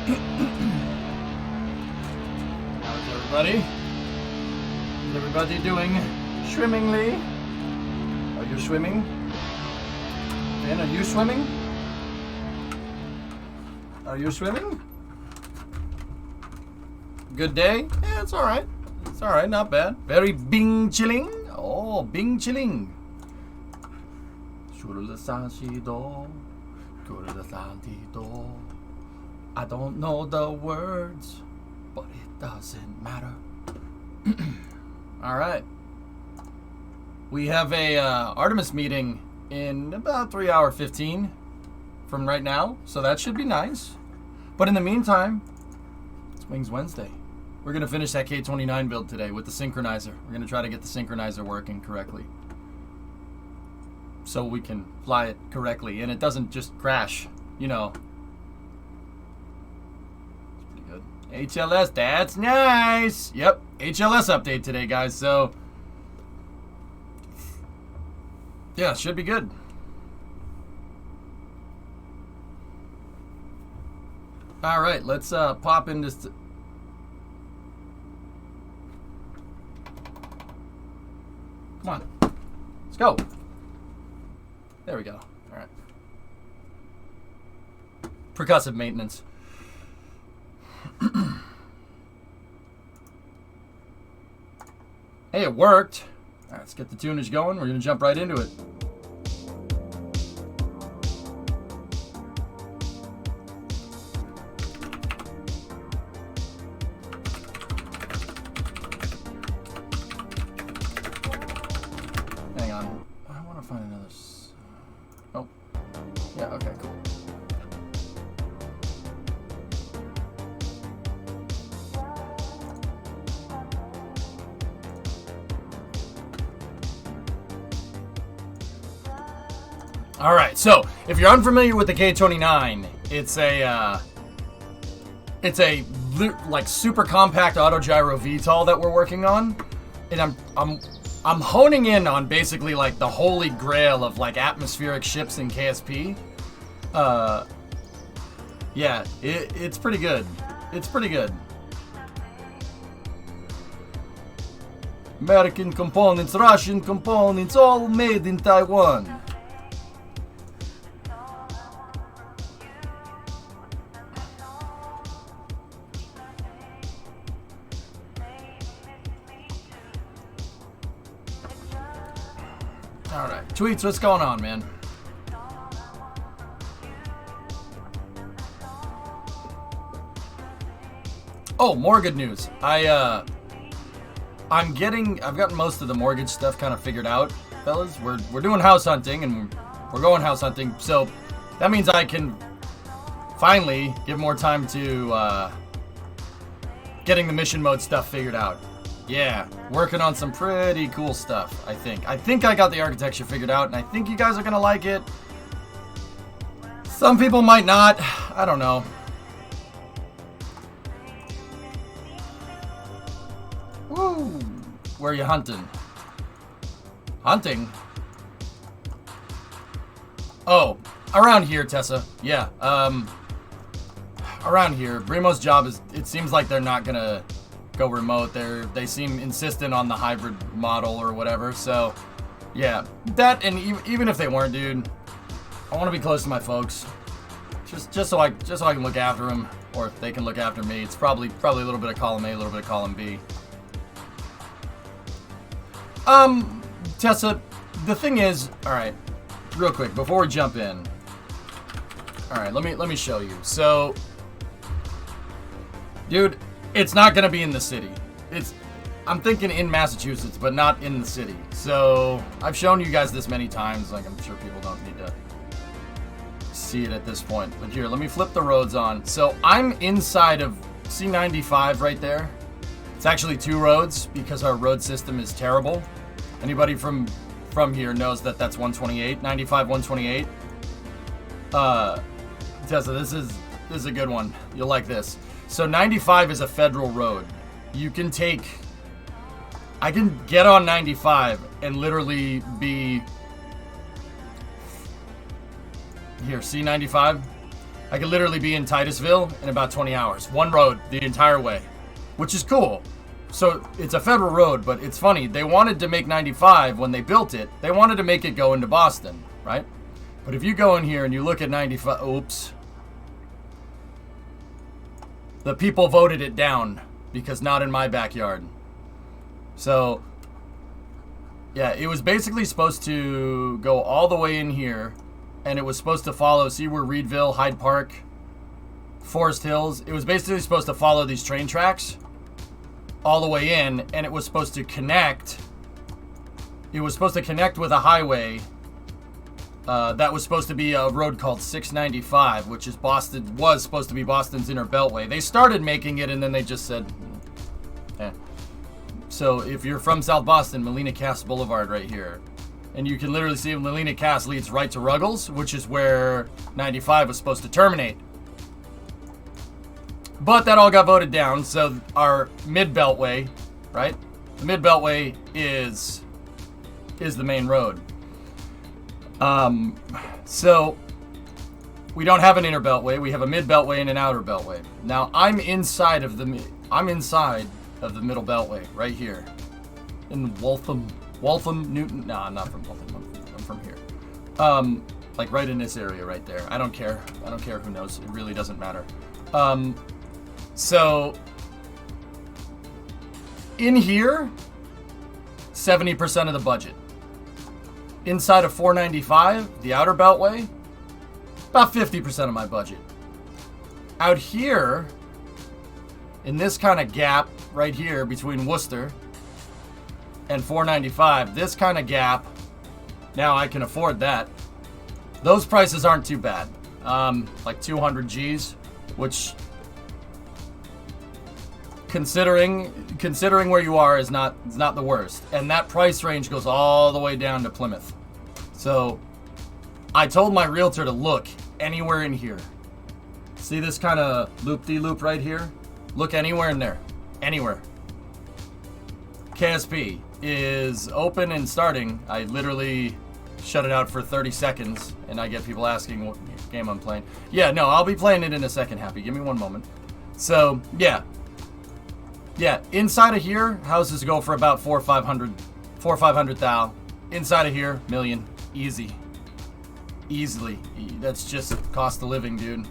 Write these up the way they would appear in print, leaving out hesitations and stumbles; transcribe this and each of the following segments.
How's everybody? Is everybody doing swimmingly? Are you swimming? Ben, are you swimming? Are you swimming? Good day? Yeah, it's alright. It's alright, not bad. Very bing chilling. Oh, bing chilling. I don't know the words, but it doesn't matter. Alright. We have a Artemis meeting in about 3 hours 15 from right now, so that should be nice. But in the meantime, it's Wings Wednesday. We're going to finish that K29 build today with the synchronizer. We're going to try to get the synchronizer working correctly, so we can fly it correctly and it doesn't just crash, you know. It's pretty good. HLS, that's nice. Yep, HLS update today, guys. So yeah, should be good. All right, let's pop in this. Come on, let's go. There we go. All right. Percussive maintenance. Hey, it worked. All right, let's get the tunage going. We're going to jump right into it. Hang on. I want to find another... Oh. Yeah, okay, cool. All right, so if you're unfamiliar with the K29, it's a like super compact autogyro VTOL that we're working on, and I'm honing in on basically like the holy grail of like atmospheric ships in KSP. Yeah, it's pretty good. It's pretty good. American components, Russian components, all made in Taiwan. Alright, Tweets, what's going on, man? Oh, more good news. I've gotten most of the mortgage stuff kind of figured out, fellas. We're doing house hunting, and we're going house hunting, so that means I can finally give more time to getting the mission mode stuff figured out. Yeah, working on some pretty cool stuff, I think. I think I got the architecture figured out, and I think you guys are gonna like it. Some people might not. I don't know. Woo! Where are you hunting? Hunting? Oh, around here, Tessa. Yeah, around here. Brimo's job is, it seems like they're not gonna go remote. They seem insistent on the hybrid model or whatever. So yeah, that, and even if they weren't, dude, I want to be close to my folks, just so I can look after them, or if they can look after me. It's probably a little bit of column A, a little bit of column B. Tessa, the thing is, all right, real quick before we jump in. All right, let me show you. So, dude, it's not gonna be in the city. I'm thinking in Massachusetts, but not in the city. So I've shown you guys this many times. Like, I'm sure people don't need to see it at this point. But here, let me flip the roads on. So I'm inside of C95 right there. It's actually 2 roads because our road system is terrible. Anybody from here knows that that's 128, 95, 128. Tessa, this is a good one. You'll like this. So 95 is a federal road. I can get on 95 and literally be here, C95. I could literally be in Titusville in about 20 hours. One road the entire way, which is cool. So it's a federal road, but it's funny. They wanted to make 95 when they built it. They wanted to make it go into Boston, right? But if you go in here and you look at 95, oops. The people voted it down because not in my backyard. So, yeah, it was basically supposed to go all the way in here. And it was supposed to follow, see where Reedville, Hyde Park, Forest Hills. It was basically supposed to follow these train tracks all the way in. And it was supposed to connect. It was supposed to connect with a highway that was supposed to be a road called 695, which is was supposed to be Boston's inner beltway. They started making it and then they just said, eh. So if you're from South Boston, Melina Cass Boulevard right here. And you can literally see Melina Cass leads right to Ruggles, which is where 95 was supposed to terminate. But that all got voted down, so our mid-beltway, right? The mid-beltway is the main road. So we don't have an inner beltway. We have a mid-beltway and an outer beltway. Now I'm inside of the middle beltway right here in Waltham, Newton. No, I'm not from Waltham. I'm from here. Like right in this area right there. I don't care. I don't care who knows. It really doesn't matter. So in here, 70% of the budget. Inside of 495, the outer beltway, about 50% of my budget. Out here, in this kind of gap right here between Worcester and 495, this kind of gap, now I can afford that. Those prices aren't too bad. Like 200 G's, which considering where you are is not the worst. And that price range goes all the way down to Plymouth. So I told my realtor to look anywhere in here. See this kind of loop-de-loop right here? Look anywhere in there. Anywhere. KSP is open and starting. I literally shut it out for 30 seconds and I get people asking what game I'm playing. Yeah, no, I'll be playing it in a second, Happy. Give me one moment. So, yeah. Yeah, inside of here, houses go for about 400 thou. Inside of here, million. Easy. Easily. That's just cost of living, dude.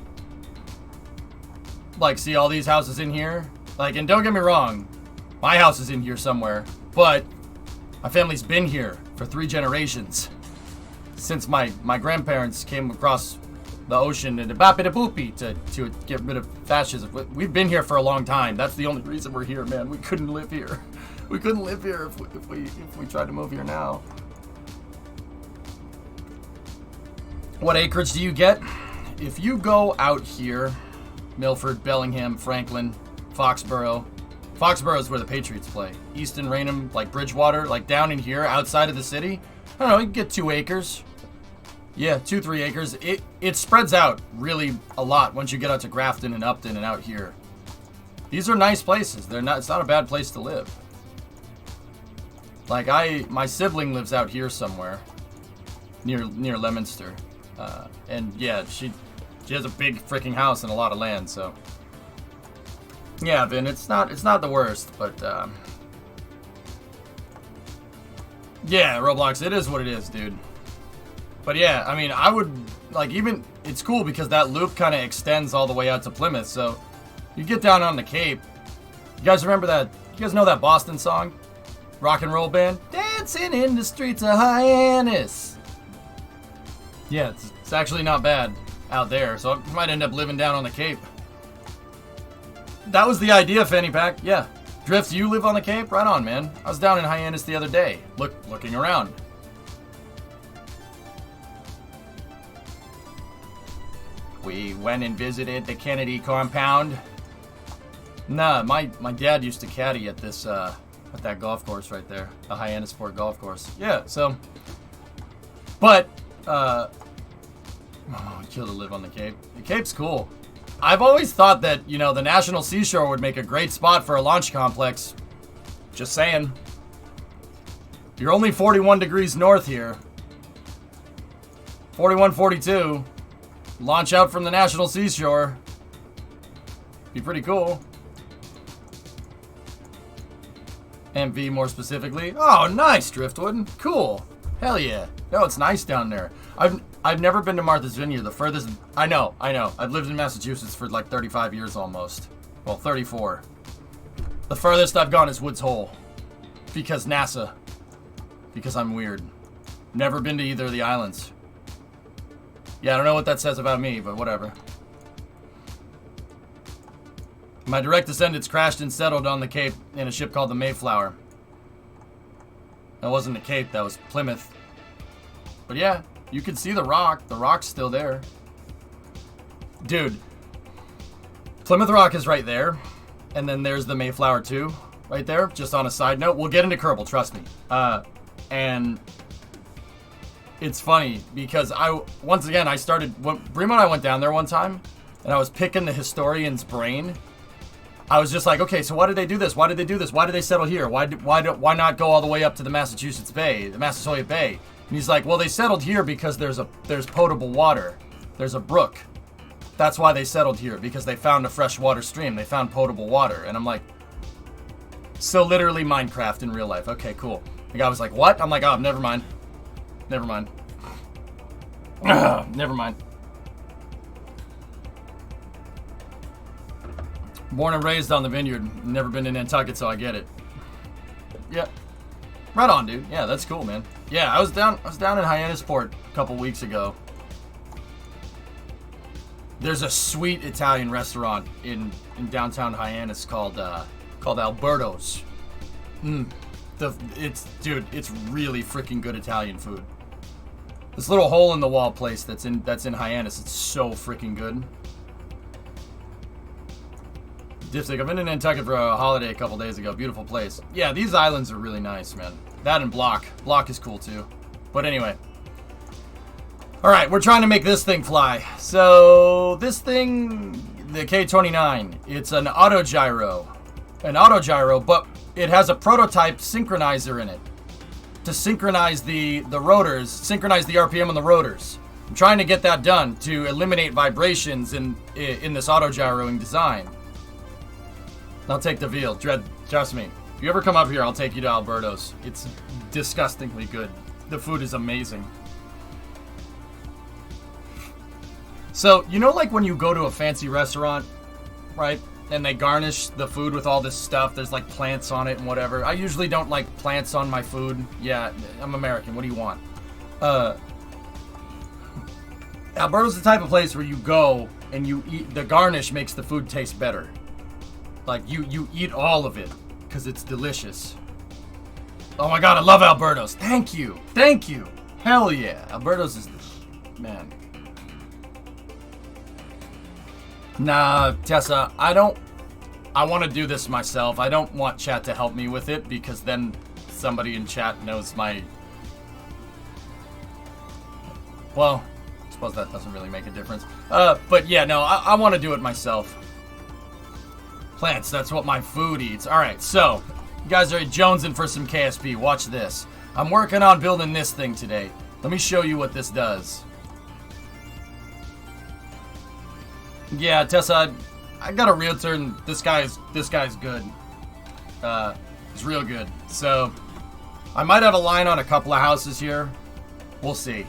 Like, see all these houses in here? Like, and don't get me wrong, my house is in here somewhere, but my family's been here for 3 generations. Since my grandparents came across the ocean and boopy to get rid of fascism. We've been here for a long time. That's the only reason we're here, man. We couldn't live here. We couldn't live here if we tried to move here now. What acreage do you get? If you go out here, Milford, Bellingham, Franklin, Foxborough. Foxborough is where the Patriots play. Easton, Raynham, like Bridgewater, like down in here, outside of the city. I don't know, you can get 2 acres. Yeah, 2-3 acres. It spreads out really a lot once you get out to Grafton and Upton and out here. These are nice places. It's not a bad place to live. Like my sibling lives out here somewhere near Leominster. And yeah, she has a big freaking house and a lot of land, so yeah, Vin, it's not the worst, but yeah, Roblox, it is what it is, dude. But yeah, I mean, I would, like, even, it's cool because that loop kind of extends all the way out to Plymouth, so you get down on the Cape. You guys remember that, you guys know that Boston song? Rock and roll band? Dancing in the streets of Hyannis. Yeah, it's actually not bad out there, so I might end up living down on the Cape. That was the idea, Fanny Pack, yeah. Drift, you live on the Cape? Right on, man. I was down in Hyannis the other day, looking around. We went and visited the Kennedy compound. Nah, my dad used to caddy at this at that golf course right there, the Hyannis Sport golf course. Yeah, so, but I'd kill to live on the Cape. The Cape's cool. I've always thought that, you know, the National Seashore would make a great spot for a launch complex. Just saying. You're only 41 degrees north here. 41, 42. Launch out from the National Seashore. Be pretty cool. MV more specifically. Oh, nice, Driftwood. Cool. Hell yeah. No, it's nice down there. I've never been to Martha's Vineyard. The furthest... I know. I've lived in Massachusetts for like 35 years almost. Well, 34. The furthest I've gone is Woods Hole. Because NASA. Because I'm weird. Never been to either of the islands. Yeah, I don't know what that says about me, but whatever. My direct descendants crashed and settled on the Cape in a ship called the Mayflower. That wasn't the Cape, that was Plymouth. But yeah, you can see the rock. The rock's still there. Dude, Plymouth Rock is right there. And then there's the Mayflower too, right there. Just on a side note. We'll get into Kerbal, trust me. And it's funny because once again, I started... Brimo and I went down there one time, and I was picking the historian's brain. I was just like, okay, so why did they do this? Why did they do this? Why did they settle here? Why not go all the way up to the Massachusetts Bay, the Massasoit Bay? And he's like, well, they settled here because there's potable water. There's a brook. That's why they settled here, because they found a freshwater stream. They found potable water. And I'm like, so literally Minecraft in real life. Okay, cool. The guy was like, what? I'm like, oh, never mind. Never mind. Never mind. Born and raised on the vineyard. Never been to Nantucket, so I get it. Yeah. Right on, dude. Yeah, that's cool, man. Yeah, I was down in Hyannisport a couple weeks ago. There's a sweet Italian restaurant in downtown Hyannis called Alberto's. It's really freaking good Italian food. This little hole in the wall place that's in Hyannis, it's so freaking good. Dipstick, I've been in Nantucket for a holiday a couple days ago. Beautiful place. Yeah, these islands are really nice, man. That and Block. Block is cool too. But anyway. Alright, we're trying to make this thing fly. So, this thing, the K-29, it's an autogyro. An autogyro, but it has a prototype synchronizer in it. To synchronize the rotors, synchronize the RPM on the rotors. I'm trying to get that done to eliminate vibrations in this autogyroing design. I'll take the veal. Dread, trust me. If you ever come up here, I'll take you to Alberto's. It's disgustingly good. The food is amazing. So, you know like when you go to a fancy restaurant, right? And they garnish the food with all this stuff. There's like plants on it and whatever. I usually don't like plants on my food. Yeah, I'm American. What do you want? Alberto's the type of place where you go and you eat. The garnish makes the food taste better. Like, you eat all of it, because it's delicious. Oh my god, I love Alberto's. Thank you. Thank you. Hell yeah. Alberto's is the... Man. Nah, Tessa, I want to do this myself. I don't want chat to help me with it, because then somebody in chat knows my... Well, I suppose that doesn't really make a difference. But yeah, no, I want to do it myself. Plants, that's what my food eats. Alright, so, you guys are jonesing for some KSP. Watch this. I'm working on building this thing today. Let me show you what this does. Yeah, Tessa, I got a realtor and this guy's good. He's real good. So, I might have a line on a couple of houses here. We'll see.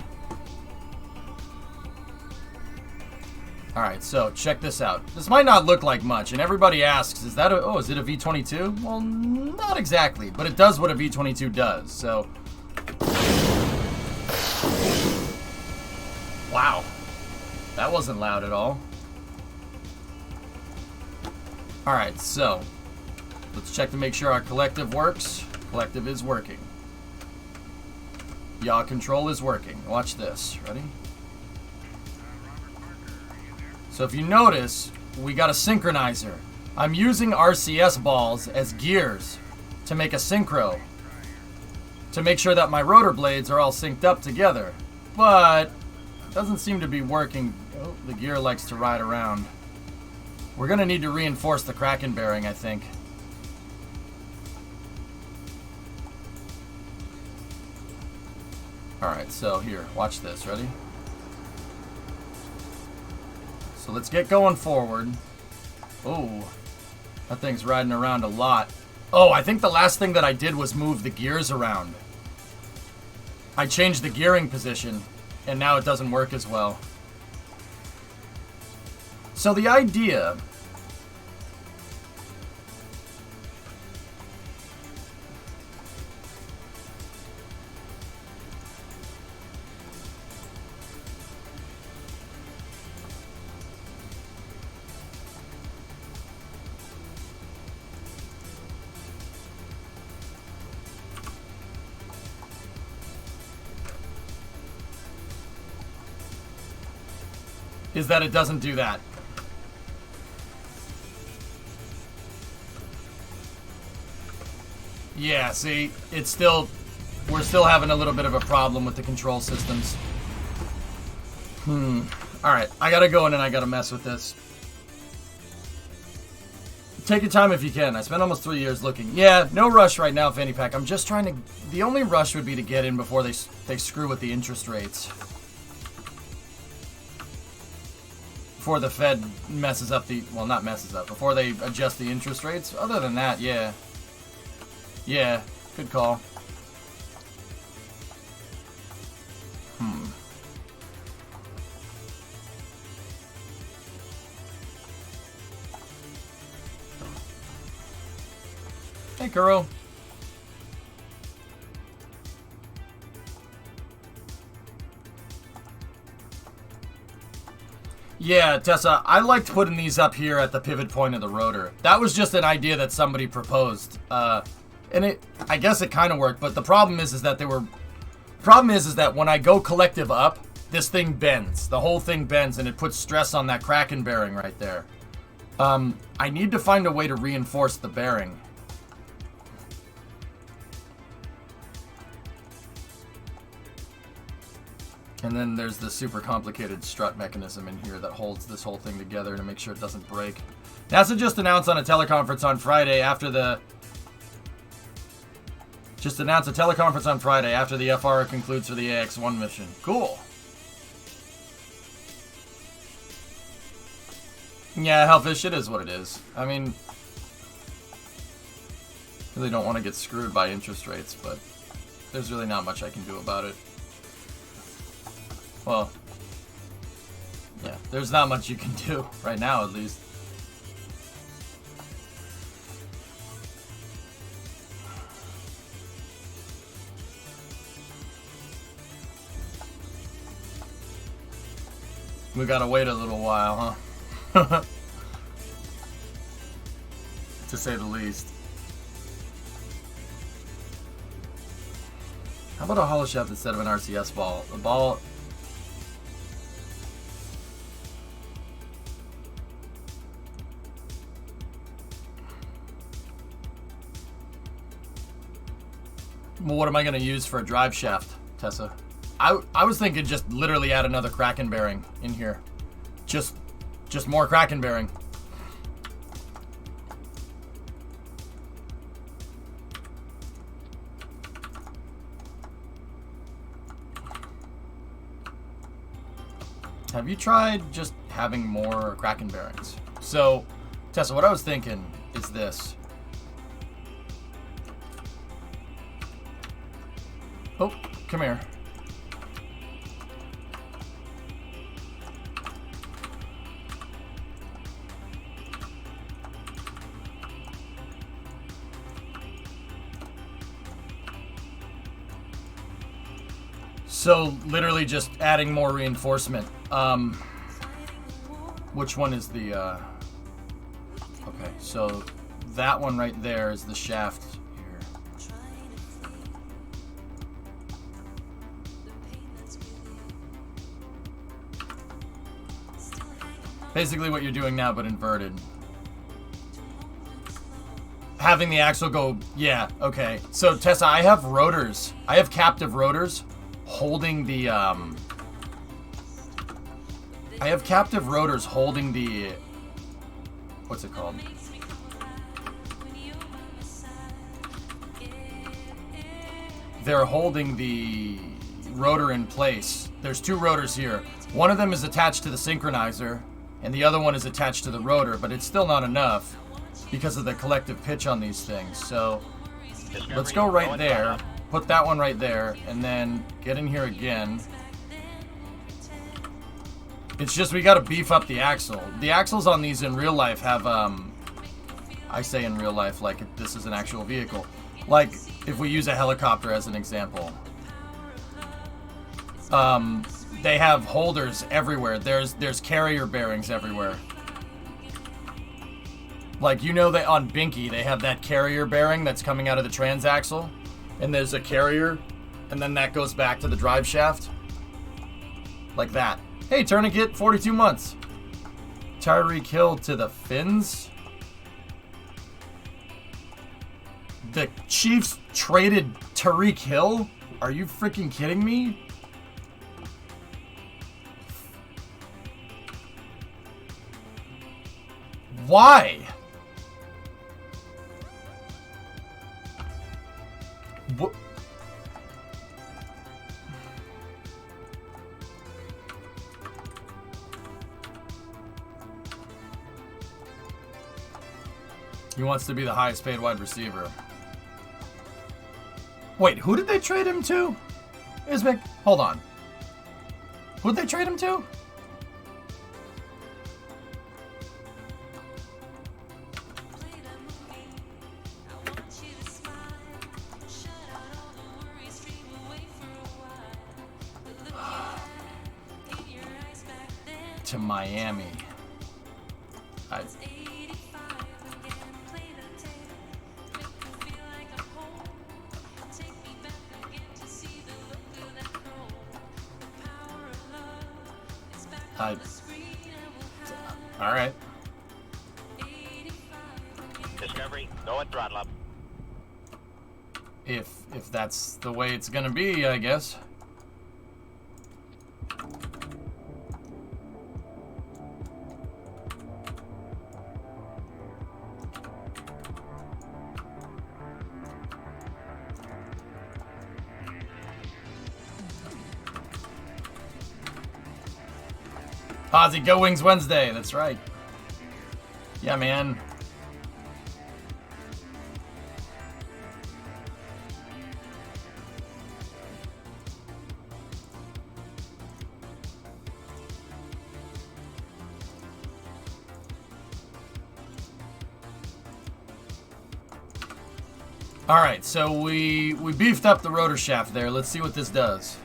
Alright, so check this out. This might not look like much, and everybody asks, is it a V22? Well, not exactly, but it does what a V22 does, so... Wow. That wasn't loud at all. Alright, so... Let's check to make sure our collective works. Collective is working. Yaw control is working. Watch this. Ready? So if you notice, we got a synchronizer. I'm using RCS balls as gears to make a synchro. To make sure that my rotor blades are all synced up together. But it doesn't seem to be working. Oh, the gear likes to ride around. We're going to need to reinforce the Kraken bearing, I think. Alright, so here, watch this. Ready? So let's get going forward. Oh, that thing's riding around a lot. Oh, I think the last thing that I did was move the gears around. I changed the gearing position, and now it doesn't work as well. So the idea... is that it doesn't do that. Yeah, see, it's still, we're still having a little bit of a problem with the control systems. Alright, I gotta go in and I gotta mess with this. Take your time if you can. I spent almost 3 years looking. Yeah, no rush right now, Fanny Pack. I'm just trying to, the only rush would be to get in before they screw with the interest rates. Before the Fed messes up the, well, not messes up, before they adjust the interest rates. Other than that, yeah. Yeah, good call. Hey, Kuro. Yeah, Tessa, I liked putting these up here at the pivot point of the rotor. That was just an idea that somebody proposed. And I guess it kind of worked, but the problem is that that when I go collective up, this thing bends. The whole thing bends, and it puts stress on that Kraken bearing right there. I need to find a way to reinforce the bearing. And then there's the super complicated strut mechanism in here that holds this whole thing together to make sure it doesn't break. NASA just announced on a teleconference on Friday after the... Just announced a teleconference on Friday after the FR concludes for the AX-1 mission. Cool. Yeah, Hellfish, it is what it is. I mean... Really don't want to get screwed by interest rates, but... There's really not much I can do about it. Well, yeah, there's not much you can do, right now at least. We gotta wait a little while, huh? To say the least. How about a hollow shaft instead of an RCS ball? The ball... Well, what am I going to use for a drive shaft, Tessa? I was thinking just literally add another Kraken bearing in here. Just more Kraken bearing. Have you tried just having more Kraken bearings? So, Tessa, what I was thinking is this. Oh, come here. So, literally just adding more reinforcement. Which one is the, okay, so that one right there is the shaft here. Basically what you're doing now, but inverted. Having the axle go, yeah, okay. So, Tessa, I have rotors. I have captive rotors holding the, I have captive rotors holding the, what's it called? They're holding the rotor in place. There's two rotors here. One of them is attached to the synchronizer. and the other one is attached to the rotor, but it's still not enough because of the collective pitch on these things. So let's go right there, put that one right there, and then get in here again. It's just we gotta beef up the axle. The axles on these in real life have, I say in real life like this is an actual vehicle. Like, if we use a helicopter as an example. They have holders everywhere. There's carrier bearings everywhere. Like, you know that on Binky, they have that carrier bearing that's coming out of the transaxle. And there's a carrier, and then that goes back to the drive shaft. Like that. Hey, Tourniquet, 42 months. Tyreek Hill to the Finns. The Chiefs traded Tyreek Hill? Are you freaking kidding me? Why? What? He wants to be the highest paid wide receiver. Wait, who did they trade him to? Ismic, hold on. Who did they trade him to? To Miami. All right. Discovery, go and throttle up. If that's the way it's gonna be, I guess. Ozzy, go Wings Wednesday. That's right. Yeah, man. All right, so we beefed up the rotor shaft there. Let's see what this does.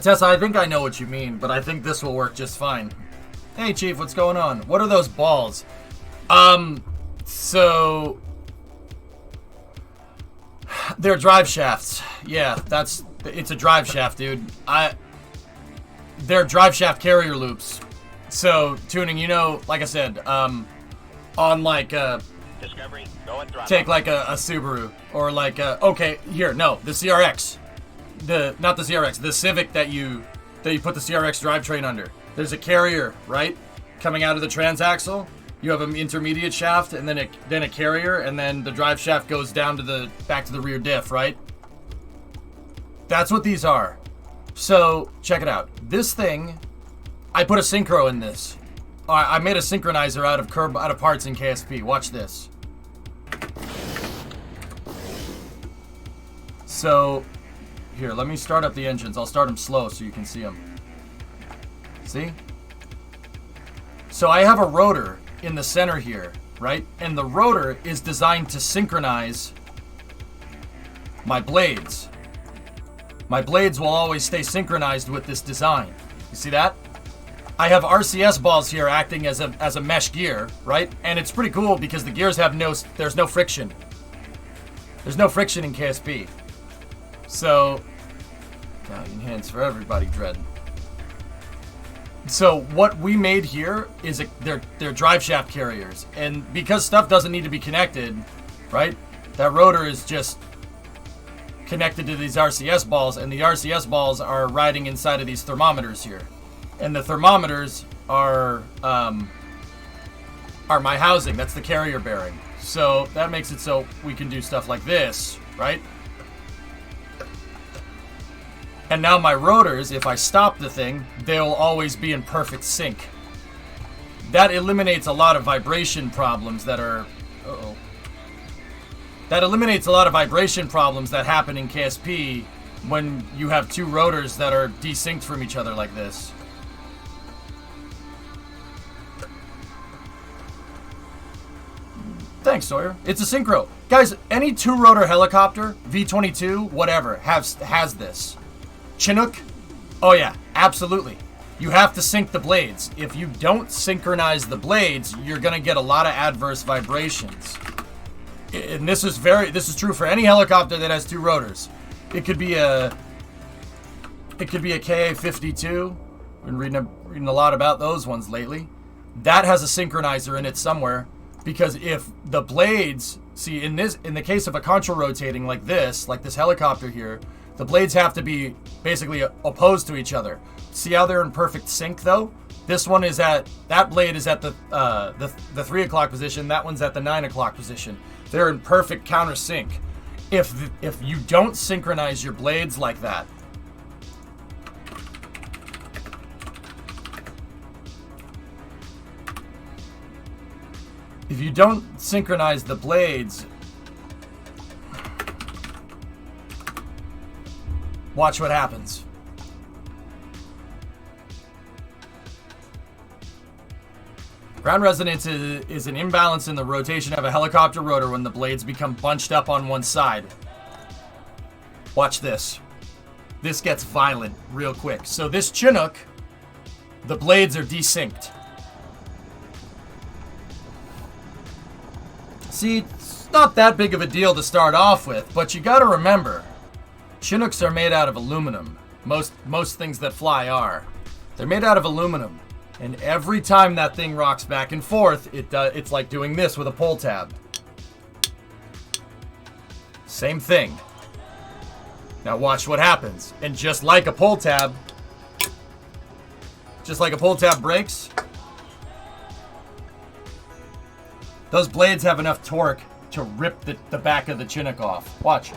Tessa, I think I know what you mean, but I think this will work just fine. Hey, Chief, what's going on? What are those balls? So they're drive shafts. Yeah, it's a drive shaft, dude. They're drive shaft carrier loops. So, Tuning, you know, like I said, on like Discovery, go and throttle. Take like a Subaru or like okay, here, no, the CRX. Not the CRX, the Civic that you put the CRX drivetrain under. There's a carrier, right? Coming out of the transaxle. You have an intermediate shaft and then a carrier, and then the drive shaft goes down to back to the rear diff, right? That's what these are. So, check it out. This thing, I put a synchro in this. I made a synchronizer out of parts in KSP. Watch this. So, here, let me start up the engines. I'll start them slow so you can see them. See? So I have a rotor in the center here, right? And the rotor is designed to synchronize my blades. My blades will always stay synchronized with this design. You see that? I have RCS balls here acting as a mesh gear, right? And it's pretty cool because the gears have there's no friction. There's no friction in KSP. So, Italian hands for everybody, Dread. So what we made here is they're drive shaft carriers, and because stuff doesn't need to be connected, right? That rotor is just connected to these RCS balls, and the RCS balls are riding inside of these thermometers here, and the thermometers are my housing. That's the carrier bearing. So that makes it so we can do stuff like this, right? And now my rotors, if I stop the thing, they'll always be in perfect sync. That eliminates a lot of vibration problems that are... Uh-oh. That eliminates a lot of vibration problems that happen in KSP when you have two rotors that are desynced from each other like this. Thanks, Sawyer. It's a synchro. Guys, any two-rotor helicopter, V-22, whatever, has this. Chinook? Oh yeah, absolutely. You have to sync the blades. If you don't synchronize the blades, you're gonna get a lot of adverse vibrations. And this is true for any helicopter that has two rotors. It could be a KA-52. I've been reading a lot about those ones lately. That has a synchronizer in it somewhere. Because if the blades, see in the case of a contra rotating like this helicopter here, the blades have to be basically opposed to each other. See how they're in perfect sync though? This one is that blade is at the 3 o'clock position, that one's at the 9 o'clock position. They're in perfect counter sync. If you don't synchronize your blades like that, if you don't synchronize the blades, watch what happens. Ground resonance is an imbalance in the rotation of a helicopter rotor when the blades become bunched up on one side. Watch this. This gets violent real quick. So this Chinook, the blades are desynced. See, it's not that big of a deal to start off with, but you gotta remember, Chinooks are made out of aluminum. Most things that fly are. They're made out of aluminum. And every time that thing rocks back and forth, it's like doing this with a pull tab. Same thing. Now watch what happens. And just like a pull tab breaks, those blades have enough torque to rip the back of the Chinook off. Watch.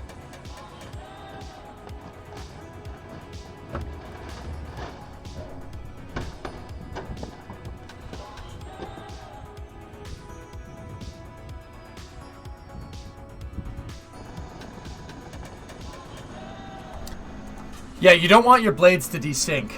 Yeah, you don't want your blades to desync.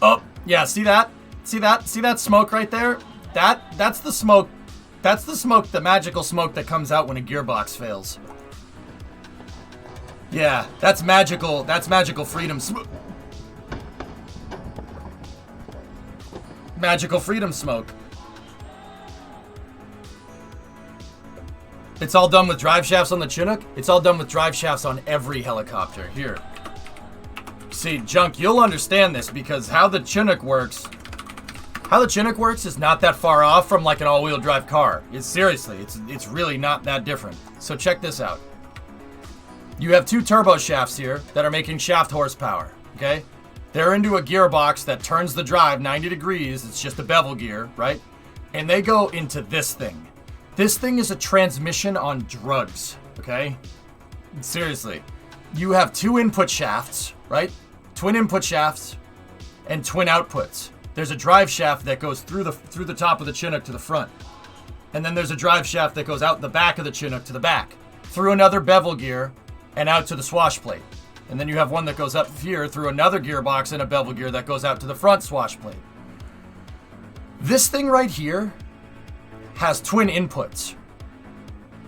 Oh, yeah, see that? See that smoke right there? That's the smoke. That's the smoke, the magical smoke that comes out when a gearbox fails. Yeah, that's magical freedom smoke. Magical freedom smoke. It's all done with drive shafts on the Chinook. It's all done with drive shafts on every helicopter. Here. See, Junk, you'll understand this because how the Chinook works is not that far off from like an all-wheel drive car. It's really not that different. So check this out. You have two turbo shafts here that are making shaft horsepower, okay? They're into a gearbox that turns the drive 90 degrees. It's just a bevel gear, right? And they go into this thing. This thing is a transmission on drugs, okay? Seriously. You have two input shafts, right? Twin input shafts and twin outputs. There's a drive shaft that goes through the top of the Chinook to the front. And then there's a drive shaft that goes out the back of the Chinook to the back. Through another bevel gear and out to the swash plate. And then you have one that goes up here through another gearbox and a bevel gear that goes out to the front swash plate. This thing right here has twin inputs.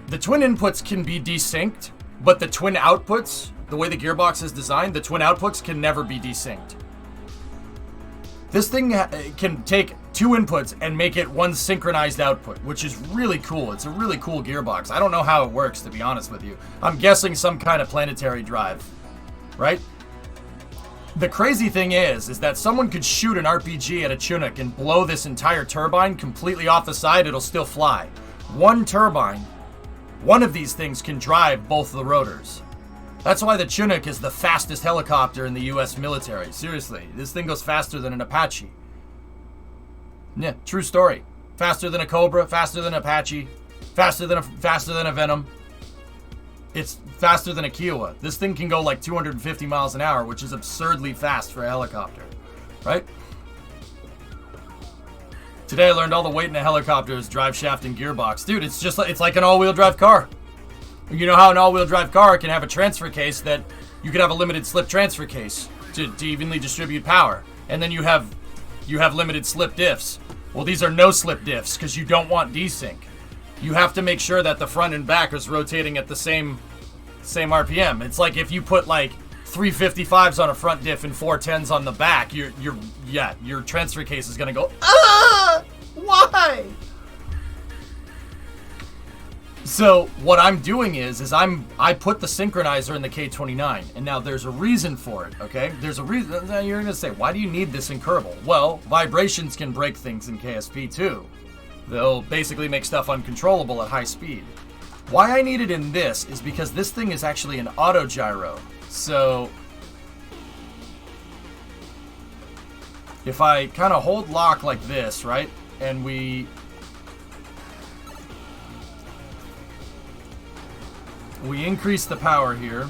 The twin inputs can be desynced, but the twin outputs, the way the gearbox is designed, the twin outputs can never be desynced. This thing can take two inputs and make it one synchronized output, which is really cool. It's a really cool gearbox. I don't know how it works, to be honest with you. I'm guessing some kind of planetary drive, right? The crazy thing is that someone could shoot an RPG at a Chinook and blow this entire turbine completely off the side. It'll still fly. One turbine, one of these things can drive both the rotors. That's why the Chinook is the fastest helicopter in the U.S. military. Seriously, this thing goes faster than an Apache. Yeah, true story. Faster than a Cobra, faster than an Apache, faster than a Venom. It's faster than a Kiowa. This thing can go like 250 miles an hour, which is absurdly fast for a helicopter, right? Today I learned all the weight in a helicopter is drive shaft and gearbox. Dude, it's like an all-wheel drive car. You know how an all-wheel drive car can have a transfer case that you could have a limited slip transfer case to evenly distribute power. And then you have limited slip diffs. Well, these are no slip diffs because you don't want desync. You have to make sure that the front and back is rotating at the same RPM. It's like if you put like 355s on a front diff and 410s on the back, your transfer case is gonna go, why? So what I'm doing is I put the synchronizer in the K29, and now there's a reason for it, okay? There's a reason. You're gonna say, why do you need this in Kerbal? Well, vibrations can break things in KSP too. They'll basically make stuff uncontrollable at high speed. Why I need it in this is because this thing is actually an auto gyro. So if I kind of hold lock like this, right? And we increase the power here.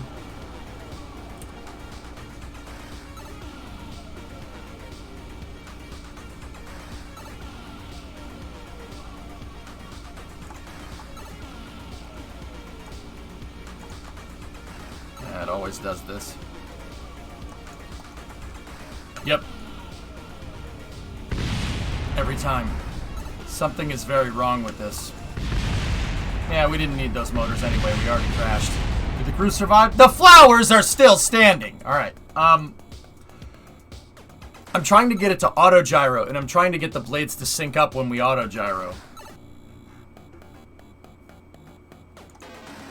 Yeah, it always does this. Yep. Every time. Something is very wrong with this. Yeah, we didn't need those motors anyway. We already crashed. Did the crew survive? The flowers are still standing. All right. I'm trying to get it to auto gyro, and I'm trying to get the blades to sync up when we auto gyro.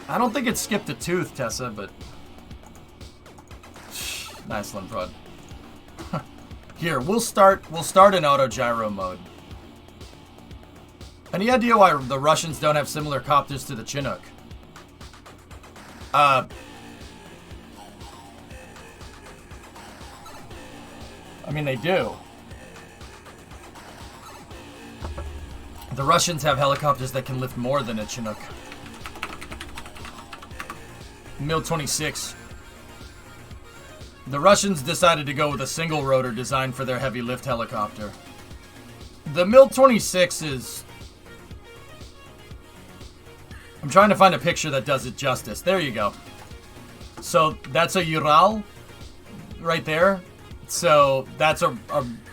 I don't think it skipped a tooth, Tessa, but nice one, Prod. Here, we'll start in auto gyro mode. Any idea why the Russians don't have similar copters to the Chinook? I mean, they do. The Russians have helicopters that can lift more than a Chinook. Mil-26. The Russians decided to go with a single rotor design for their heavy lift helicopter. The Mil-26 is... I'm trying to find a picture that does it justice. There you go. So that's a Ural right there. So that's a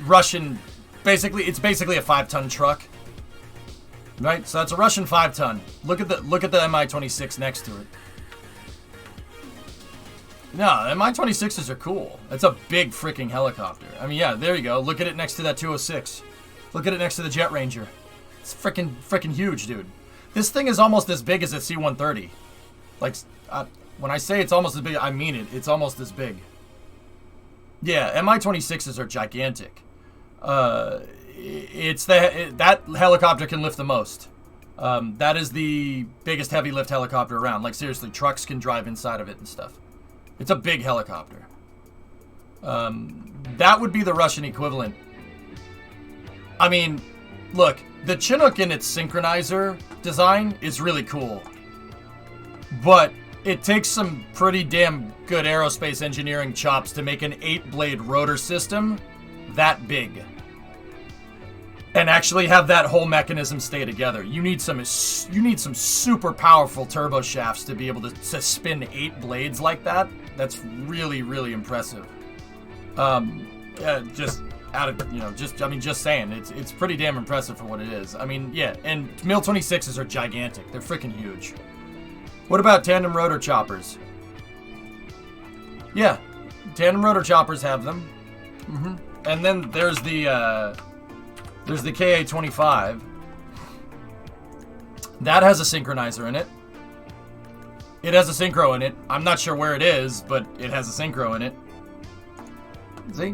Russian, it's basically a 5-ton truck. Right? So that's a Russian 5-ton. Look at the Mi-26 next to it. No, the Mi-26s are cool. It's a big freaking helicopter. I mean, yeah, there you go. Look at it next to that 206. Look at it next to the Jet Ranger. It's freaking huge, dude. This thing is almost as big as a C-130. Like, when I say it's almost as big, I mean it. It's almost as big. Yeah, Mi-26s are gigantic. That helicopter can lift the most. That is the biggest heavy lift helicopter around. Like, seriously, trucks can drive inside of it and stuff. It's a big helicopter. That would be the Russian equivalent. I mean, look, the Chinook in its synchronizer design is really cool. But it takes some pretty damn good aerospace engineering chops to make an 8-blade rotor system that big. And actually have that whole mechanism stay together. You need some super powerful turbo shafts to be able to spin 8 blades like that. That's really, really impressive. Just saying, it's pretty damn impressive for what it is. I mean, yeah, and Mil-26s are gigantic. They're freaking huge. What about tandem rotor choppers? Yeah, tandem rotor choppers have them. And then there's the KA-25. That has a synchronizer in it. It has a synchro in it. I'm not sure where it is, but it has a synchro in it. See?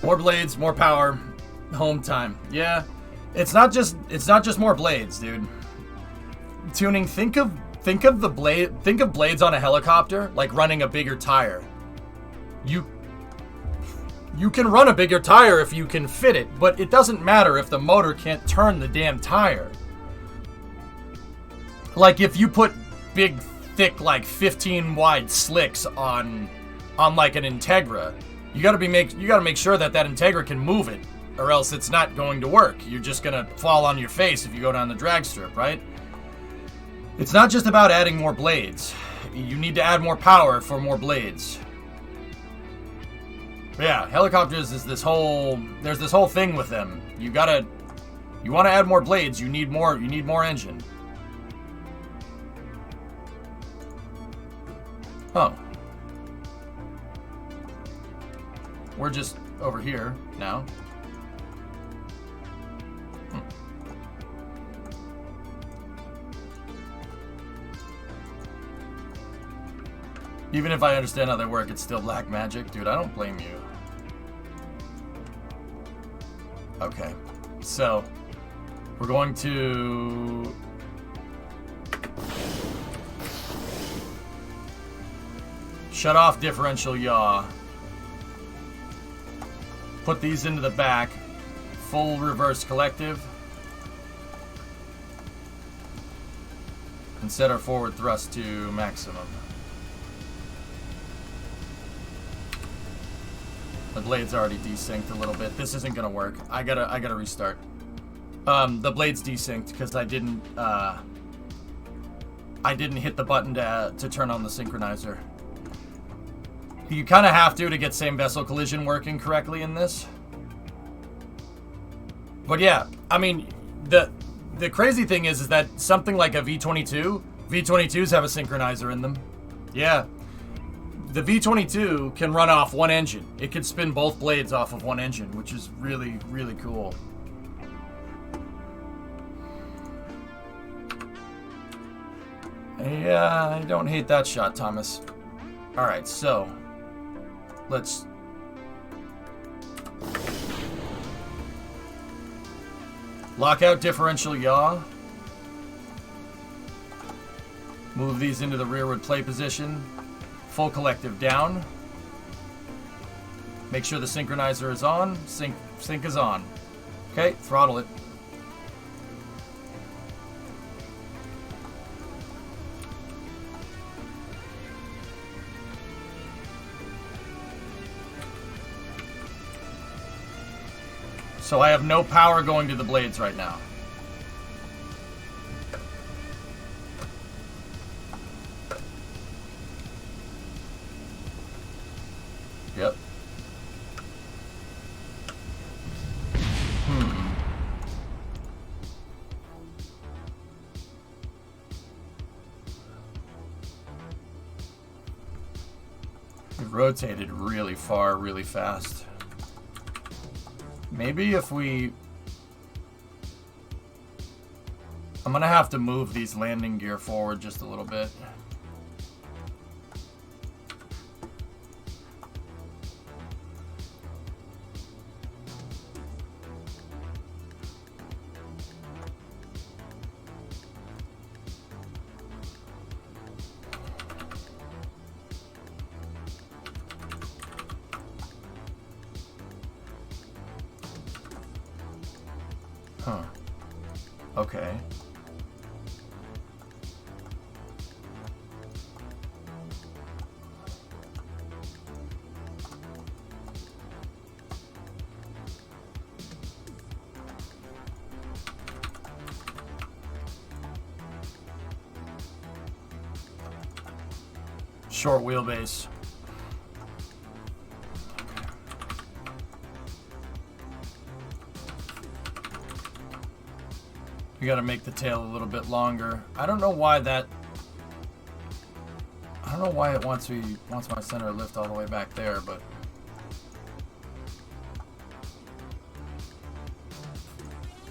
More blades, more power, home time. Yeah. It's not just more blades, dude. Tuning, think of blades on a helicopter like running a bigger tire. You can run a bigger tire if you can fit it, but it doesn't matter if the motor can't turn the damn tire. Like if you put big, thick, like 15 wide slicks on like an Integra, you gotta make sure that Integra can move it, or else it's not going to work. You're just gonna fall on your face if you go down the drag strip, right? It's not just about adding more blades. You need to add more power for more blades. But yeah, helicopters is there's this whole thing with them. You want to add more blades, you need more engine. Oh. We're just over here now. Even if I understand how they work, it's still black magic. Dude, I don't blame you. Okay. So, we're going to... shut off differential yaw. Put these into the back. Full reverse collective. And set our forward thrust to maximum. The blade's already desynced a little bit. This isn't gonna work. I gotta restart. The blade's desynced because I didn't hit the button to turn on the synchronizer. You kind of have to get same vessel collision working correctly in this. But yeah, I mean, the crazy thing is that something like a V22s have a synchronizer in them. Yeah. The V22 can run off one engine. It can spin both blades off of one engine, which is really, really cool. Yeah, I don't hate that shot, Thomas. Alright, so... let's... lock out differential yaw. Move these into the rearward play position. Full collective down. Make sure the synchronizer is on. Sync is on. Okay, throttle it. So I have no power going to the blades right now. Yep. It rotated really far, really fast. Maybe if we... I'm gonna have to move these landing gear forward just a little bit. Huh. Okay. Short wheelbase. We gotta make the tail a little bit longer. I don't know why it wants my center of lift all the way back there, but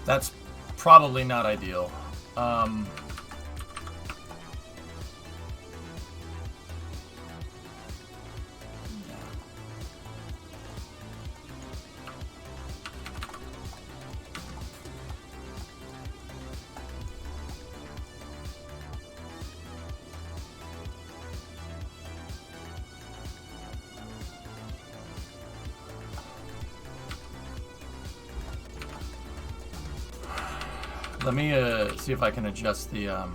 that's probably not ideal. Let me see if I can adjust the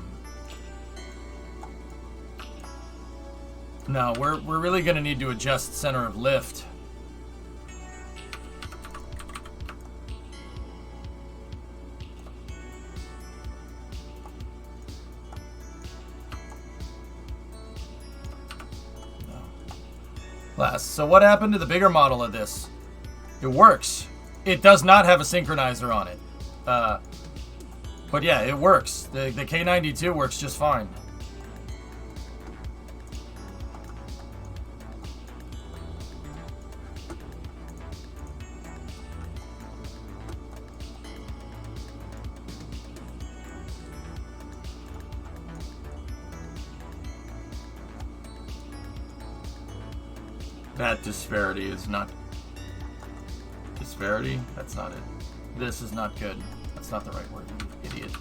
No, we're really gonna need to adjust center of lift. So what happened to the bigger model of this? It works. It does not have a synchronizer on it. But yeah, it works. The K92 works just fine. That disparity is not... Disparity? That's not it. This is not good. That's not the right word, you idiot.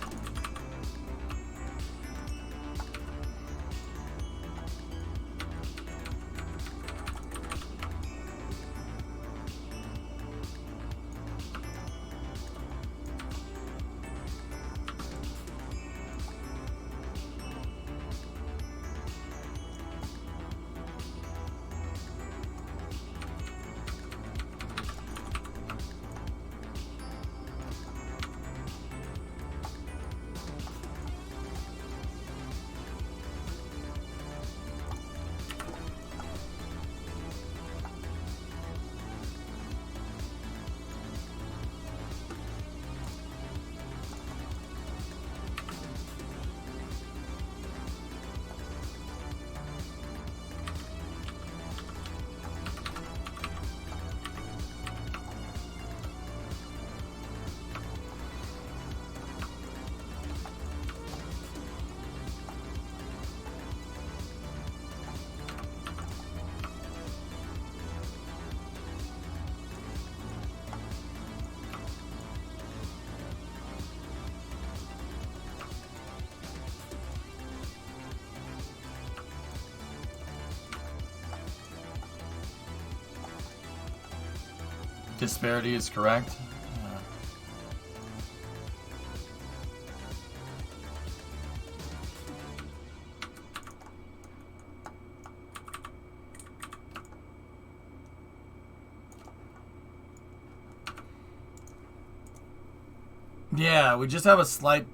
Disparity is correct. Yeah, we just have a slight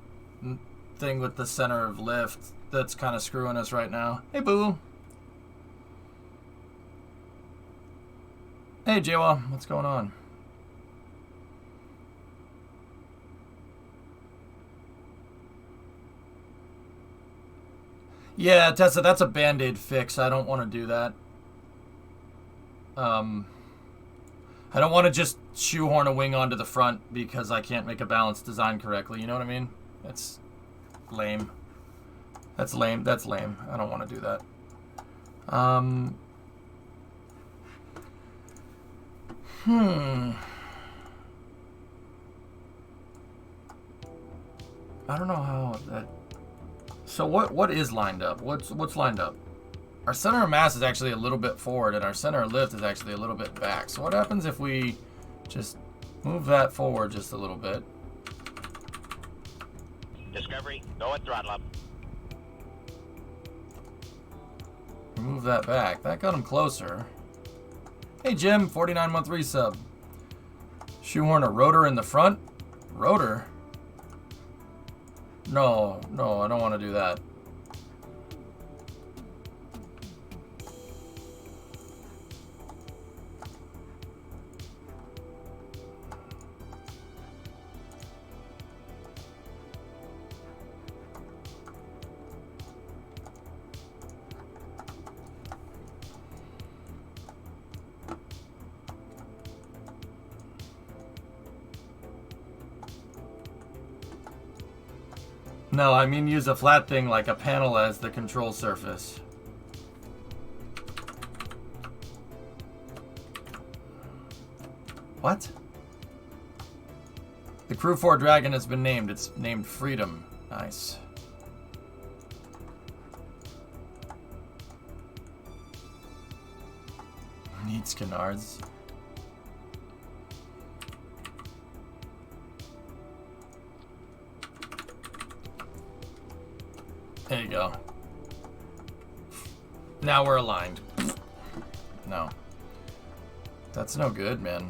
thing with the center of lift that's kind of screwing us right now. Hey, boo. Hey, Jawa, what's going on? Yeah, Tessa, that's a Band-Aid fix. I don't want to do that. I don't want to just shoehorn a wing onto the front because I can't make a balanced design correctly. You know what I mean? That's lame. That's lame. That's lame. I don't want to do that. I don't know how that... So what is lined up? What's lined up? Our center of mass is actually a little bit forward, and our center of lift is actually a little bit back. So what happens if we just move that forward just a little bit? Discovery, go at throttle up. Move that back. That got him closer. Hey Jim, 49-month resub. Shoehorn a rotor in the front? Rotor? No, I don't want to do that. No, I mean use a flat thing like a panel as the control surface. What? The Crew 4 Dragon has been named. It's named Freedom. Nice. Needs canards. There you go. Now we're aligned. No. That's no good, man.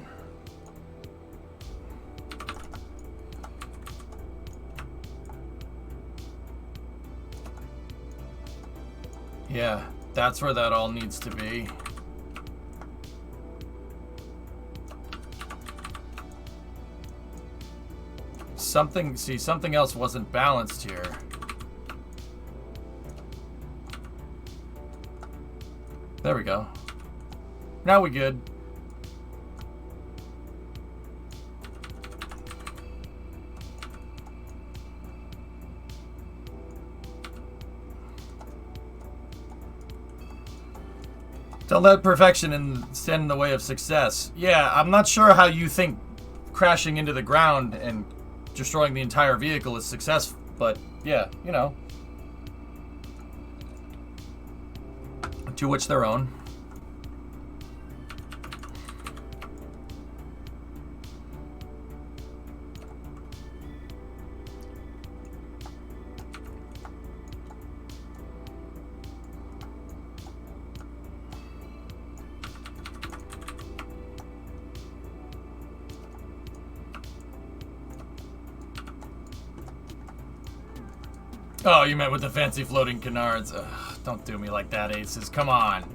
Yeah, that's where that all needs to be. Something else wasn't balanced here. There we go. Now we good. Don't let perfection stand in the way of success. Yeah, I'm not sure how you think crashing into the ground and destroying the entire vehicle is successful, but yeah, you know. To which their own. Oh, you meant with the fancy floating canards. Ugh, don't do me like that, Aces. Come on.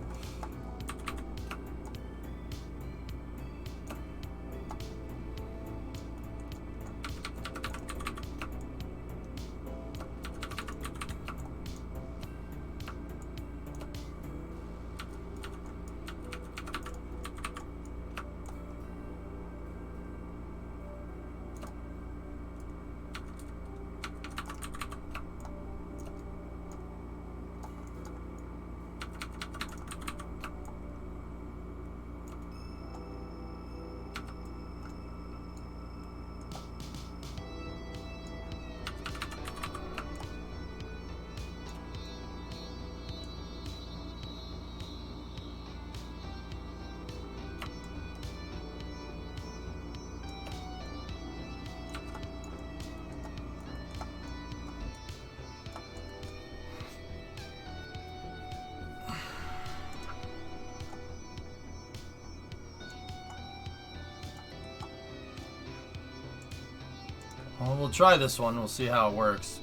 Well, we'll try this one. We'll see how it works.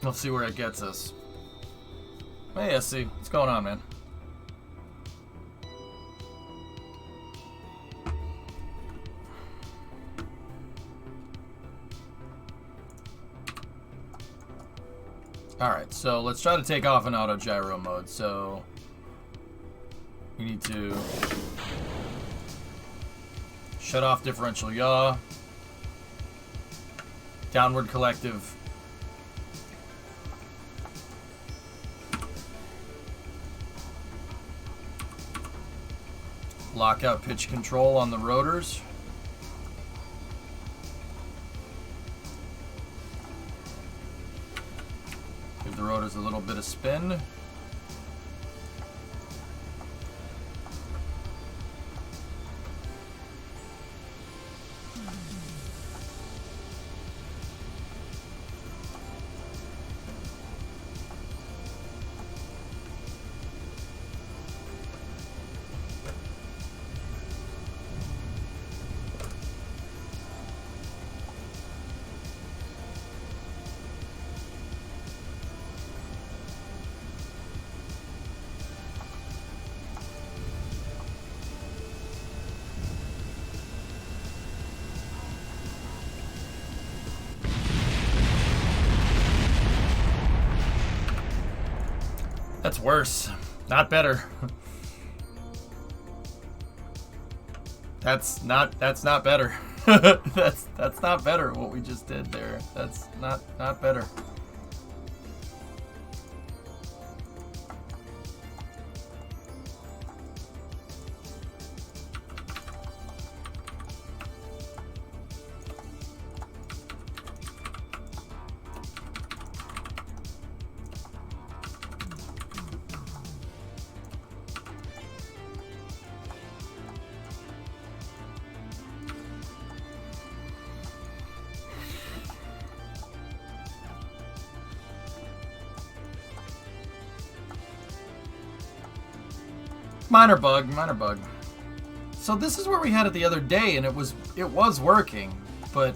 We'll see where it gets us. Hey, SC. What's going on, man? Alright, so let's try to take off in auto gyro mode. So we need to shut off differential yaw, downward collective, lockout pitch control on the rotors. Give the rotors a little bit of spin. That's worse, not better. That's not better. that's not better what we just did there. That's not better. Minor bug, minor bug. So this is where we had it the other day, and it was working, but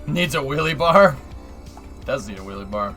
needs a wheelie bar. Does need a wheelie bar.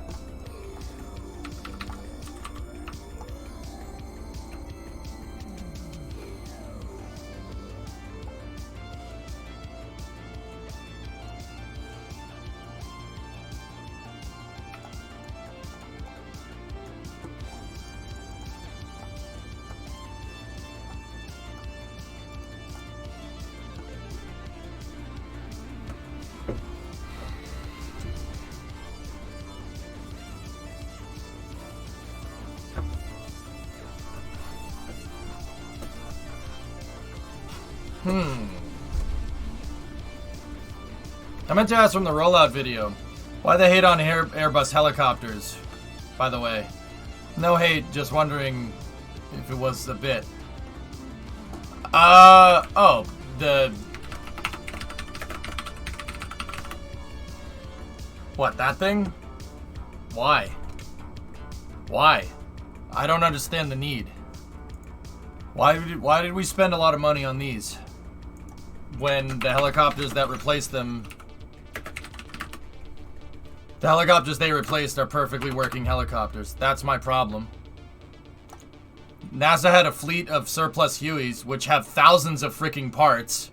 I meant to ask from the rollout video, why they hate on Airbus helicopters, by the way. No hate, just wondering if it was a bit. Oh, what, that thing? Why? Why? I don't understand the need. Why did we spend a lot of money on these when the helicopters that replaced them, the helicopters they replaced are perfectly working helicopters? That's my problem. NASA had a fleet of surplus Hueys, which have thousands of freaking parts.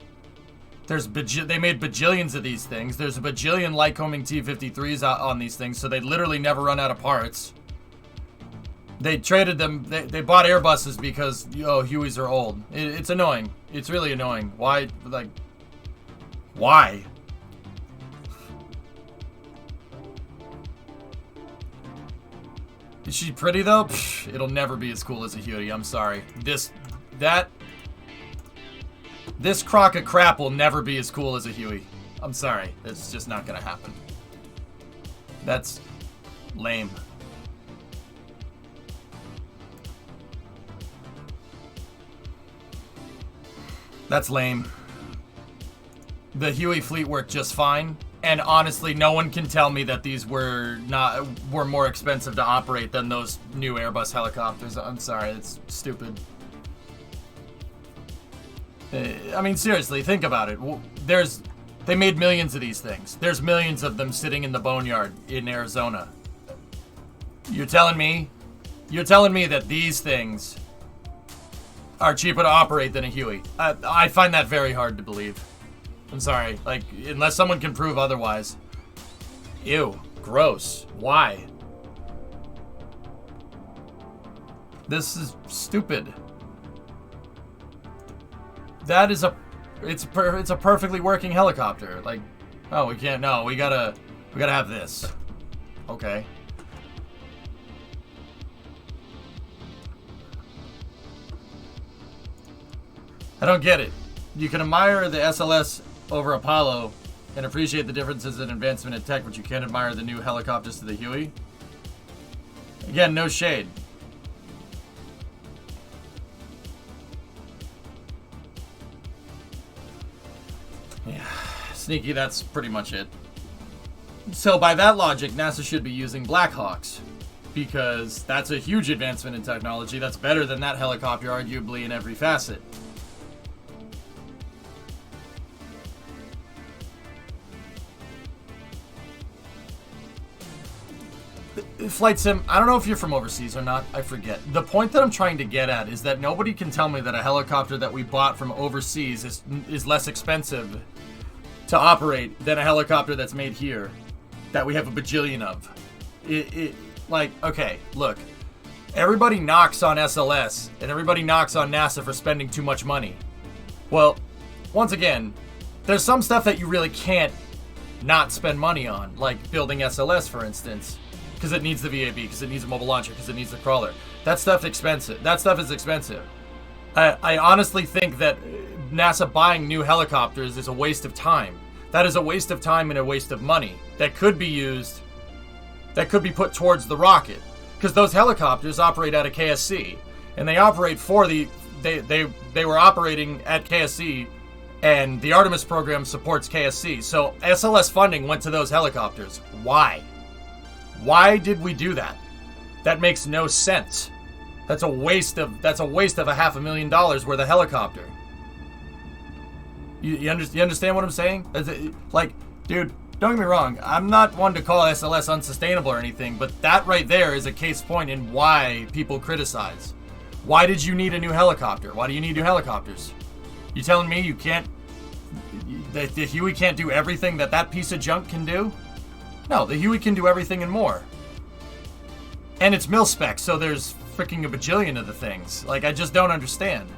They made bajillions of these things. There's a bajillion Lycoming T-53s out on these things, so they literally never run out of parts. They traded them. They bought Airbuses because, oh, Hueys are old. It's annoying. It's really annoying. Why? Like, why? Is she pretty though? Psh, it'll never be as cool as a Huey. I'm sorry. This crock of crap will never be as cool as a Huey. I'm sorry. It's just not gonna happen. That's lame. That's lame. The Huey fleet worked just fine, and honestly, no one can tell me that these were more expensive to operate than those new Airbus helicopters. I'm sorry, it's stupid. I mean, seriously, think about it. They made millions of these things. There's millions of them sitting in the boneyard in Arizona. You're telling me that these things are cheaper to operate than a Huey? I find that very hard to believe. I'm sorry. Like, unless someone can prove otherwise. Ew. Gross. Why? This is stupid. That is it's a perfectly working helicopter. Like, oh, we can't, no, we gotta have this. Okay. I don't get it. You can admire the SLS over Apollo and appreciate the differences in advancement in tech, but you can't admire the new helicopters to the Huey. Again, no shade. Yeah, sneaky, that's pretty much it. So by that logic, NASA should be using Blackhawks, because that's a huge advancement in technology. That's better than that helicopter, arguably, in every facet. Flight Sim, I don't know if you're from overseas or not. I forget. The point that I'm trying to get at is that nobody can tell me that a helicopter that we bought from overseas is less expensive to operate than a helicopter that's made here that we have a bajillion of. Like, okay, look. Everybody knocks on SLS and everybody knocks on NASA for spending too much money. Well, once again, there's some stuff that you really can't not spend money on, like building SLS, for instance, because it needs the VAB, because it needs a mobile launcher, because it needs the crawler. That stuff expensive. That stuff is expensive. I honestly think that NASA buying new helicopters is a waste of time. That is a waste of time and a waste of money that could be used, that could be put towards the rocket, because those helicopters operate out of KSC, and they operate for the they were operating at KSC, and the Artemis program supports KSC. So SLS funding went to those helicopters. Why? Why did we do that? That makes no sense. That's a waste of $500,000 worth of helicopter. You understand what I'm saying? Like, dude, don't get me wrong. I'm not one to call SLS unsustainable or anything, but that right there is a case point in why people criticize. Why did you need a new helicopter? Why do you need new helicopters? You telling me you can't... The Huey can't do everything that piece of junk can do? No, the Huey can do everything and more. And it's mil-spec, so there's freaking a bajillion of the things. Like, I just don't understand.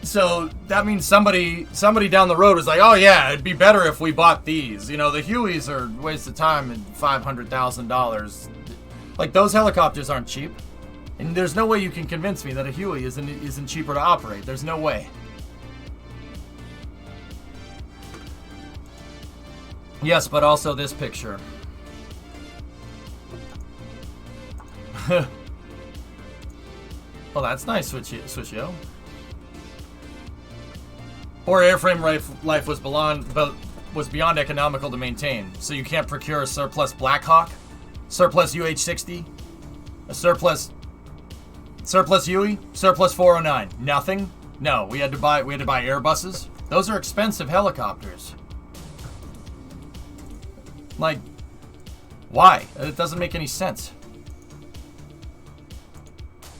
So that means somebody down the road was like, oh yeah, it'd be better if we bought these. You know, the Hueys are a waste of time and $500,000. Like, those helicopters aren't cheap. And there's no way you can convince me that a Huey isn't cheaper to operate. There's no way. Yes, but also this picture. Well, that's nice, Switchio. Or airframe life was beyond economical to maintain, so you can't procure a surplus Blackhawk, surplus UH-60, a surplus Huey, surplus 409. Nothing. No, we had to buy Airbuses. Those are expensive helicopters. Like, why? It doesn't make any sense.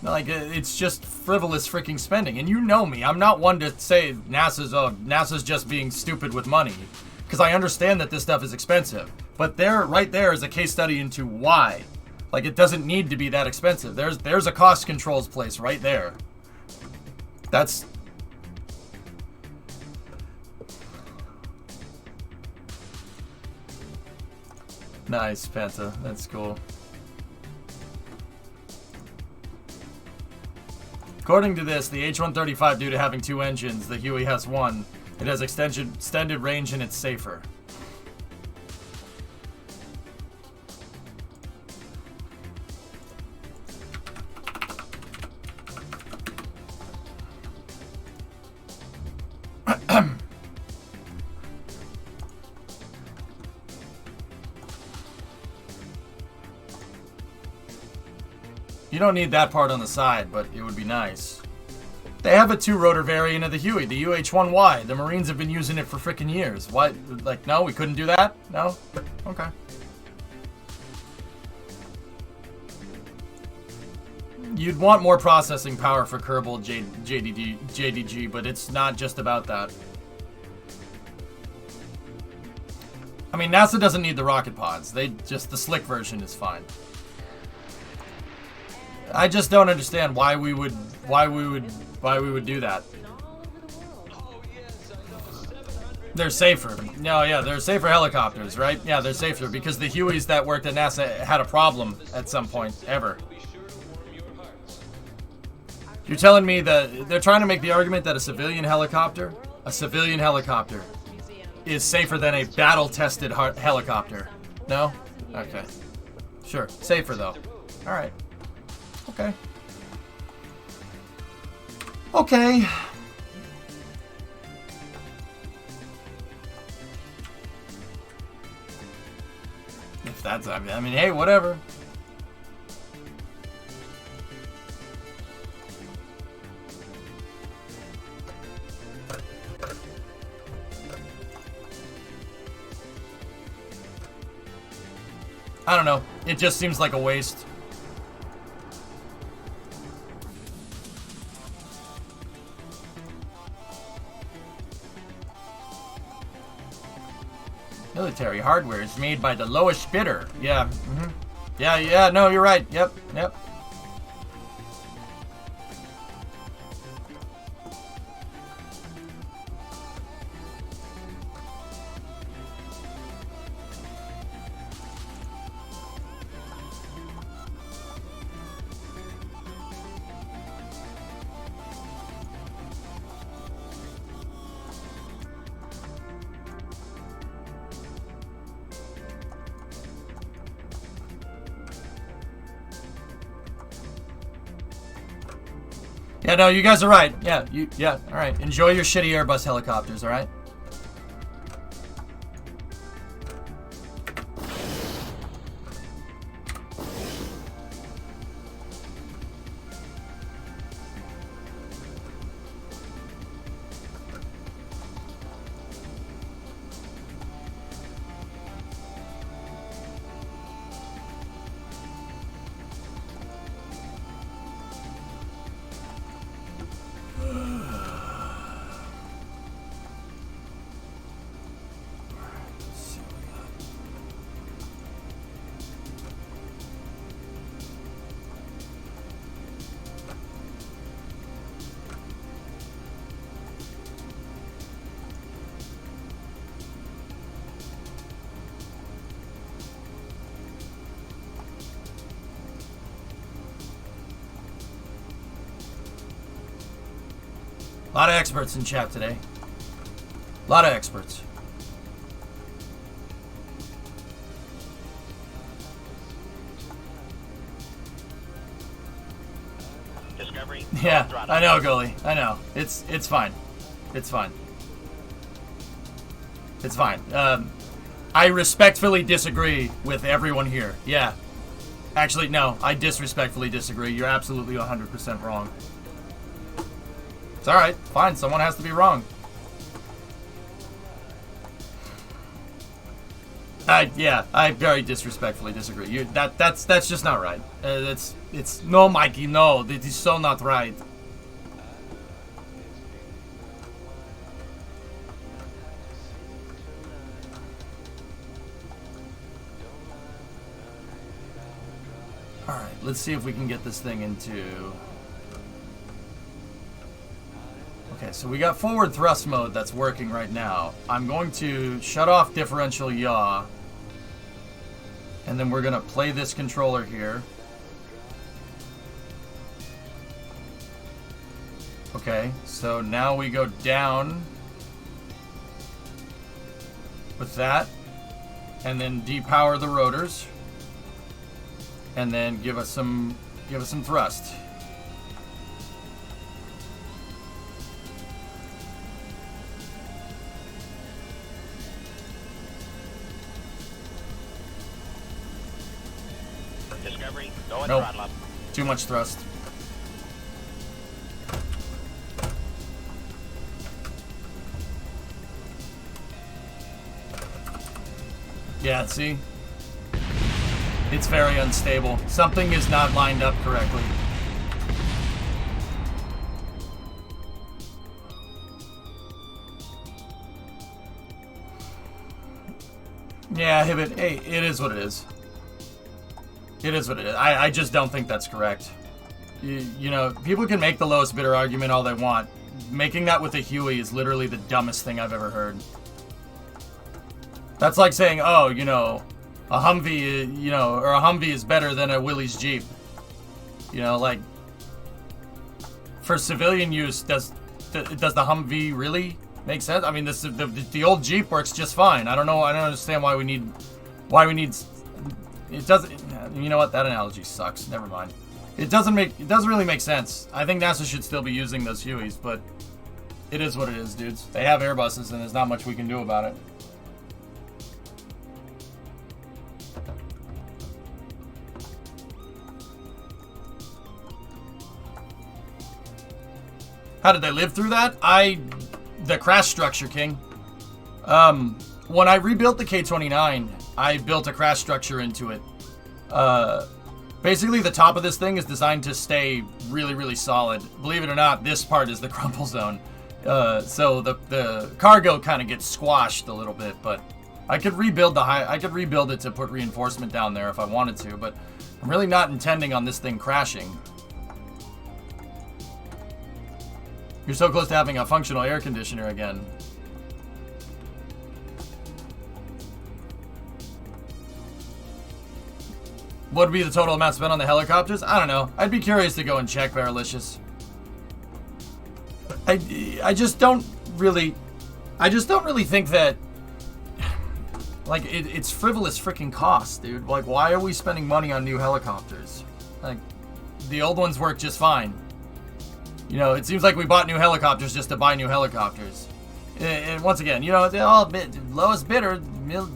Like, it's just frivolous freaking spending. And you know me, I'm not one to say NASA's just being stupid with money. Because I understand that this stuff is expensive. But right there is a case study into why. Like, it doesn't need to be that expensive. There's a cost controls place right there. That's... Nice, Panta. That's cool. According to this, the H-135, due to having two engines, the Huey has one. It has extended range and it's safer. You don't need that part on the side, but it would be nice. They have a two-rotor variant of the Huey, the UH-1Y. The Marines have been using it for frickin' years. Why? Like, no, we couldn't do that? No? Okay. You'd want more processing power for Kerbal JDG, but it's not just about that. I mean, NASA doesn't need the rocket pods. The slick version is fine. I just don't understand why we would do that. They're safer. No, yeah, they're safer helicopters, right? Yeah, they're safer because the Hueys that worked at NASA had a problem at some point ever. You're telling me that they're trying to make the argument that a civilian helicopter is safer than a battle-tested helicopter? No? Okay. Sure. Safer though. All right. Okay. Okay. If that's, I mean, hey, whatever. I don't know. It just seems like a waste. Military hardware is made by the lowest bidder. Yeah. Yeah, no, you're right. Yep. Yeah, no, you guys are right. Yeah, all right. Enjoy your shitty Airbus helicopters, all right? A lot of experts in chat today. A lot of experts. Discovery. Yeah, I know, Goalie. I know. It's fine. It's fine. It's fine. I respectfully disagree with everyone here. Yeah. Actually, no. I disrespectfully disagree. You're absolutely 100% wrong. It's alright. Fine. Someone has to be wrong. I very disrespectfully disagree. That's just not right. It's no, Mikey, no. That is so not right. All right, let's see if we can get this thing into. Okay, so we got forward thrust mode that's working right now. I'm going to shut off differential yaw. And then we're going to play this controller here. Okay, so now we go down with that. And then depower the rotors. And then give us some thrust. Discovery, going Nope. throttle up. Too much thrust. Yeah, see? It's very unstable. Something is not lined up correctly. Yeah, Hibbit, hey, it is what it is. It is what it is. I just don't think that's correct. You know, people can make the lowest bidder argument all they want. Making that with a Huey is literally the dumbest thing I've ever heard. That's like saying, oh, you know, a Humvee, you know, or a Humvee is better than a Willys Jeep. You know, like, for civilian use, does the Humvee really make sense? I mean, the old Jeep works just fine. I don't know. I don't understand why we need. It doesn't. You know what? That analogy sucks. Never mind. It doesn't really make sense. I think NASA should still be using those Hueys, but it is what it is, dudes. They have Airbuses, and there's not much we can do about it. How did they live through that? The crash structure, King. When I rebuilt the K-29, I built a crash structure into it. Basically, the top of this thing is designed to stay really, really solid. Believe it or not, this part is the crumple zone. So the cargo kind of gets squashed a little bit, but I could rebuild I could rebuild it to put reinforcement down there if I wanted to, but I'm really not intending on this thing crashing. You're so close to having a functional air conditioner again. What would be the total amount spent on the helicopters? I don't know. I'd be curious to go and check, Baralicious. I just don't really think that, like, it's frivolous freaking cost, dude. Like, why are we spending money on new helicopters? Like, the old ones work just fine. You know, it seems like we bought new helicopters just to buy new helicopters. And once again, you know, they're all lowest bidder,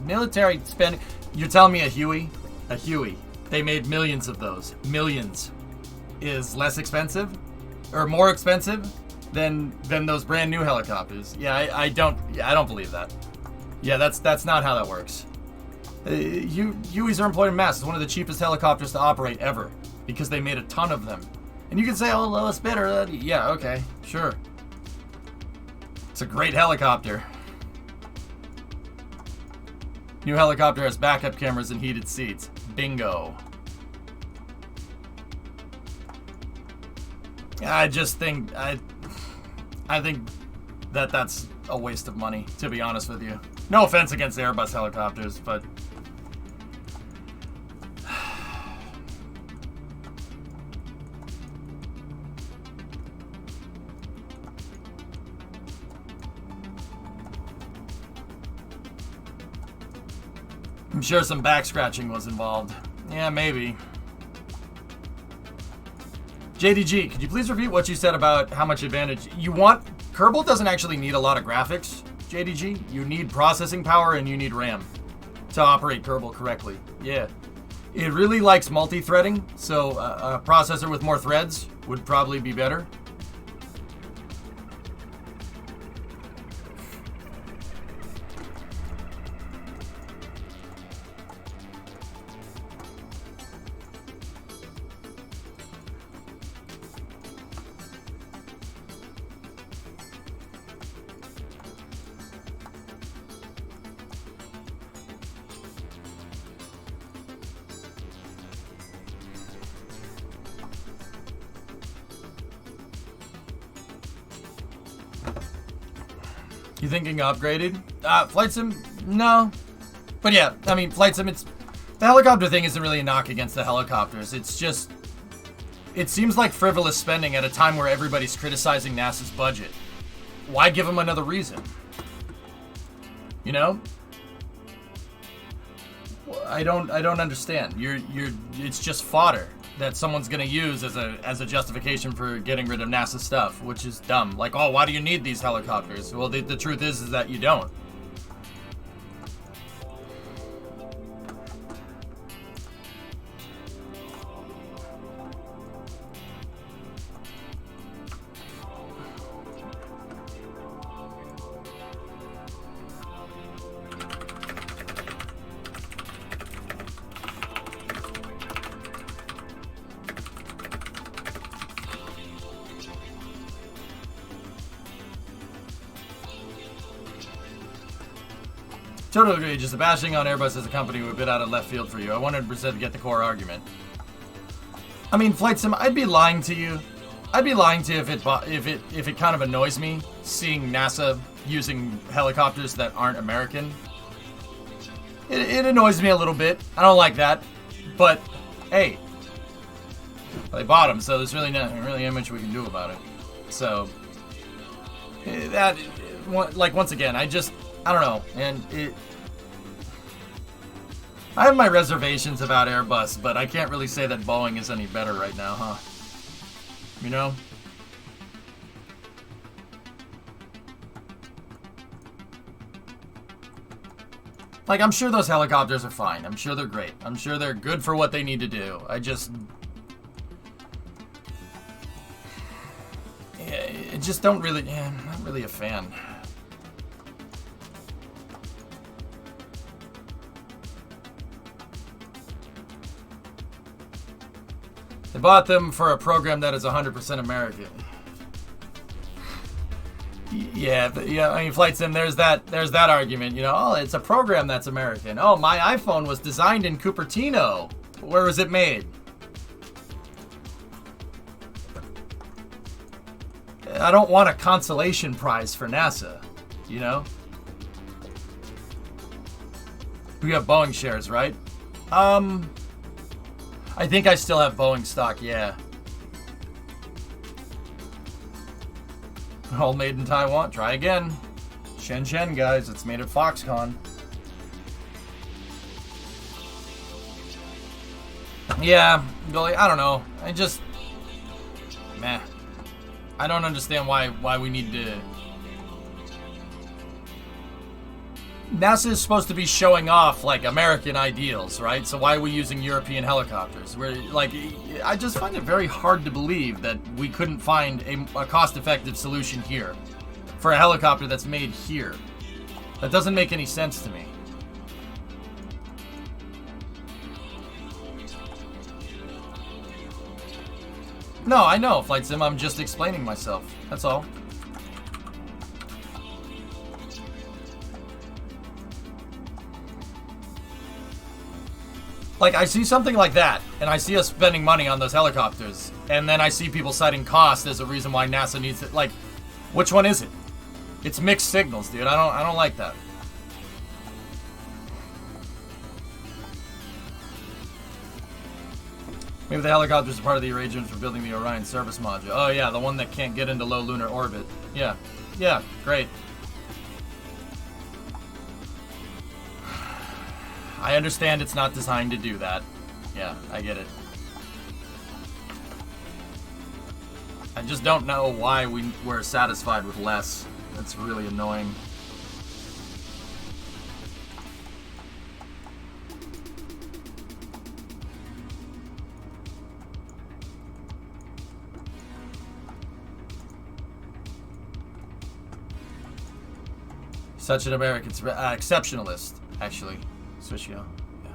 military spending. You're telling me a Huey? A Huey. They made millions of those. Millions. Is less expensive? Or more expensive than those brand new helicopters? Yeah, I don't believe that. Yeah, that's not how that works. Hueys are employed in mass. It's one of the cheapest helicopters to operate ever because they made a ton of them. And you can say, oh, lowest bidder. Yeah, okay, sure. It's a great helicopter. New helicopter has backup cameras and heated seats. Bingo. I just think I think that's a waste of money, to be honest with you. No offense against Airbus helicopters, but I'm sure some back scratching was involved. Yeah, maybe. JDG, could you please repeat what you said about how much advantage you want? Kerbal doesn't actually need a lot of graphics, JDG. You need processing power and you need RAM to operate Kerbal correctly. Yeah. It really likes multi-threading, so a processor with more threads would probably be better. You thinking upgraded? Flight Sim? No. But yeah, I mean, Flight Sim, the helicopter thing isn't really a knock against the helicopters. It's just, it seems like frivolous spending at a time where everybody's criticizing NASA's budget. Why give them another reason? You know? I don't understand. It's just fodder that someone's gonna use as a justification for getting rid of NASA stuff, which is dumb. Like, oh, why do you need these helicopters? Well, the truth is that you don't. Totally agree. Just bashing on Airbus as a company would be out of left field for you. I 100% get the core argument. I mean, Flight Sim, I'd be lying to you. I'd be lying to you if it kind of annoys me seeing NASA using helicopters that aren't American. It annoys me a little bit. I don't like that. But hey, they bought them, so there's really not much we can do about it. So that, like, once again, I don't know, and I have my reservations about Airbus, but I can't really say that Boeing is any better right now, huh? You know? Like, I'm sure those helicopters are fine. I'm sure they're great. I'm sure they're good for what they need to do. I don't really, I'm not really a fan. They bought them for a program that is 100% American. Yeah, I mean, Flight Sim, there's that argument, you know, oh, it's a program that's American. Oh, my iPhone was designed in Cupertino. Where was it made? I don't want a consolation prize for NASA, you know? We have Boeing shares, right? I think I still have Boeing stock, yeah. All made in Taiwan. Try again. Shenzhen, guys. It's made at Foxconn. Yeah, Gully, I don't know. Meh. I don't understand why we need to... NASA is supposed to be showing off, like, American ideals, right? So why are we using European helicopters? I just find it very hard to believe that we couldn't find a cost-effective solution here for a helicopter that's made here. That doesn't make any sense to me. No, I know, Flight Sim. I'm just explaining myself. That's all. Like, I see something like that, and I see us spending money on those helicopters, and then I see people citing cost as a reason why NASA needs it. Like, which one is it? It's mixed signals, dude. I don't like that. Maybe the helicopters are part of the arrangements for building the Orion service module. Oh yeah, the one that can't get into low lunar orbit. Yeah, great. I understand it's not designed to do that. Yeah, I get it. I just don't know why we're satisfied with less. That's really annoying. Such an American exceptionalist, actually. Switchio. Yeah.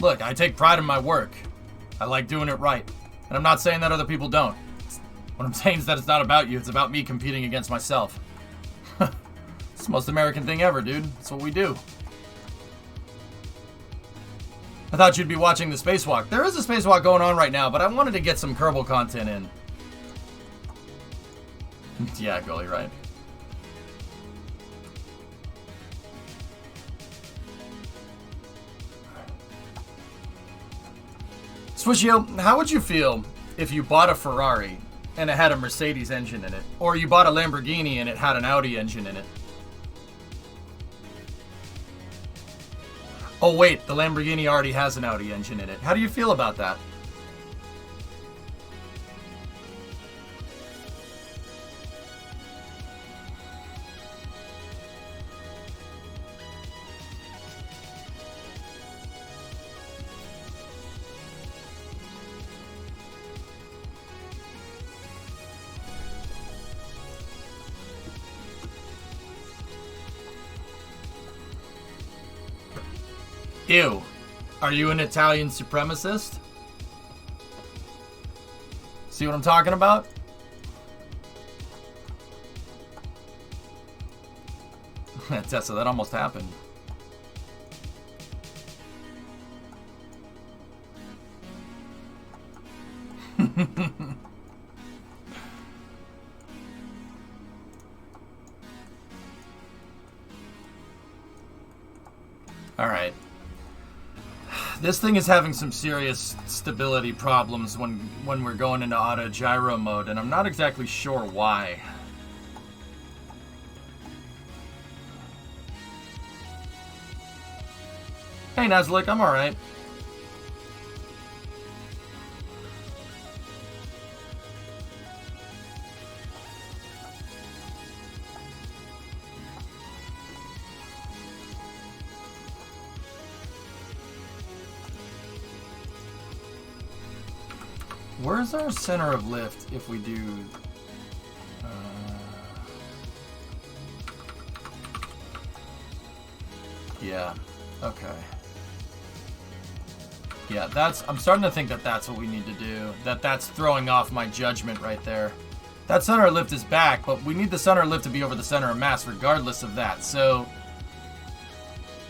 Look, I take pride in my work. I like doing it right. And I'm not saying that other people don't. What I'm saying is that it's not about you, it's about me competing against myself. It's the most American thing ever, dude. That's what we do. I thought you'd be watching the spacewalk. There is a spacewalk going on right now, but I wanted to get some Kerbal content in. Yeah, Gully, right. Swishio, how would you feel if you bought a Ferrari and it had a Mercedes engine in it? Or you bought a Lamborghini and it had an Audi engine in it? Oh wait, the Lamborghini already has an Audi engine in it. How do you feel about that? Ew. Are you an Italian supremacist? See what I'm talking about? Tessa, that almost happened. All right. This thing is having some serious stability problems when we're going into auto gyro mode, and I'm not exactly sure why. Hey Nazlik, I'm alright. Where's our center of lift if we do... yeah, okay. Yeah, I'm starting to think that that's what we need to do. That's throwing off my judgment right there. That center lift is back, but we need the center lift to be over the center of mass regardless of that. So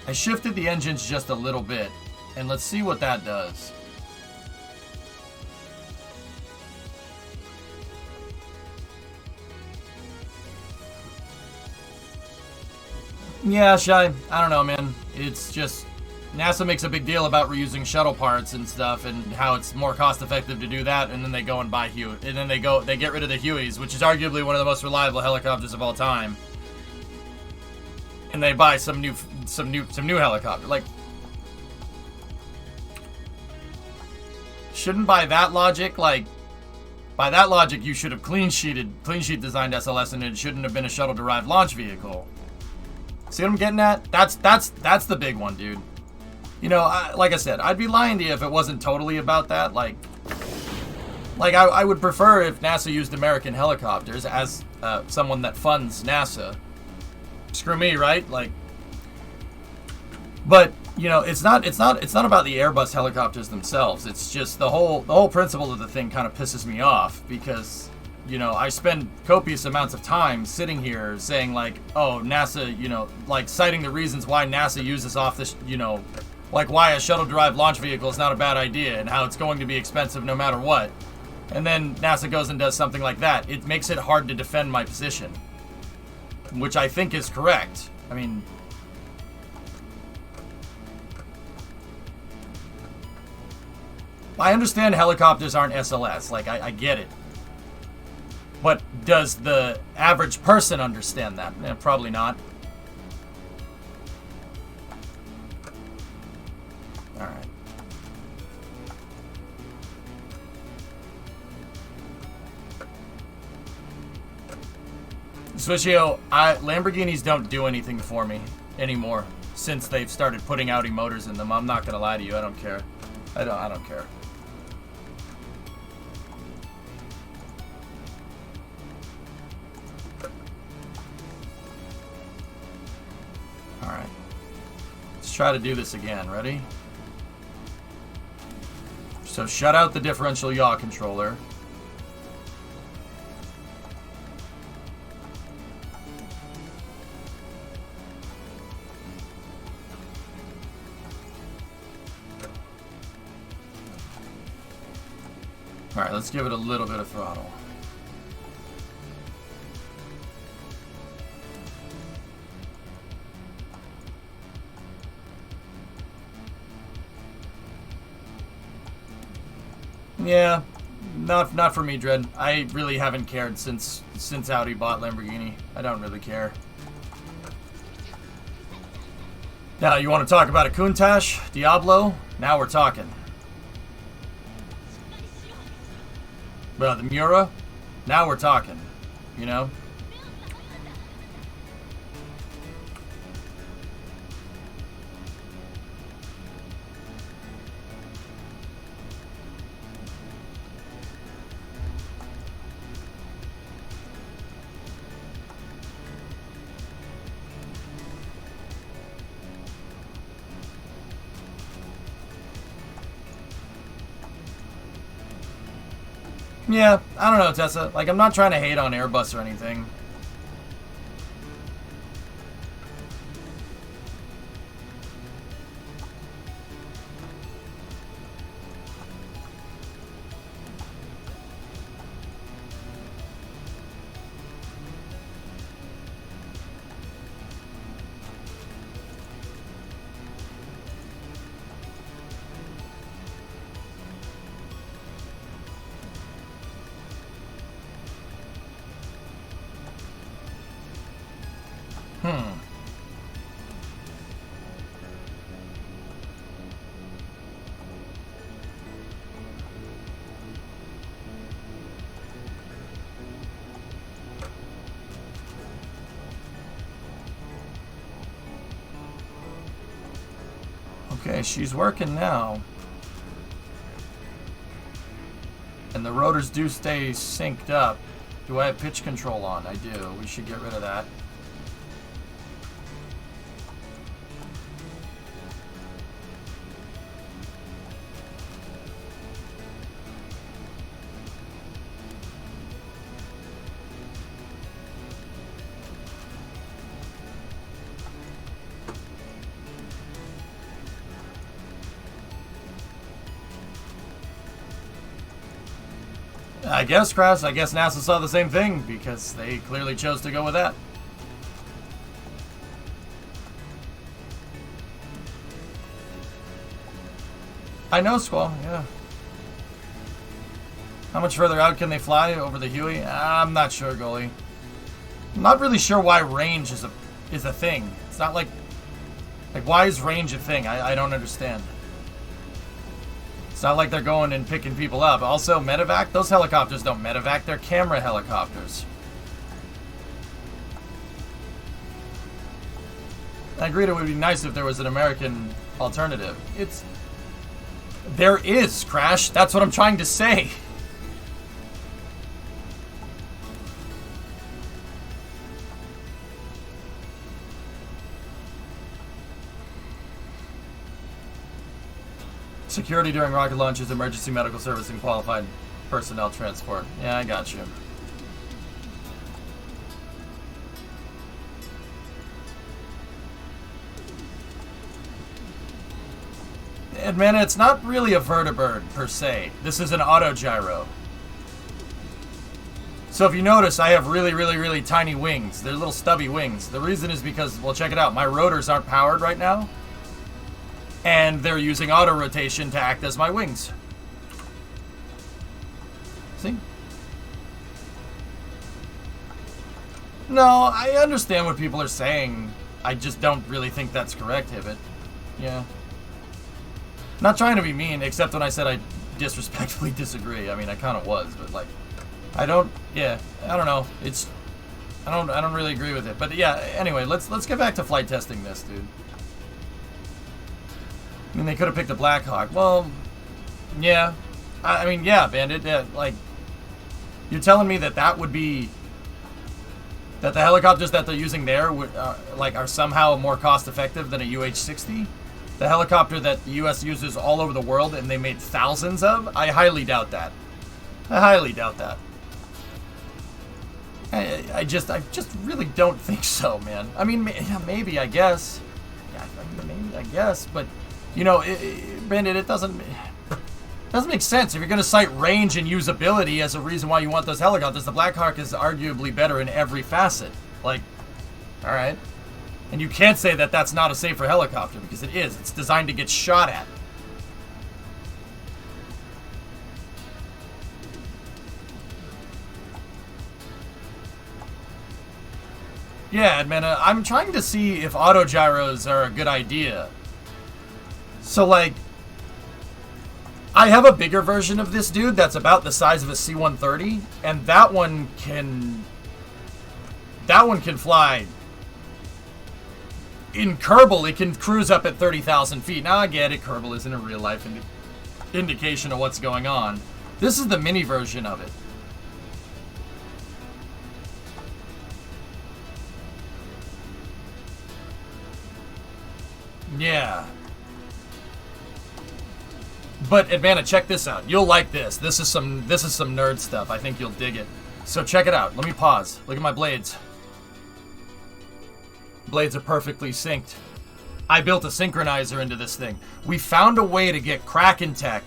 I shifted the engines just a little bit, and let's see what that does. Yeah, Shy, I don't know, man. It's just NASA makes a big deal about reusing shuttle parts and stuff, and how it's more cost effective to do that, and then they go and buy Huey, and then they get rid of the Hueys, which is arguably one of the most reliable helicopters of all time. And they buy some new helicopter. Like, shouldn't by that logic, you should have clean sheet designed SLS, and it shouldn't have been a shuttle derived launch vehicle. See what I'm getting at? That's the big one, dude. You know, like I said, I'd be lying to you if it wasn't totally about that. Like I would prefer if NASA used American helicopters as someone that funds NASA. Screw me, right? Like, but you know, it's not about the Airbus helicopters themselves. It's just the whole principle of the thing kind of pisses me off because, you know, I spend copious amounts of time sitting here saying like, oh, NASA, you know, like citing the reasons why NASA uses off this, you know, like why a shuttle-derived launch vehicle is not a bad idea and how it's going to be expensive no matter what. And then NASA goes and does something like that. It makes it hard to defend my position, which I think is correct. I mean, I understand helicopters aren't SLS. Like, I get it. But does the average person understand that? Probably not. All right. Switchio, Lamborghinis don't do anything for me anymore since they've started putting Audi motors in them. I'm not gonna lie to you. I don't care. I don't care. All right. Let's try to do this again. Ready? So shut out the differential yaw controller. All right, let's give it a little bit of throttle. Yeah, not for me, Dread. I really haven't cared since Audi bought Lamborghini. I don't really care. Now, you want to talk about a Countach, Diablo? Now we're talking. Well, the Mura? Now we're talking, you know? Yeah, I don't know, Tessa. Like, I'm not trying to hate on Airbus or anything. Okay, she's working now. And the rotors do stay synced up. Do I have pitch control on? I do. We should get rid of that. I guess, Crash. I guess NASA saw the same thing because they clearly chose to go with that. I know, Squall, yeah. How much further out can they fly over the Huey? I'm not sure, Goalie. I'm not really sure why range is a thing. It's not like why is range a thing? I don't understand. It's not like they're going and picking people up. Also, medevac, those helicopters don't medevac, they're camera helicopters. I agreed it would be nice if there was an American alternative. There is, Crash. That's what I'm trying to say. Security during rocket launches, emergency medical service, and qualified personnel transport. Yeah, I got you. And man, it's not really a vertibird per se. This is an autogyro. So if you notice, I have really, really, really tiny wings. They're little stubby wings. The reason is because, well, check it out. My rotors aren't powered right now. And they're using auto rotation to act as my wings. See? No, I understand what people are saying. I just don't really think that's correct, Hibbit. Yeah. Not trying to be mean, except when I said I disrespectfully disagree. I mean, I kind of was, but like, I don't know. I don't really agree with it. But yeah, anyway, let's get back to flight testing this, dude. I mean, they could have picked a Black Hawk. Well, yeah. I mean, yeah, Bandit. Yeah, like, you're telling me that would be... that the helicopters that they're using there would, are somehow more cost-effective than a UH-60? The helicopter that the U.S. uses all over the world and they made thousands of? I highly doubt that. I highly doubt that. I just really don't think so, man. I mean, maybe, I guess. Yeah, maybe, I guess, but... You know, Bandit, it doesn't make sense. If you're going to cite range and usability as a reason why you want those helicopters, the Black Hawk is arguably better in every facet. Like, all right. And you can't say that that's not a safer helicopter, because it is. It's designed to get shot at. Yeah, man, I'm trying to see if autogyros are a good idea. So, like, I have a bigger version of this dude that's about the size of a C-130, and that one can fly. In Kerbal, it can cruise up at 30,000 feet. Now, I get it, Kerbal isn't a real-life indication of what's going on. This is the mini version of it. Yeah. But Advana, check this out. You'll like this. This is some nerd stuff. I think you'll dig it. So check it out. Let me pause. Look at my blades. Blades are perfectly synced. I built a synchronizer into this thing. We found a way to get Kraken Tech.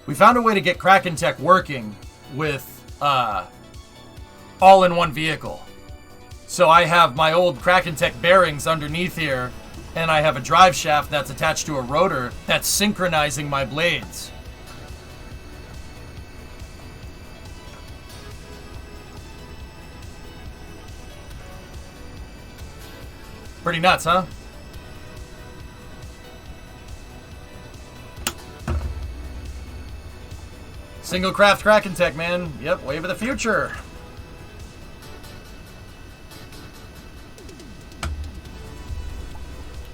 We found a way to get Kraken Tech working with all in one vehicle. So I have my old Kraken Tech bearings underneath here, and I have a drive shaft that's attached to a rotor that's synchronizing my blades. Pretty nuts, huh? Single craft Kraken Tech, man. Yep, wave of the future.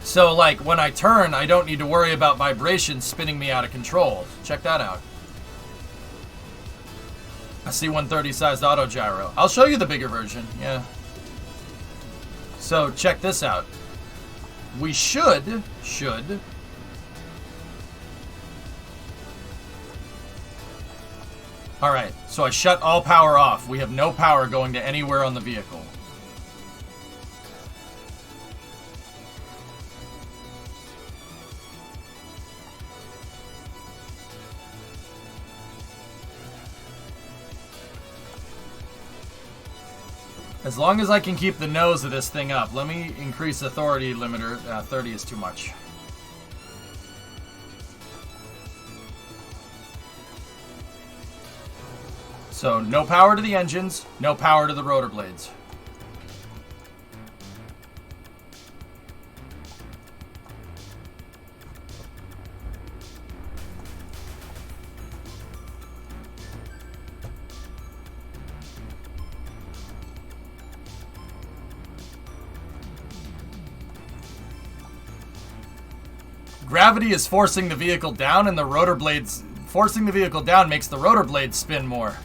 So, like, when I turn, I don't need to worry about vibrations spinning me out of control. Check that out. A C-130 sized autogyro. I'll show you the bigger version, yeah. So, check this out. We should... Alright, so I shut all power off. We have no power going to anywhere on the vehicle. As long as I can keep the nose of this thing up. Let me increase authority limiter. 30 is too much. So no power to the engines, no power to the rotor blades. Gravity is forcing the vehicle down, and the rotor blades... Forcing the vehicle down makes the rotor blades spin more.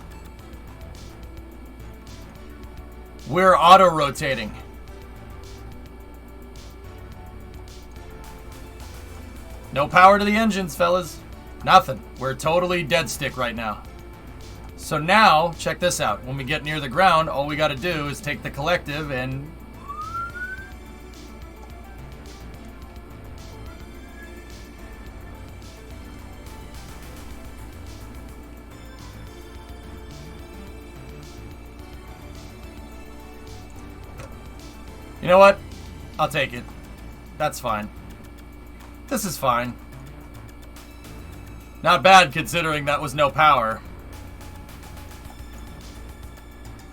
We're auto-rotating. No power to the engines, fellas. Nothing. We're totally dead stick right now. So now, check this out. When we get near the ground, all we gotta do is take the collective and... You know what? I'll take it. That's fine. This is fine. Not bad considering that was no power.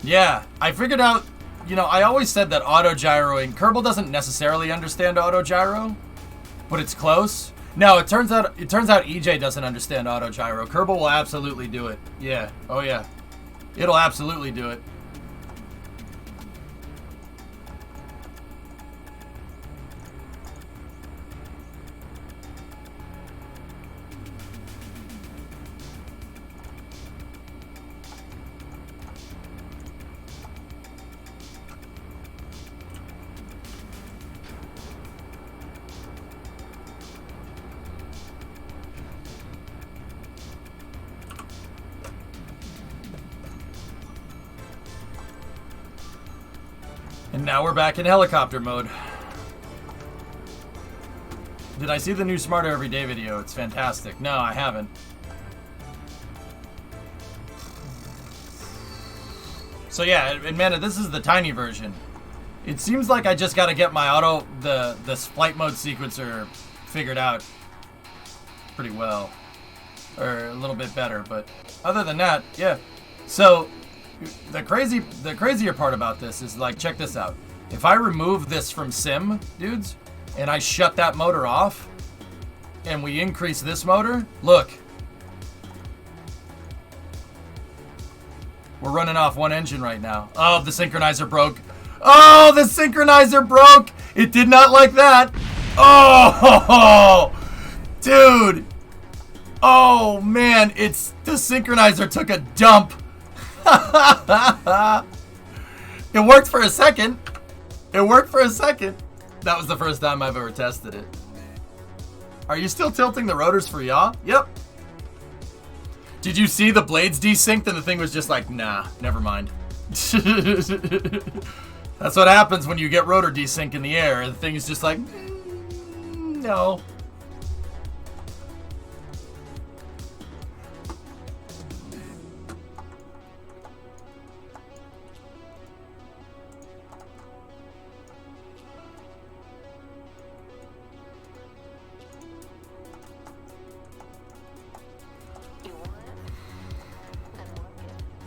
Yeah, I figured out, you know, I always said that auto-gyroing, Kerbal doesn't necessarily understand auto-gyro, but it's close. No, it turns out EJ doesn't understand auto-gyro. Kerbal will absolutely do it. Yeah, oh yeah. It'll absolutely do it. And now we're back in helicopter mode. Did I see the new Smarter Everyday video? It's fantastic. No, I haven't. So yeah, Amanda, this is the tiny version. It seems like I just gotta get my the flight mode sequencer figured out pretty well. Or a little bit better, but other than that, yeah. So the crazier part about this is, like, check this out. If I remove this from sim, dudes, and I shut that motor off, and we increase this motor, look. We're running off one engine right now. Oh, the synchronizer broke. Oh, the synchronizer broke! It did not like that. Oh, dude. Oh, man, the synchronizer took a dump. It worked for a second. It worked for a second. That was the first time I've ever tested it. Are you still tilting the rotors for yaw? Yep. Did you see the blades desynced and the thing was just like, nah, never mind. That's what happens when you get rotor desync in the air. The thing is just like, no.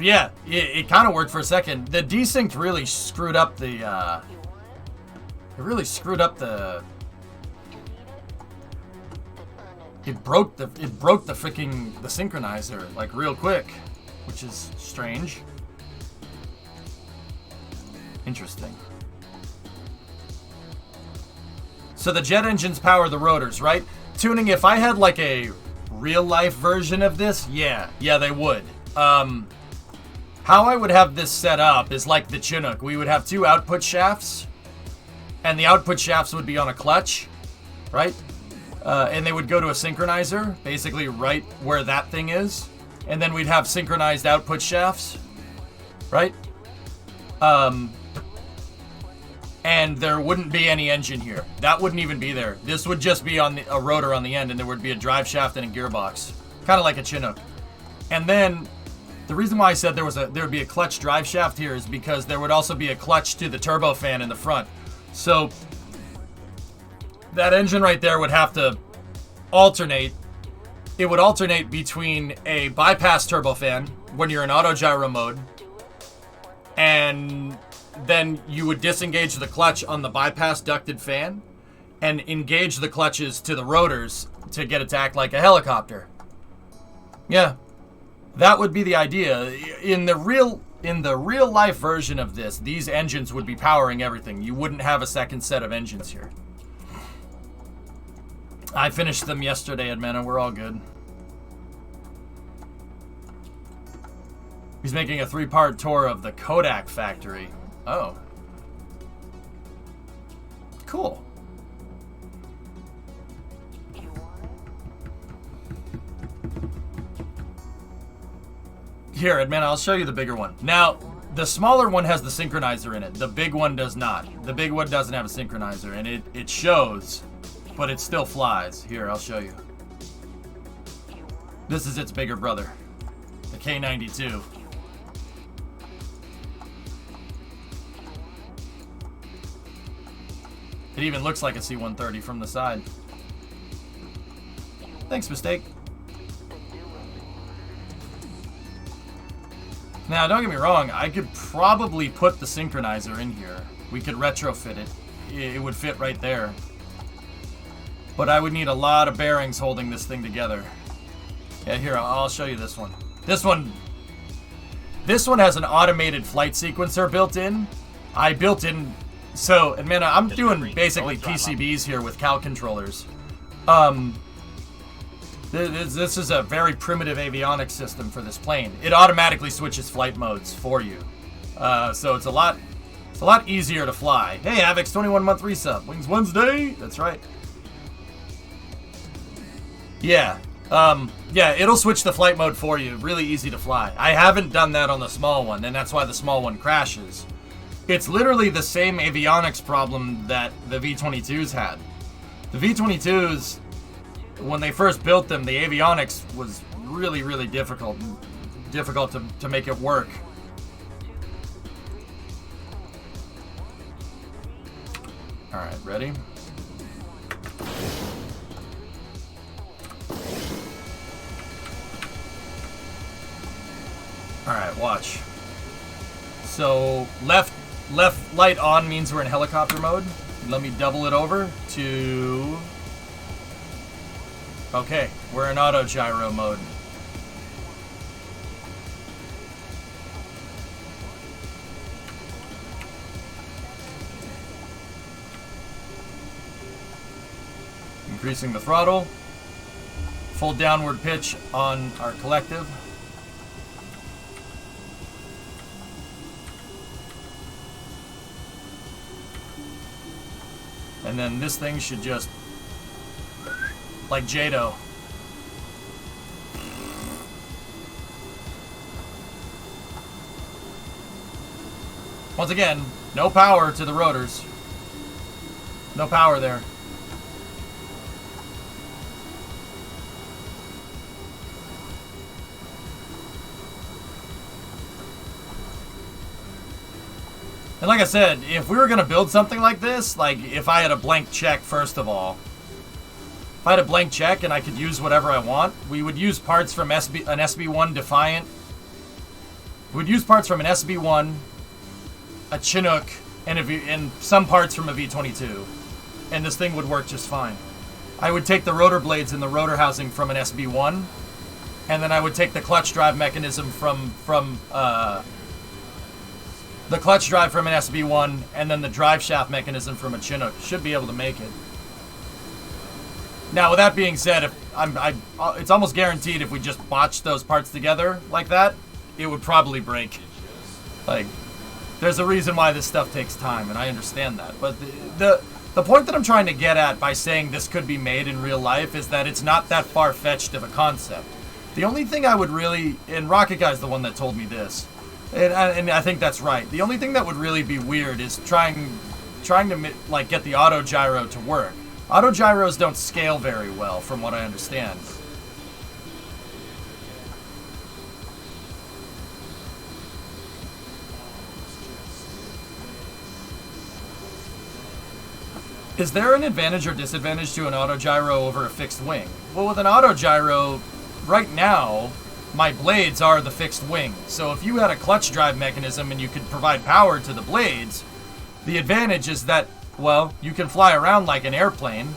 Yeah, it kind of worked for a second. The desync really screwed up the, It broke the synchronizer, like, real quick, which is strange. Interesting. So the jet engines power the rotors, right? Tuning, if I had, like, a real-life version of this, yeah, they would. How I would have this set up is like the Chinook. We would have two output shafts, and the output shafts would be on a clutch, right? And they would go to a synchronizer, basically right where that thing is. And then we'd have synchronized output shafts, right? And there wouldn't be any engine here. That wouldn't even be there. This would just be on a rotor on the end, and there would be a drive shaft and a gearbox. Kind of like a Chinook. And then The reason why I said there would be a clutch drive shaft here is because there would also be a clutch to the turbofan in the front. So that engine right there would have to alternate. It would alternate between a bypass turbofan when you're in auto gyro mode, and then you would disengage the clutch on the bypass ducted fan and engage the clutches to the rotors to get it to act like a helicopter. Yeah, that would be the idea. In the real life version of this, these engines would be powering everything. You wouldn't have a second set of engines here. I finished them yesterday, Edmana. We're all good. He's making a 3-part tour of the Kodak factory. Oh. Cool. Here, Edmana, I'll show you the bigger one. Now, the smaller one has the synchronizer in it. The big one does not. The big one doesn't have a synchronizer, and it shows, but it still flies. Here, I'll show you. This is its bigger brother, the K92. It even looks like a C-130 from the side. Thanks, Mistake. Now, don't get me wrong, I could probably put the synchronizer in here. We could retrofit it. It would fit right there. But I would need a lot of bearings holding this thing together. Yeah, here, I'll show you this one. This one has an automated flight sequencer built in. I built in... So, Edmana, I'm doing basically PCBs here with CAL controllers. This is a very primitive avionics system for this plane. It automatically switches flight modes for you. So it's a lot easier to fly. Hey, Avix, 21-month resub. Wings Wednesday. That's right. Yeah. Yeah, it'll switch the flight mode for you. Really easy to fly. I haven't done that on the small one, and that's why the small one crashes. It's literally the same avionics problem that the V-22s had. The V-22s, when they first built them, the avionics was really, really difficult to make it work. All right, ready? All right, watch. So left light on means we're in helicopter mode. Let me double it over to... Okay, we're in auto gyro mode. Increasing the throttle. Full downward pitch on our collective. And then this thing should just, like Jado. Once again, no power to the rotors. No power there. And like I said, if we were going to build something like this, like if I had a blank check, first of all, if I had a blank check and I could use whatever I want, we would use parts from an SB1 Defiant. We'd use parts from an SB1, a Chinook, and some parts from a V-22. And this thing would work just fine. I would take the rotor blades and the rotor housing from an SB1, and then I would take the clutch drive mechanism from the clutch drive from an SB1, and then the drive shaft mechanism from a Chinook. Should be able to make it. Now, with that being said, it's almost guaranteed if we just botched those parts together like that, it would probably break. Like, there's a reason why this stuff takes time, and I understand that. But the point that I'm trying to get at by saying this could be made in real life is that it's not that far-fetched of a concept. The only thing I would really... And Rocket Guy's the one that told me this. And I think that's right. The only thing that would really be weird is trying to like get the auto gyro to work. Auto gyros don't scale very well, from what I understand. Is there an advantage or disadvantage to an auto gyro over a fixed wing? Well, with an auto gyro, right now, my blades are the fixed wing. So if you had a clutch drive mechanism and you could provide power to the blades, the advantage is that, well, you can fly around like an airplane,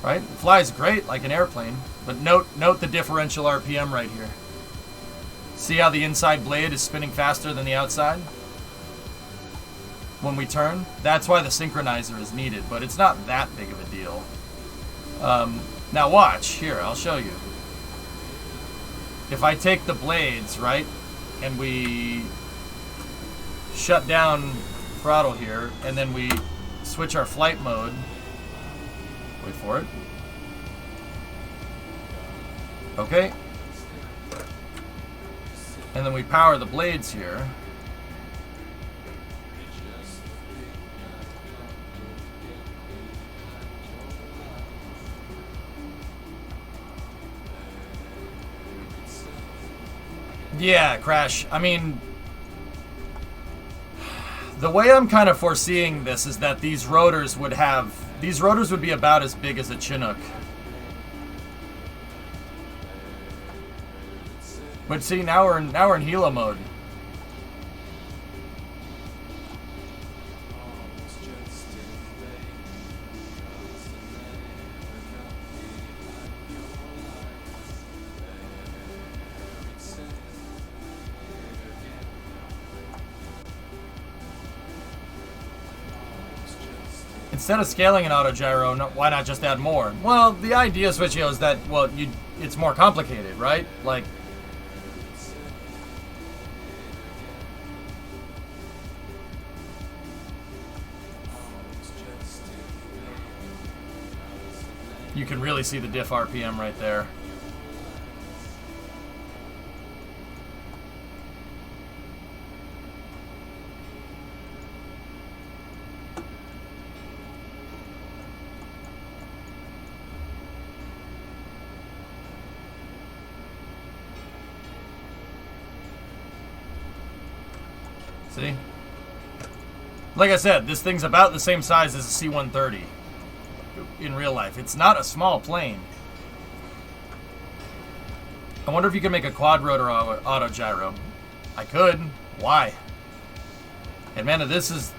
right? It flies great like an airplane, but note the differential RPM right here. See how the inside blade is spinning faster than the outside? When we turn, that's why the synchronizer is needed, but it's not that big of a deal. Now watch, here, I'll show you. If I take the blades, right, and we shut down throttle here, and then we switch our flight mode, wait for it. Okay. And then we power the blades here. Yeah, Crash. I mean, the way I'm kind of foreseeing this is that these rotors would be about as big as a Chinook. But see, now we're in helo mode. Instead of scaling an auto gyro, why not just add more? Well, the idea, Switchio, is that, well, it's more complicated, right? Like, you can really see the diff RPM right there. See? Like I said, this thing's about the same size as a C-130 in real life. It's not a small plane. I wonder if you can make a quad rotor auto gyro. I could. Why? And man, this is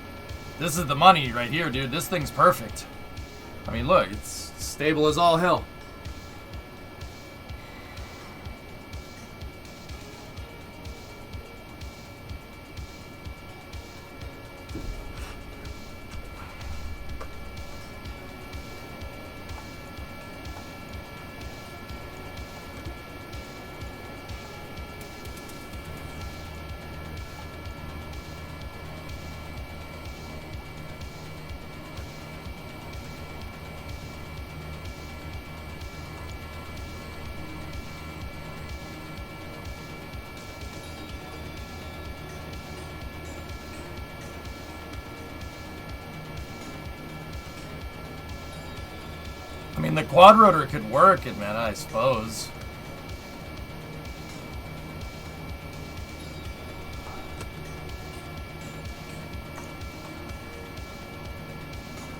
the money right here, dude. This thing's perfect. I mean, look, it's stable as all hell. I mean, the quad rotor could work, man, I suppose.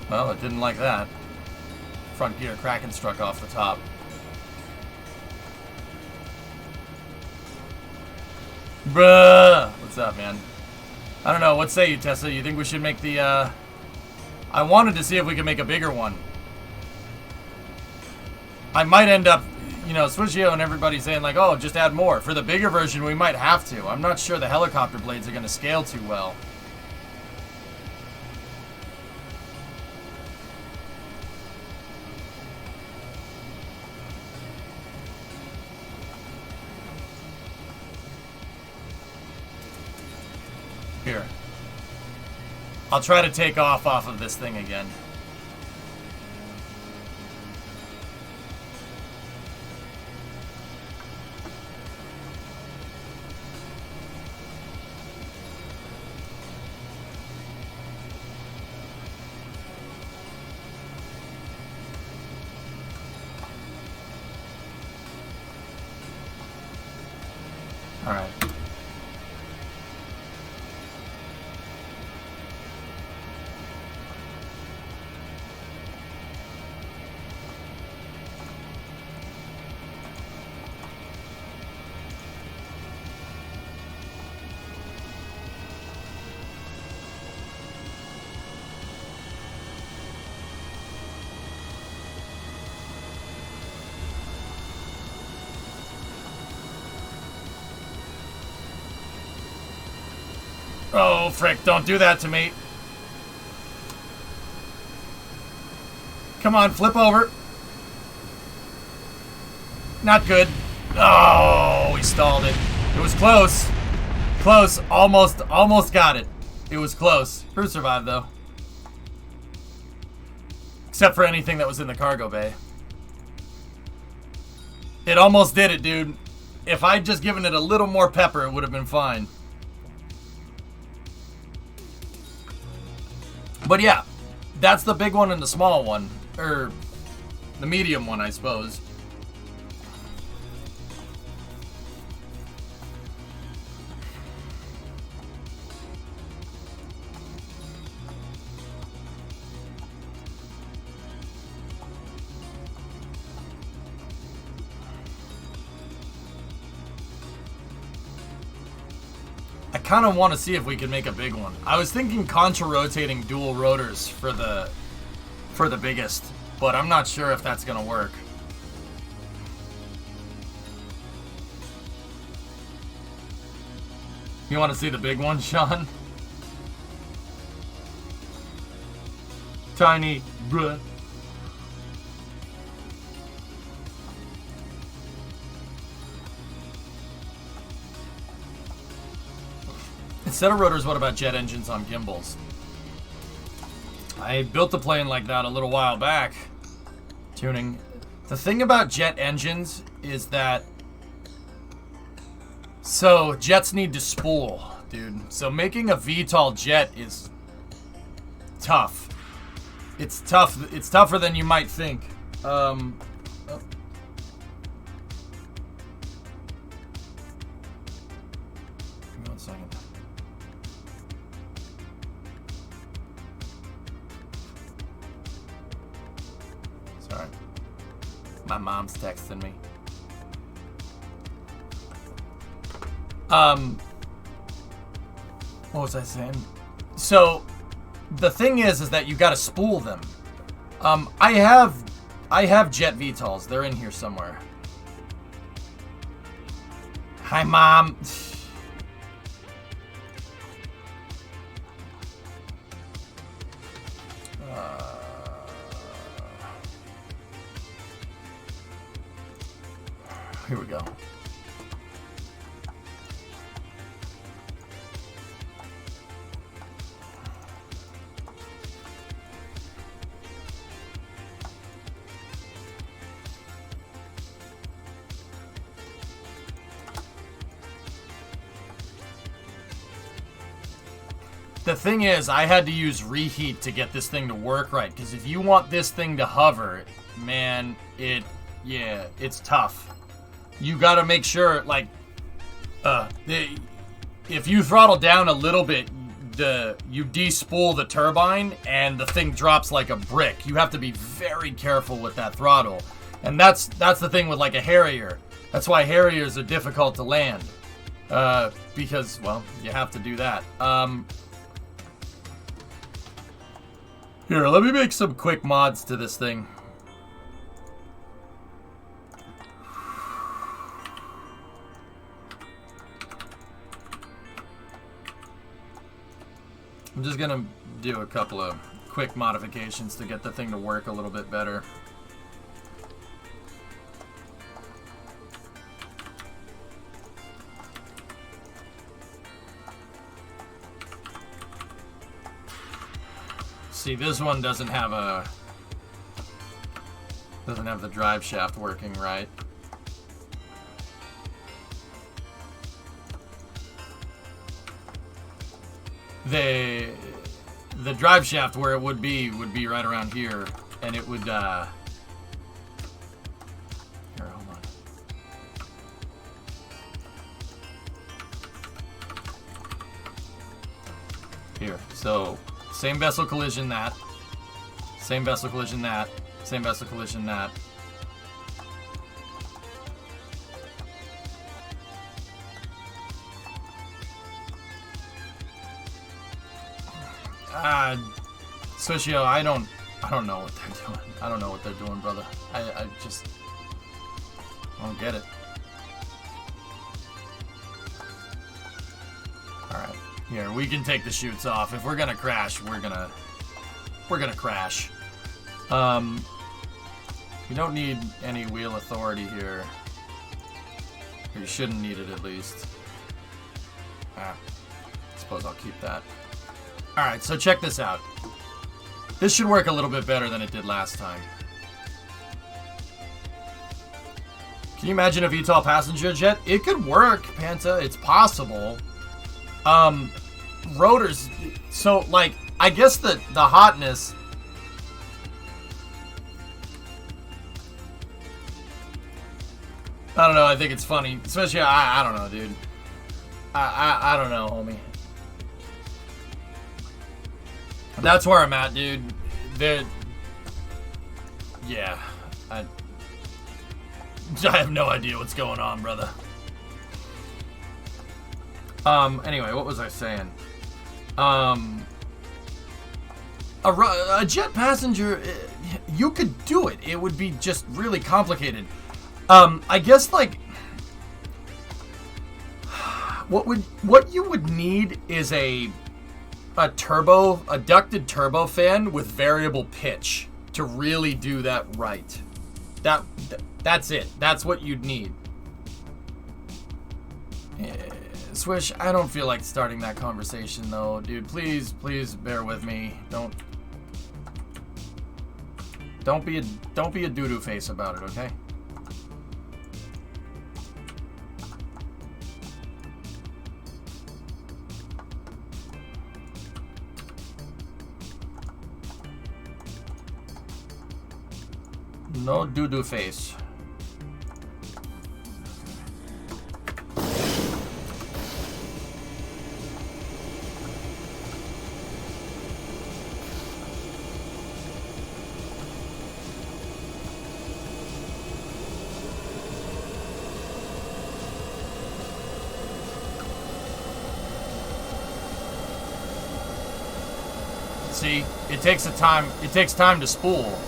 Well, it didn't like that. Front gear Kraken struck off the top. Bruh! What's up, man? I don't know, what say you, Tessa? You think we should make the, I wanted to see if we could make a bigger one. I might end up, you know, Switchio and everybody saying like, oh, just add more. For the bigger version, we might have to. I'm not sure the helicopter blades are going to scale too well. Here. I'll try to take off of this thing again. All right. Oh, frick, don't do that to me. Come on, flip over. Not good. Oh, we stalled it. It was close. Close. Almost got it. It was close. Crew survived, though. Except for anything that was in the cargo bay. It almost did it, dude. If I'd just given it a little more pepper, it would have been fine. But yeah, that's the big one and the small one. Or the medium one, I suppose. I kind of want to see if we can make a big one. I was thinking contra-rotating dual rotors for the biggest, but I'm not sure if that's going to work. You want to see the big one, Sean? Tiny, bruh. Instead of rotors, what about jet engines on gimbals? I built a plane like that a little while back. Tuning. The thing about jet engines is that... So, jets need to spool, dude. So making a VTOL jet is tough. It's tough. It's tougher than you might think. Oh. Give me 1 second. Sorry. My mom's texting me. What was I saying? So, the thing is that you gotta spool them. I have jet VTOLs. They're in here somewhere. Hi, Mom. Here we go. The thing is, I had to use reheat to get this thing to work right, because if you want this thing to hover, man, it's tough. You gotta make sure, like, if you throttle down a little bit, you despool the turbine, and the thing drops like a brick. You have to be very careful with that throttle. And that's the thing with, like, a Harrier. That's why Harriers are difficult to land. Because, well, you have to do that. Here, let me make some quick mods to this thing. I'm just gonna do a couple of quick modifications to get the thing to work a little bit better. See, this one doesn't have the drive shaft working right. The drive shaft where it would be right around here, and it would here, hold on. Here, so same vessel collision that, same vessel collision that, same vessel collision that. Socio, I don't know what they're doing. I don't know what they're doing, brother. I just don't get it. Alright. Here, we can take the chutes off. If we're gonna crash, we're gonna crash. You don't need any wheel authority here. Or you shouldn't need it, at least. I suppose I'll keep that. Alright, so check this out. This should work a little bit better than it did last time. Can you imagine a VTOL passenger jet? It could work, Panta. It's possible. Rotors. So, like, I guess the hotness. I don't know. I think it's funny. Especially, I don't know, dude. I don't know, homie. That's where I'm at, dude. Yeah. I have no idea what's going on, brother. Anyway, what was I saying? A jet passenger, you could do it. It would be just really complicated. I guess, like, what you would need is a ducted turbofan with variable pitch to really do that right. That's it. That's what you'd need. Swish, I don't feel like starting that conversation though, dude. Please bear with me. Don't be a doo-doo face about it, okay? No doo-doo face. See, it takes time to spool.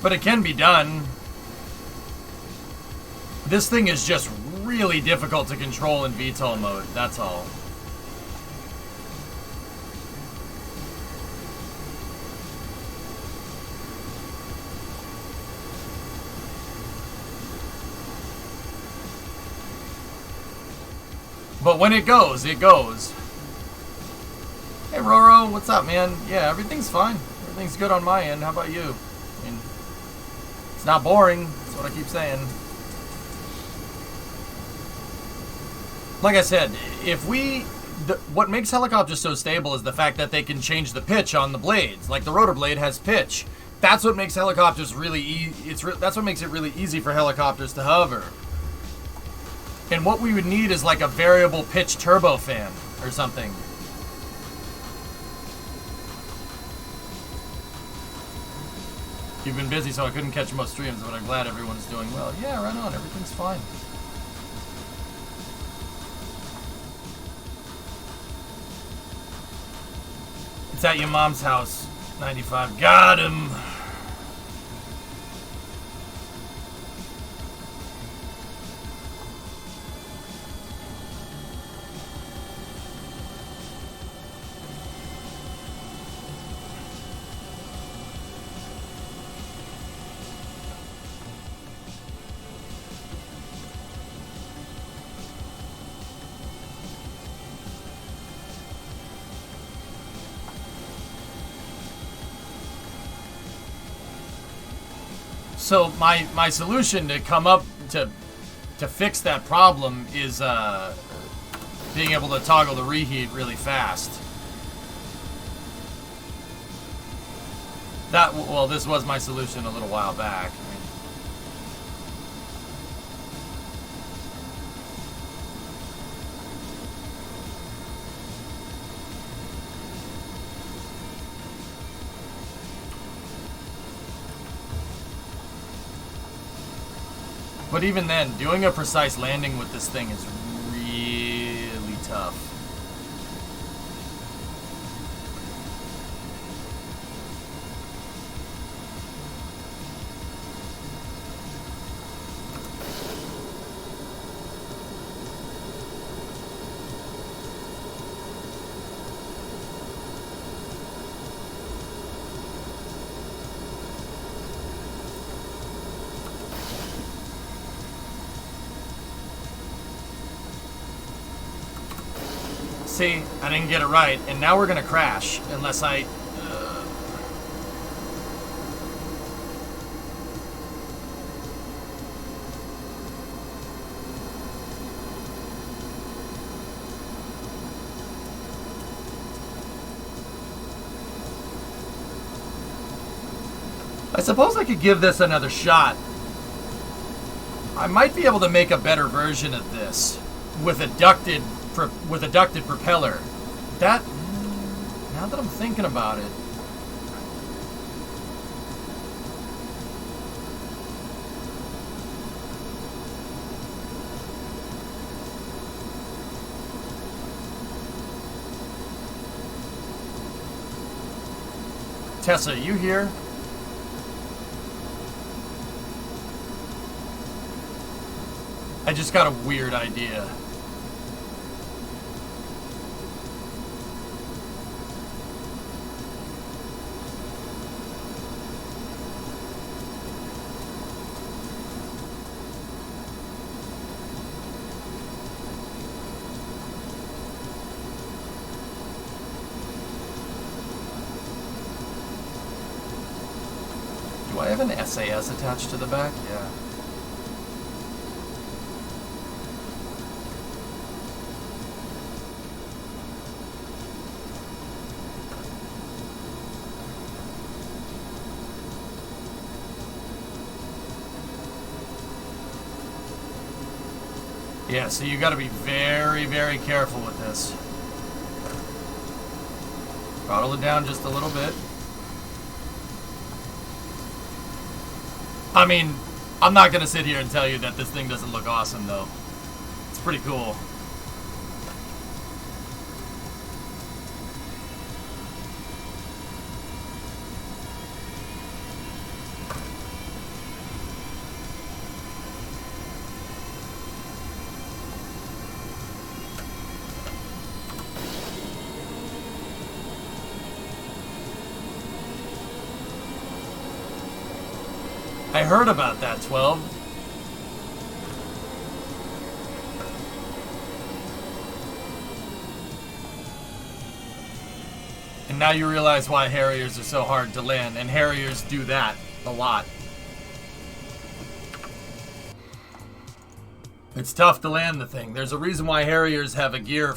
But it can be done. This thing is just really difficult to control in VTOL mode, that's all. But when it goes, it goes. Hey Roro, what's up, man? Yeah, everything's fine. Everything's good on my end. How about you? I mean, it's not boring. That's what I keep saying. Like I said, what makes helicopters so stable is the fact that they can change the pitch on the blades. Like the rotor blade has pitch. That's what makes helicopters really that's what makes it really easy for helicopters to hover. And what we would need is like a variable pitch turbofan or something. You've been busy, so I couldn't catch most streams, but I'm glad everyone's doing well. Yeah, right on. Everything's fine. It's at your mom's house. 95. Got him. So my solution to come up to fix that problem is being able to toggle the reheat really fast. Well, this was my solution a little while back. But even then, doing a precise landing with this thing is really tough. See, I didn't get it right, and now we're gonna crash unless I... I suppose I could give this another shot. I might be able to make a better version of this with a ducted propeller. That, now that I'm thinking about it, Tessa, you here? I just got a weird idea. Do I have an SAS attached to the back? Yeah. Yeah, so you got to be very, very careful with this. Throttle it down just a little bit. I mean, I'm not going to sit here and tell you that this thing doesn't look awesome, though. It's pretty cool. I heard about that, 12. And now you realize why Harriers are so hard to land, and Harriers do that a lot. It's tough to land the thing. There's a reason why Harriers have a gear,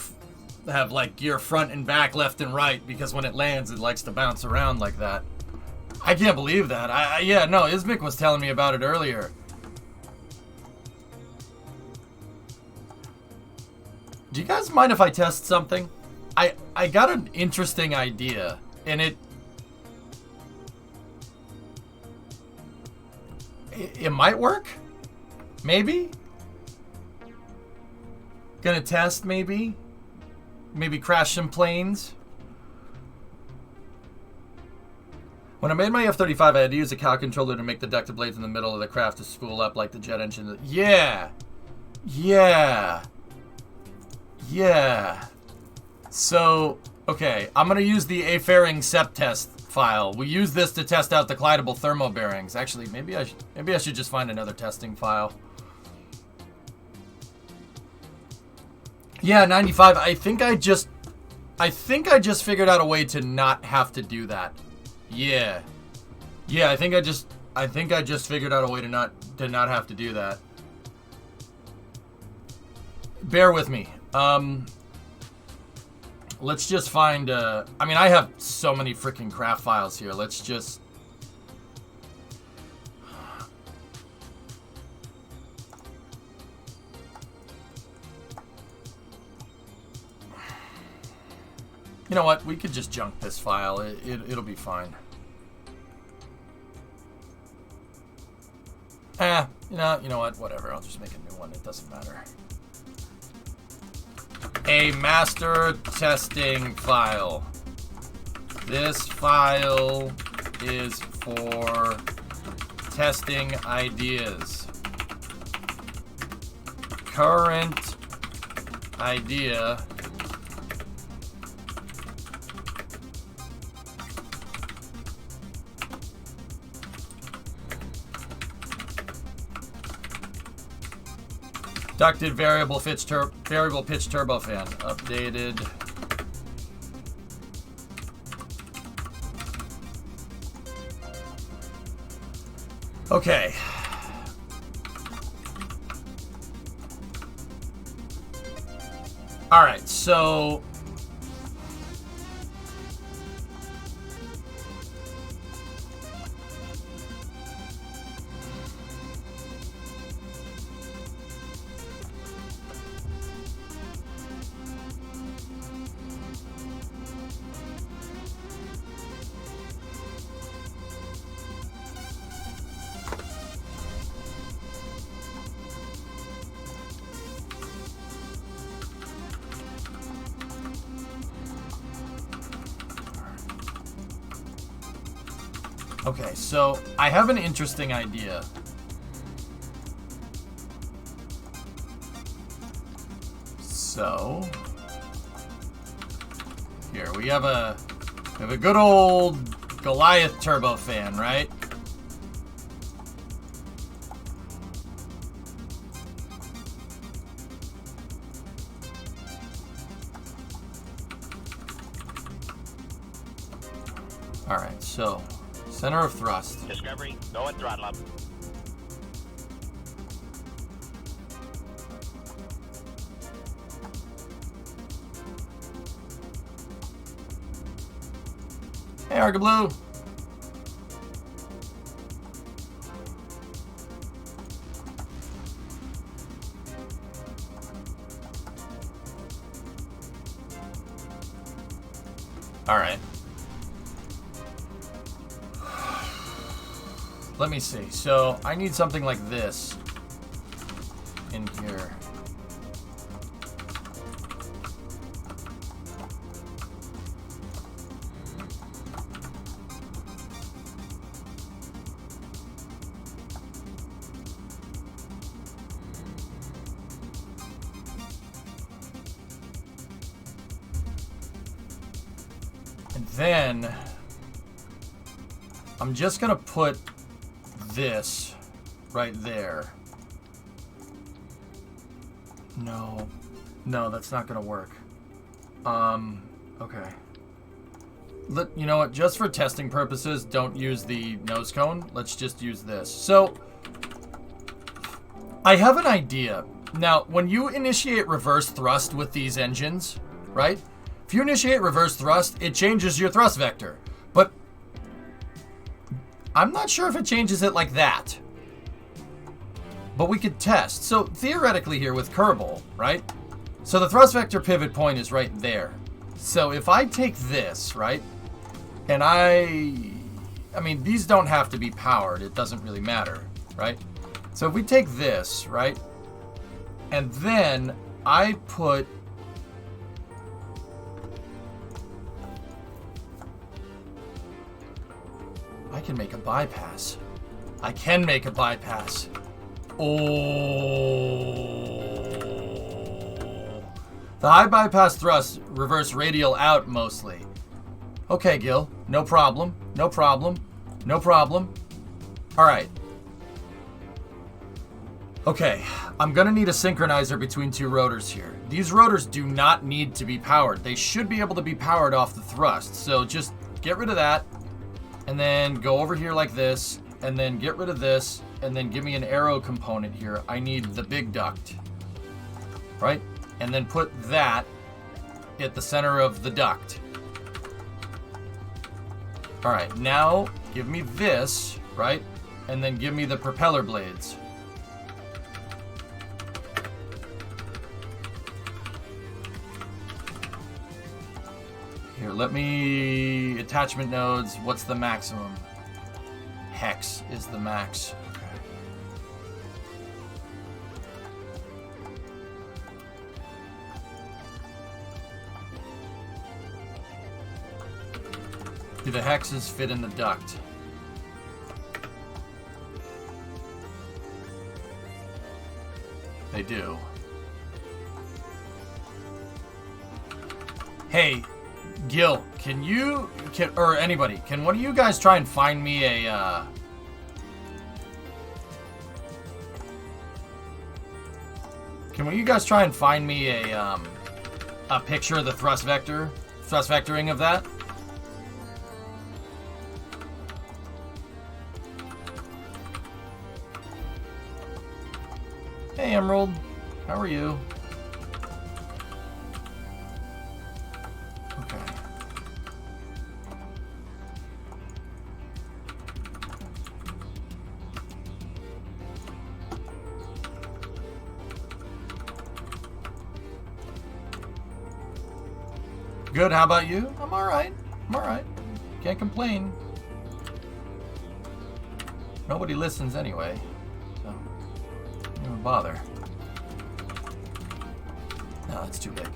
like gear front and back, left and right, because when it lands, it likes to bounce around like that. I can't believe that. Yeah, no, Ismik was telling me about it earlier. Do you guys mind if I test something? I got an interesting idea, and it might work? Maybe? Gonna test, maybe? Maybe crash some planes? When I made my F-35, I had to use a cow controller to make the ducted blades in the middle of the craft to spool up like the jet engine. Yeah! Yeah! Yeah! So, okay, I'm going to use the A-fairing SEP test file. We use this to test out the collidable thermo bearings. Actually, maybe I should just find another testing file. Yeah, 95. I think I just figured out a way to not have to do that. Yeah. Yeah, I think I just figured out a way to not have to do that. Bear with me. Let's just find I mean, I have so many freaking craft files here. Let's just You know what? We could just junk this file. It'll be fine. You know what? Whatever. I'll just make a new one. It doesn't matter. A master testing file. This file is for testing ideas. Current idea ducted variable pitch turbofan updated. Okay. All right, so okay, so I have an interesting idea. So here we have a good old Goliath turbofan, right? All right, so center of thrust. Discovery, go and throttle up. Hey, Argablue. All right. Let me see. So I need something like this in here. And then I'm just gonna put this right there. No, that's not gonna work. Okay. You know what? Just for testing purposes, don't use the nose cone. Let's just use this. So, I have an idea. Now, when you initiate reverse thrust with these engines, right? If you initiate reverse thrust, it changes your thrust vector. But I'm not sure if it changes it like that. But we could test. So theoretically here with Kerbal, right? So the thrust vector pivot point is right there. So if I take this, right? And I mean, these don't have to be powered. It doesn't really matter, right? So if we take this, right? And then I put... I can make a bypass. I can make a bypass. Oh. The high bypass thrust reverse radial out mostly. Okay, Gil. No problem. No problem. No problem. All right. Okay. I'm going to need a synchronizer between two rotors here. These rotors do not need to be powered. They should be able to be powered off the thrust. So just get rid of that. And then go over here like this, and then get rid of this, and then give me an arrow component here. I need the big duct, right? And then put that at the center of the duct. All right, now give me this, right? And then give me the propeller blades. Here, let me... Attachment nodes, what's the maximum? Hex is the max. Okay. Do the hexes fit in the duct? They do. Hey, Gil, or anybody, can one of you guys try and find me a, can one of you guys try and find me a picture of the thrust vectoring of that? Hey, Emerald. How are you? Okay. Good, how about you? I'm alright. I'm alright. Can't complain. Nobody listens anyway. So, don't even bother. No, it's too big.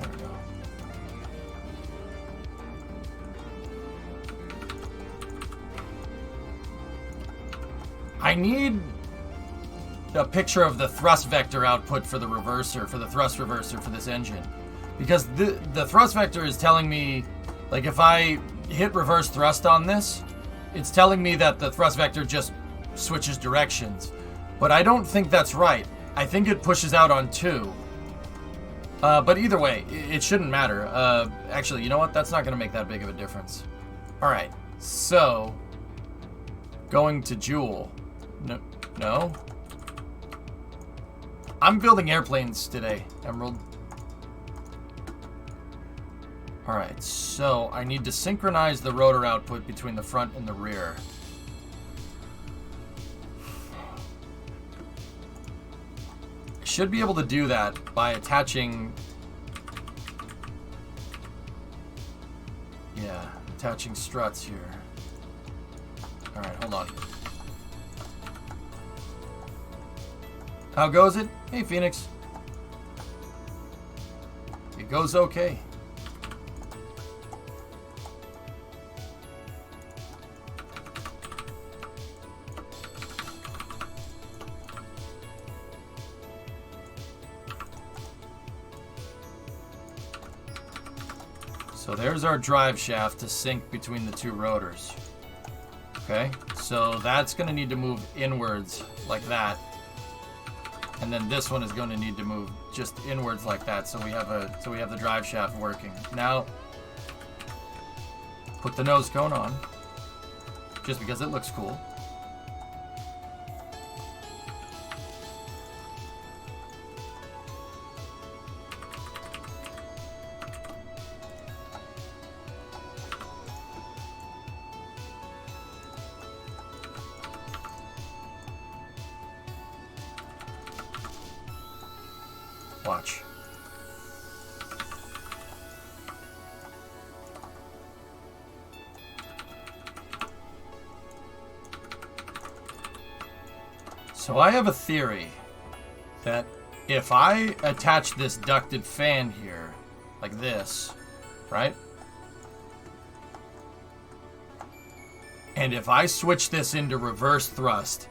There we go. I need a picture of the thrust vector output for the reverser, for the thrust reverser for this engine. Because the thrust vector is telling me, like, if I hit reverse thrust on this, it's telling me that the thrust vector just switches directions. But I don't think that's right. I think it pushes out on 2. But either way, it shouldn't matter. Actually, you know what? That's not going to make that big of a difference. Alright, so going to Joule. No? I'm building airplanes today, Emerald. Alright, so I need to synchronize the rotor output between the front and the rear. I should be able to do that by attaching... Yeah, attaching struts here. Alright, hold on. How goes it? Hey, Phoenix. It goes okay. So there's our drive shaft to sync between the two rotors. Okay, so that's going to need to move inwards like that. And then this one is going to need to move just inwards like that, so we have the drive shaft working. Now, put the nose cone on, just because it looks cool. Watch. So I have a theory that if I attach this ducted fan here, like this, right? And if I switch this into reverse thrust,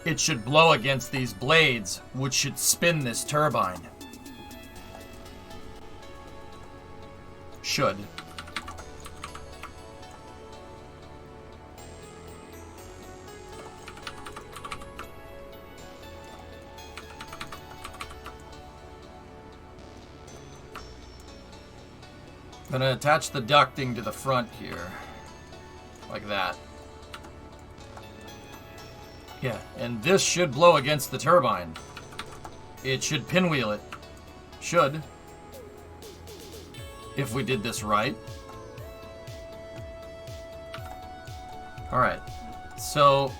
it should blow against these blades, which should spin this turbine. Should. I'm gonna attach the ducting to the front here, like that. Yeah, and this should blow against the turbine. It should pinwheel it. Should. If we did this right. Alright, so...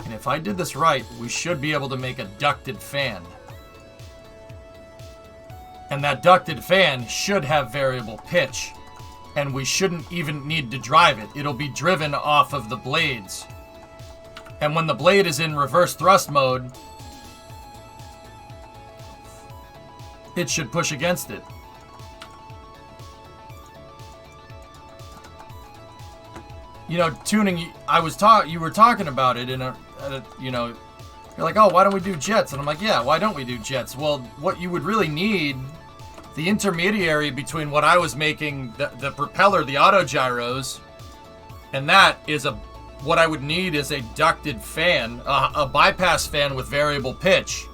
And if I did this right, we should be able to make a ducted fan. And that ducted fan should have variable pitch. And we shouldn't even need to drive it. It'll be driven off of the blades. And when the blade is in reverse thrust mode, it should push against it. You know, tuning, you were talking about it in you know, you're like, oh, why don't we do jets? And I'm like, yeah, why don't we do jets? Well, what you would really need, the intermediary between what I was making, the propeller, the auto gyros, and that is what I would need is a ducted fan, a bypass fan with variable pitch.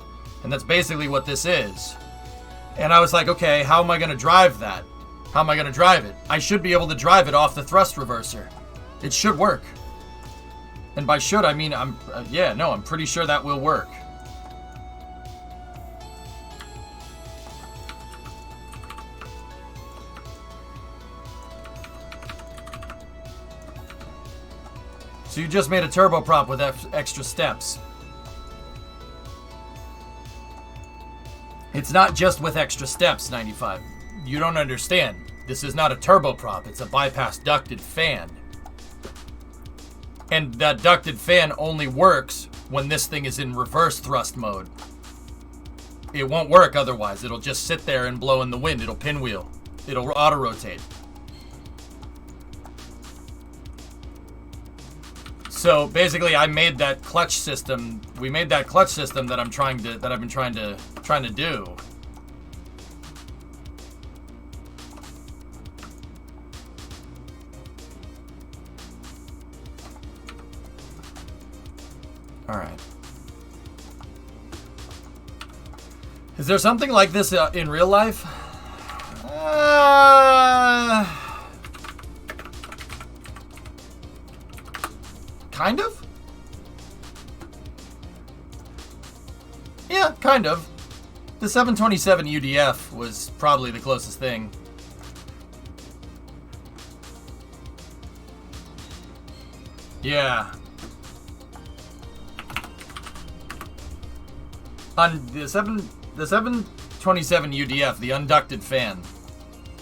And that's basically what this is. And I was like, okay, how am I going to drive that? How am I going to drive it? I should be able to drive it off the thrust reverser. It should work. And by should, I mean, I'm pretty sure that will work. So you just made a turboprop with extra steps. It's not just with extra steps, 95. You don't understand. This is not a turboprop. It's a bypass ducted fan. And that ducted fan only works when this thing is in reverse thrust mode. It won't work otherwise. It'll just sit there and blow in the wind. It'll pinwheel. It'll auto-rotate. So basically, I made that clutch system. We made that clutch system that I've been trying to do. All right. Is there something like this in real life? Kind of? Yeah, kind of. The 727 UDF was probably the closest thing. Yeah. On the 727 UDF, the unducted fan,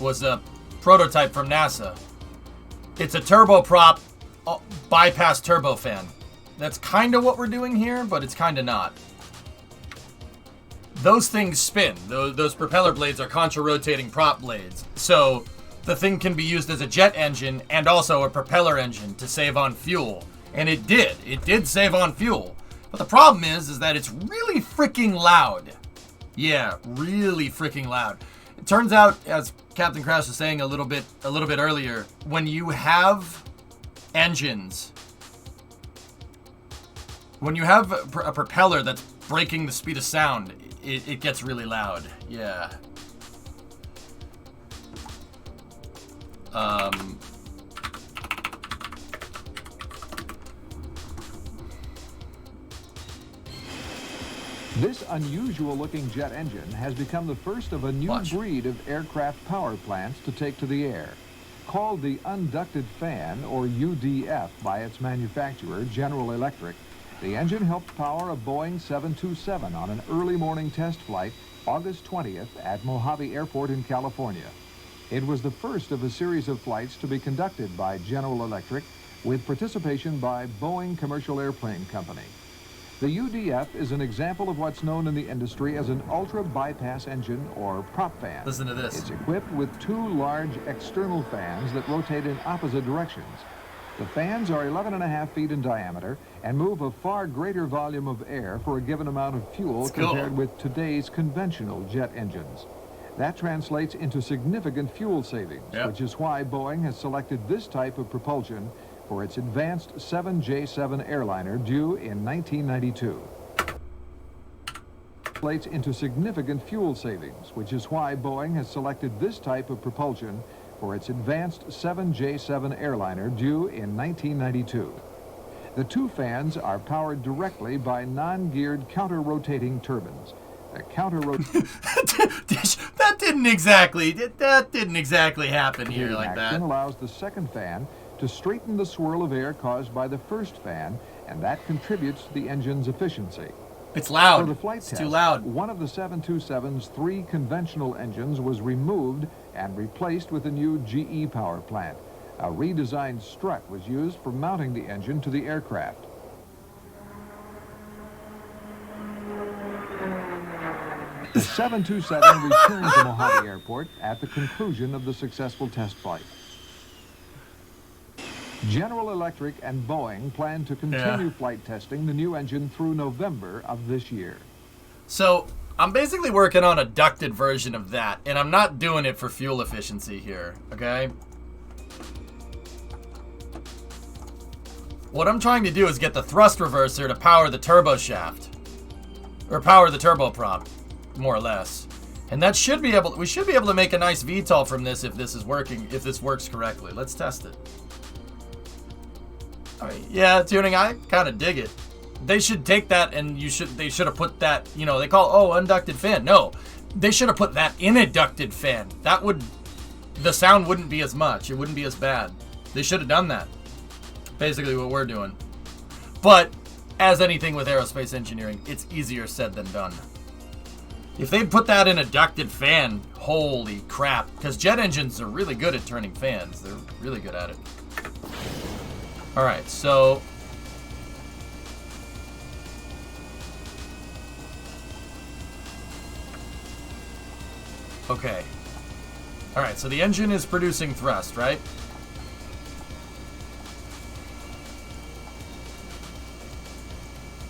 was a prototype from NASA. It's a turboprop bypass turbofan. That's kind of what we're doing here, but it's kind of not. Those things spin. Those propeller blades are contra-rotating prop blades. So the thing can be used as a jet engine and also a propeller engine to save on fuel. And it did. It did save on fuel. But the problem is that it's really freaking loud. Yeah, really freaking loud. It turns out, as Captain Crash was saying a little bit earlier, when you have engines, when you have a propeller that's breaking the speed of sound, it gets really loud. Yeah. This unusual-looking jet engine has become the first of a new breed of aircraft power plants to take to the air. Called the unducted fan, or UDF, by its manufacturer, General Electric, the engine helped power a Boeing 727 on an early morning test flight August 20th at Mojave Airport in California. It was the first of a series of flights to be conducted by General Electric with participation by Boeing Commercial Airplane Company. The UDF is an example of what's known in the industry as an ultra-bypass engine, or prop fan. Listen to this. It's equipped with two large external fans that rotate in opposite directions. The fans are 11.5 feet in diameter and move a far greater volume of air for a given amount of fuel compared with today's conventional jet engines. That translates into significant fuel savings, which is why Boeing has selected this type of propulsion for its advanced 7J7 airliner due in 1992. Translates into significant fuel savings, which is why Boeing has selected this type of propulsion for its advanced 7J7 airliner due in 1992. The two fans are powered directly by non-geared counter-rotating turbines. The that didn't exactly happen here like that. Action allows the second fan to straighten the swirl of air caused by the first fan, and that contributes to the engine's efficiency. It's loud. For the flight it's test, too loud. One of the 727's three conventional engines was removed and replaced with a new GE power plant. A redesigned strut was used for mounting the engine to the aircraft. The 727 returned to Mojave Airport at the conclusion of the successful test flight. General Electric and Boeing plan to continue flight testing the new engine through November of this year. So I'm basically working on a ducted version of that, and I'm not doing it for fuel efficiency here, okay? What I'm trying to do is get the thrust reverser to power the turbo shaft, or power the turboprop, more or less. And that should be able, we should be able to make a nice VTOL from this if this is working, if this works correctly. Let's test it. I mean, yeah, tuning, I kind of dig it. They should take that and they should have put that, you know, they call, unducted fan. No, they should have put that in a ducted fan. That would, the sound wouldn't be as much. It wouldn't be as bad. They should have done that. Basically what we're doing. But as anything with aerospace engineering, it's easier said than done. If they'd put that in a ducted fan, holy crap. Because jet engines are really good at turning fans. They're really good at it. Alright, so okay. Alright, so the engine is producing thrust, right?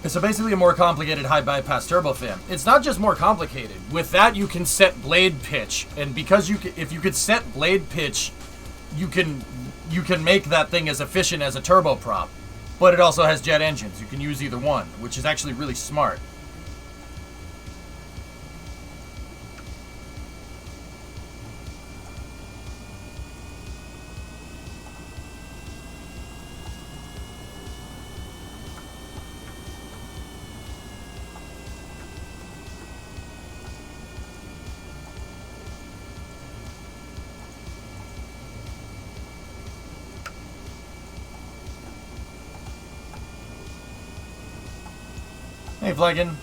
So basically a more complicated high bypass turbofan. It's not just more complicated. With that you can set blade pitch, and because if you could set blade pitch, you can make that thing as efficient as a turboprop. But it also has jet engines. You can use either one, which is actually really smart. Hey, Flagon.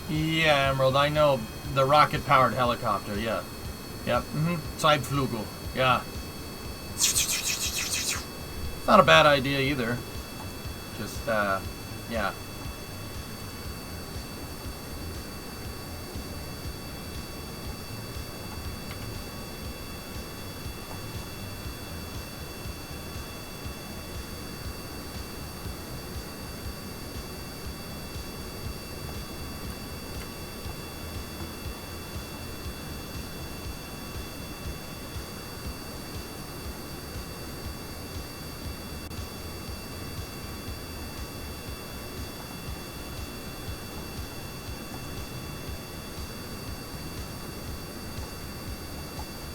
Yeah, Emerald, I know the rocket-powered helicopter, yeah. Yep, Zeitflugel, yeah. It's not a bad idea either. Just, yeah.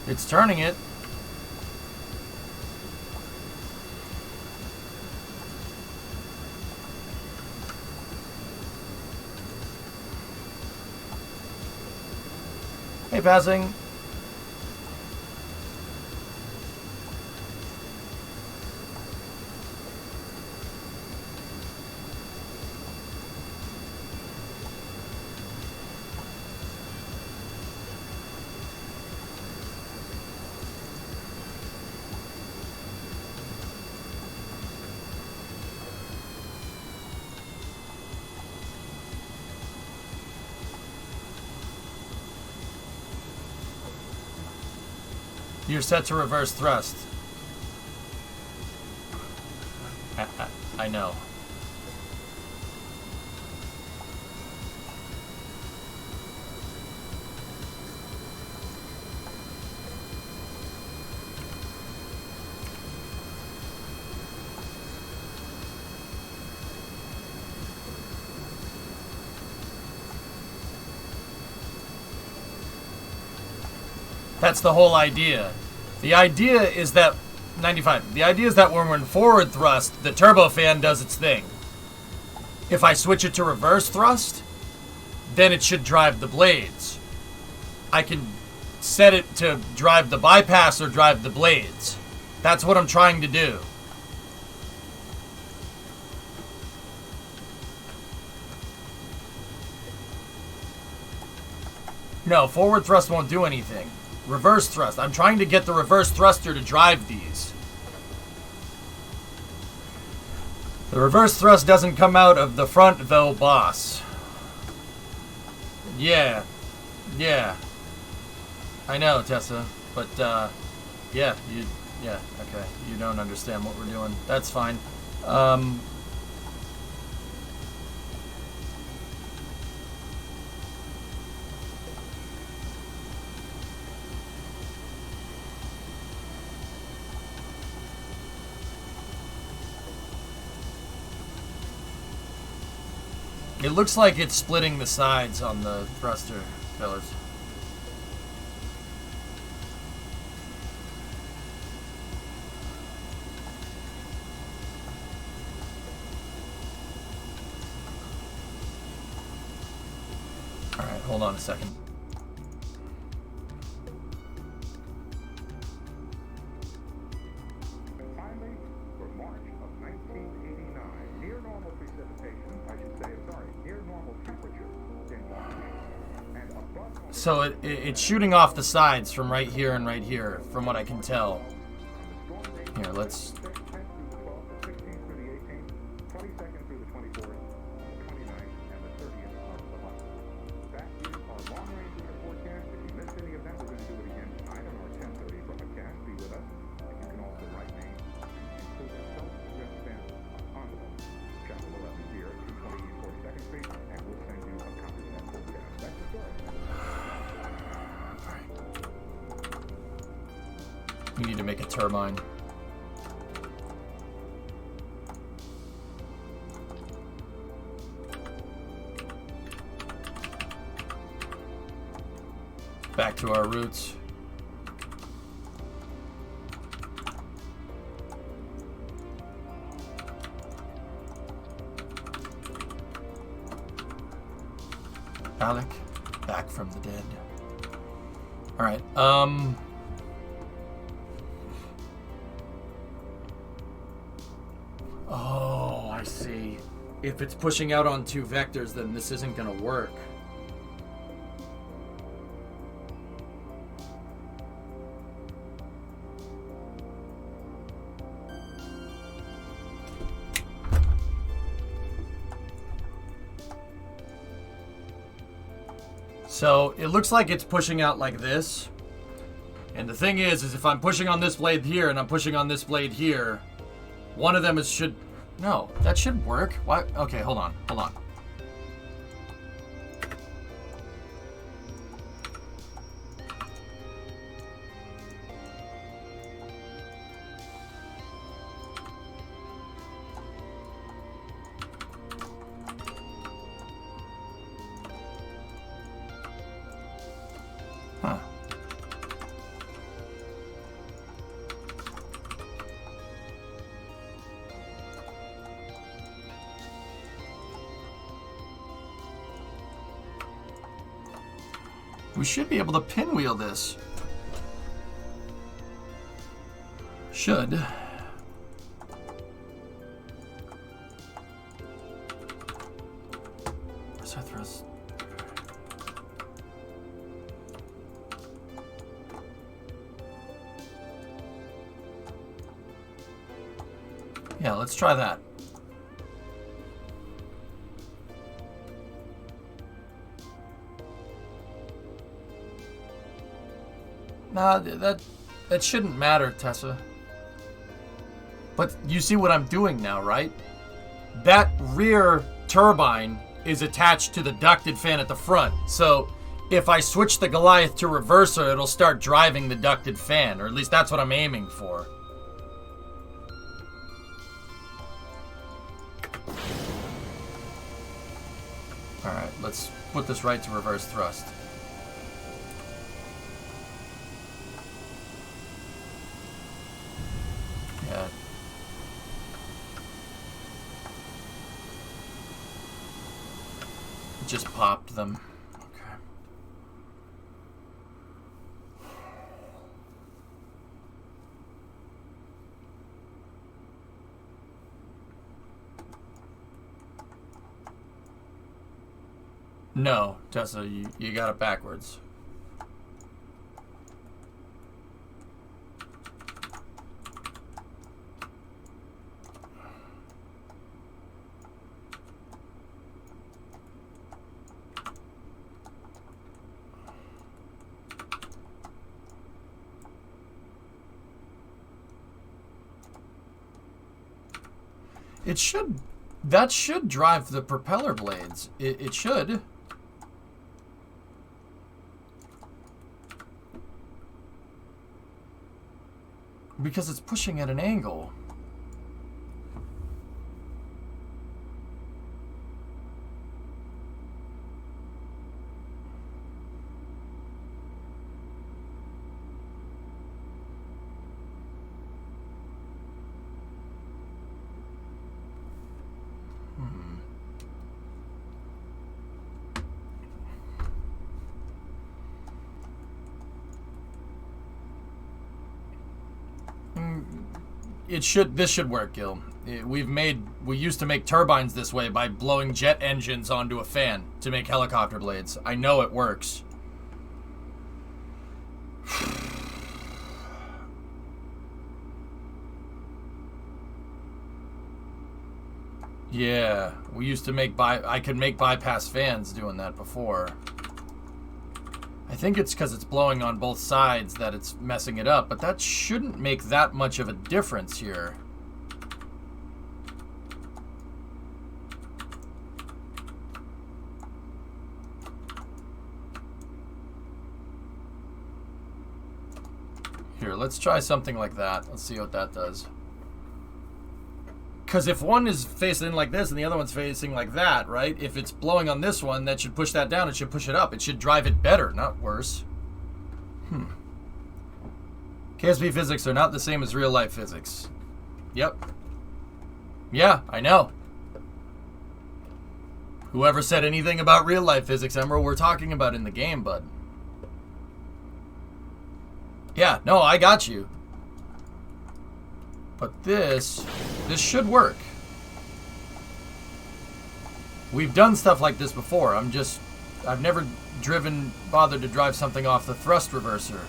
It's turning it. Hey, passing. You're set to reverse thrust. I know. That's the whole idea. The idea is that 95. The idea is that when we're in forward thrust, the turbofan does its thing. If I switch it to reverse thrust, then it should drive the blades. I can set it to drive the bypass or drive the blades. That's what I'm trying to do. No, forward thrust won't do anything. Reverse thrust. I'm trying to get the reverse thruster to drive these. The reverse thrust doesn't come out of the front, though, boss. Yeah. Yeah. I know, Tessa. But, yeah, okay. You don't understand what we're doing. That's fine. It looks like it's splitting the sides on the thruster pillars. Alright, hold on a second. Finally, for March of 1989, near normal precipitation, I should say, sorry, near normal temperature in March, and above normal. So it's shooting off the sides from right here and right here, from what I can tell. Here, let's... 10th through the 12th, the 16th through the 18th, 22nd through the 24th, 29th, and the 30th of the month. That is our long-range weather forecast. If you missed any of them, we're going to do it again tonight on our 10:30 broadcast. Be with us. And you can also write me and include a self-addressed stamp envelope, Channel 11 here at 220 East 42nd Street, and we'll send you a copy of that forecast. That's the story. We need to make a turbine. Back to our roots. Alec, back from the dead. All right. Oh, I see. If it's pushing out on two vectors, then this isn't gonna work. So it looks like it's pushing out like this. And the thing is if I'm pushing on this blade here and I'm pushing on this blade here, one of them should... No, that should work. Why? Okay, hold on. Huh. We should be able to pinwheel this. Should. Where's our thrust? Yeah, let's try that. Nah, that shouldn't matter, Tessa. But you see what I'm doing now, right? That rear turbine is attached to the ducted fan at the front. So if I switch the Goliath to reverser, it'll start driving the ducted fan, or at least that's what I'm aiming for. Alright, let's put this right to reverse thrust. Yeah. Just popped them. Okay. No, Tessa, you got it backwards. It should, that should drive the propeller blades. It should. Because it's pushing at an angle. This should work, Gil. We used to make turbines this way by blowing jet engines onto a fan to make helicopter blades. I know it works. Yeah, we used to make I could make bypass fans doing that before. I think it's because it's blowing on both sides that it's messing it up, but that shouldn't make that much of a difference here. Here, let's try something like that. Let's see what that does. Because if one is facing like this and the other one's facing like that, right? If it's blowing on this one, that should push that down. It should push it up. It should drive it better, not worse. KSP physics are not the same as real-life physics. Yep. Yeah, I know. Whoever said anything about real-life physics, Emerald, we're talking about in the game, bud. Yeah, no, I got you. But this should work. We've done stuff like this before. I've never bothered to drive something off the thrust reverser.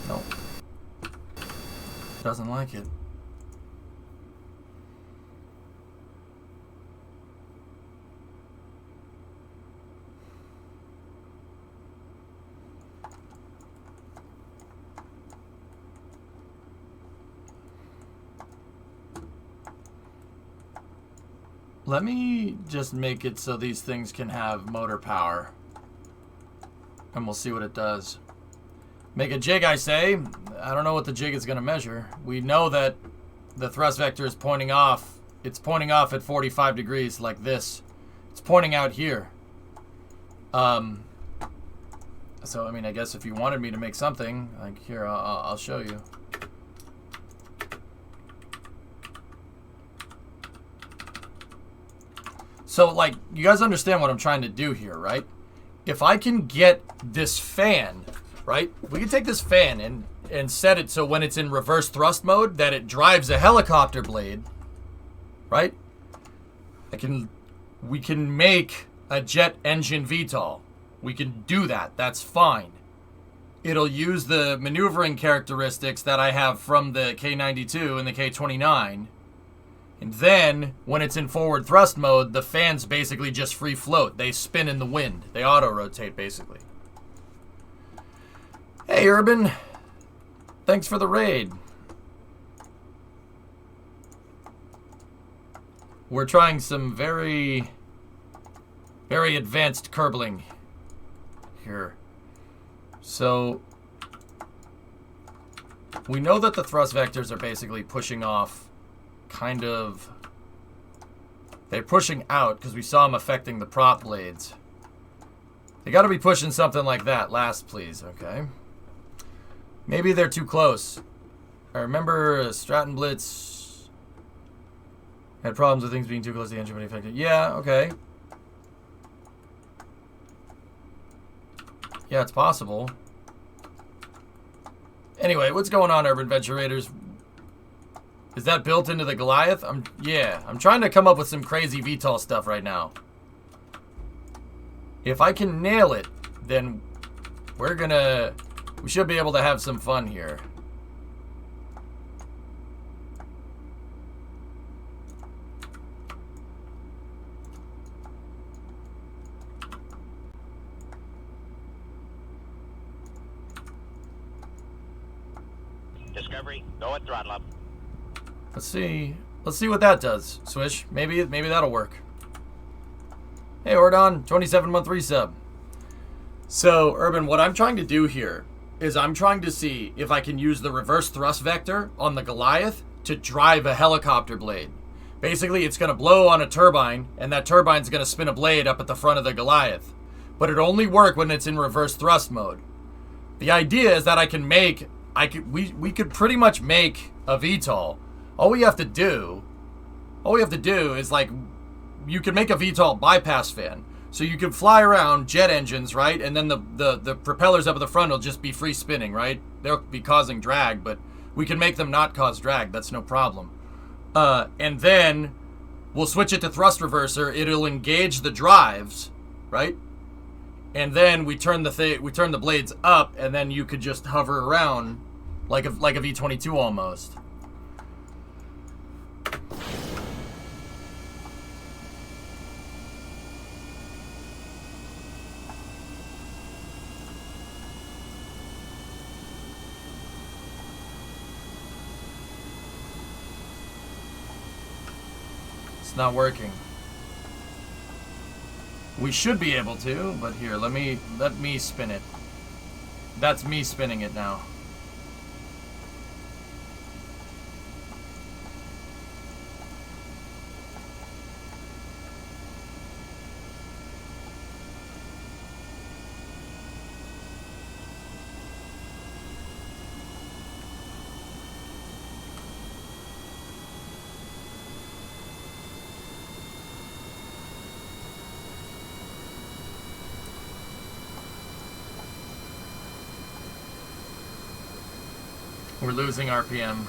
Nope. Doesn't like it. Let me just make it so these things can have motor power. And we'll see what it does. Make a jig, I say. I don't know what the jig is going to measure. We know that the thrust vector is pointing off. It's pointing off at 45 degrees like this. It's pointing out here. So, I mean, I guess if you wanted me to make something, like here, I'll show you. So, like, you guys understand what I'm trying to do here, right? If I can get this fan, right? We can take this fan and set it so when it's in reverse thrust mode that it drives a helicopter blade, right? We can make a jet engine VTOL. We can do that. That's fine. It'll use the maneuvering characteristics that I have from the K92 and the K29. And then, when it's in forward thrust mode, the fans basically just free float. They spin in the wind. They auto-rotate, basically. Hey, Urban. Thanks for the raid. We're trying some very, very advanced curbling here. So, we know that the thrust vectors are basically pushing off kind of... They're pushing out because we saw them affecting the prop blades. They got to be pushing something like that. Last, please. Okay. Maybe they're too close. I remember Stratton Blitz had problems with things being too close to the engine when it affected. Yeah, okay. Yeah, it's possible. Anyway, what's going on, Urban Venture Raiders? Is that built into the Goliath? Yeah, I'm trying to come up with some crazy VTOL stuff right now. If I can nail it, then we should be able to have some fun here. Discovery, go at throttle up. Let's see what that does. Swish, maybe that'll work. Hey, Ordon, 27-month resub. So, Urban, what I'm trying to do here is I'm trying to see if I can use the reverse thrust vector on the Goliath to drive a helicopter blade. Basically, it's going to blow on a turbine, and that turbine's going to spin a blade up at the front of the Goliath. But it only works when it's in reverse thrust mode. The idea is that we could pretty much make a VTOL. All we have to do is, like, you can make a VTOL bypass fan. So you can fly around jet engines, right? And then the propellers up at the front will just be free spinning, right? They'll be causing drag, but we can make them not cause drag. That's no problem. And then we'll switch it to thrust reverser. It'll engage the drives, right? And then we turn the blades up, and then you could just hover around like a V-22 almost. It's not working. We should be able to, but here, let me spin it. That's me spinning it now. We're losing RPM.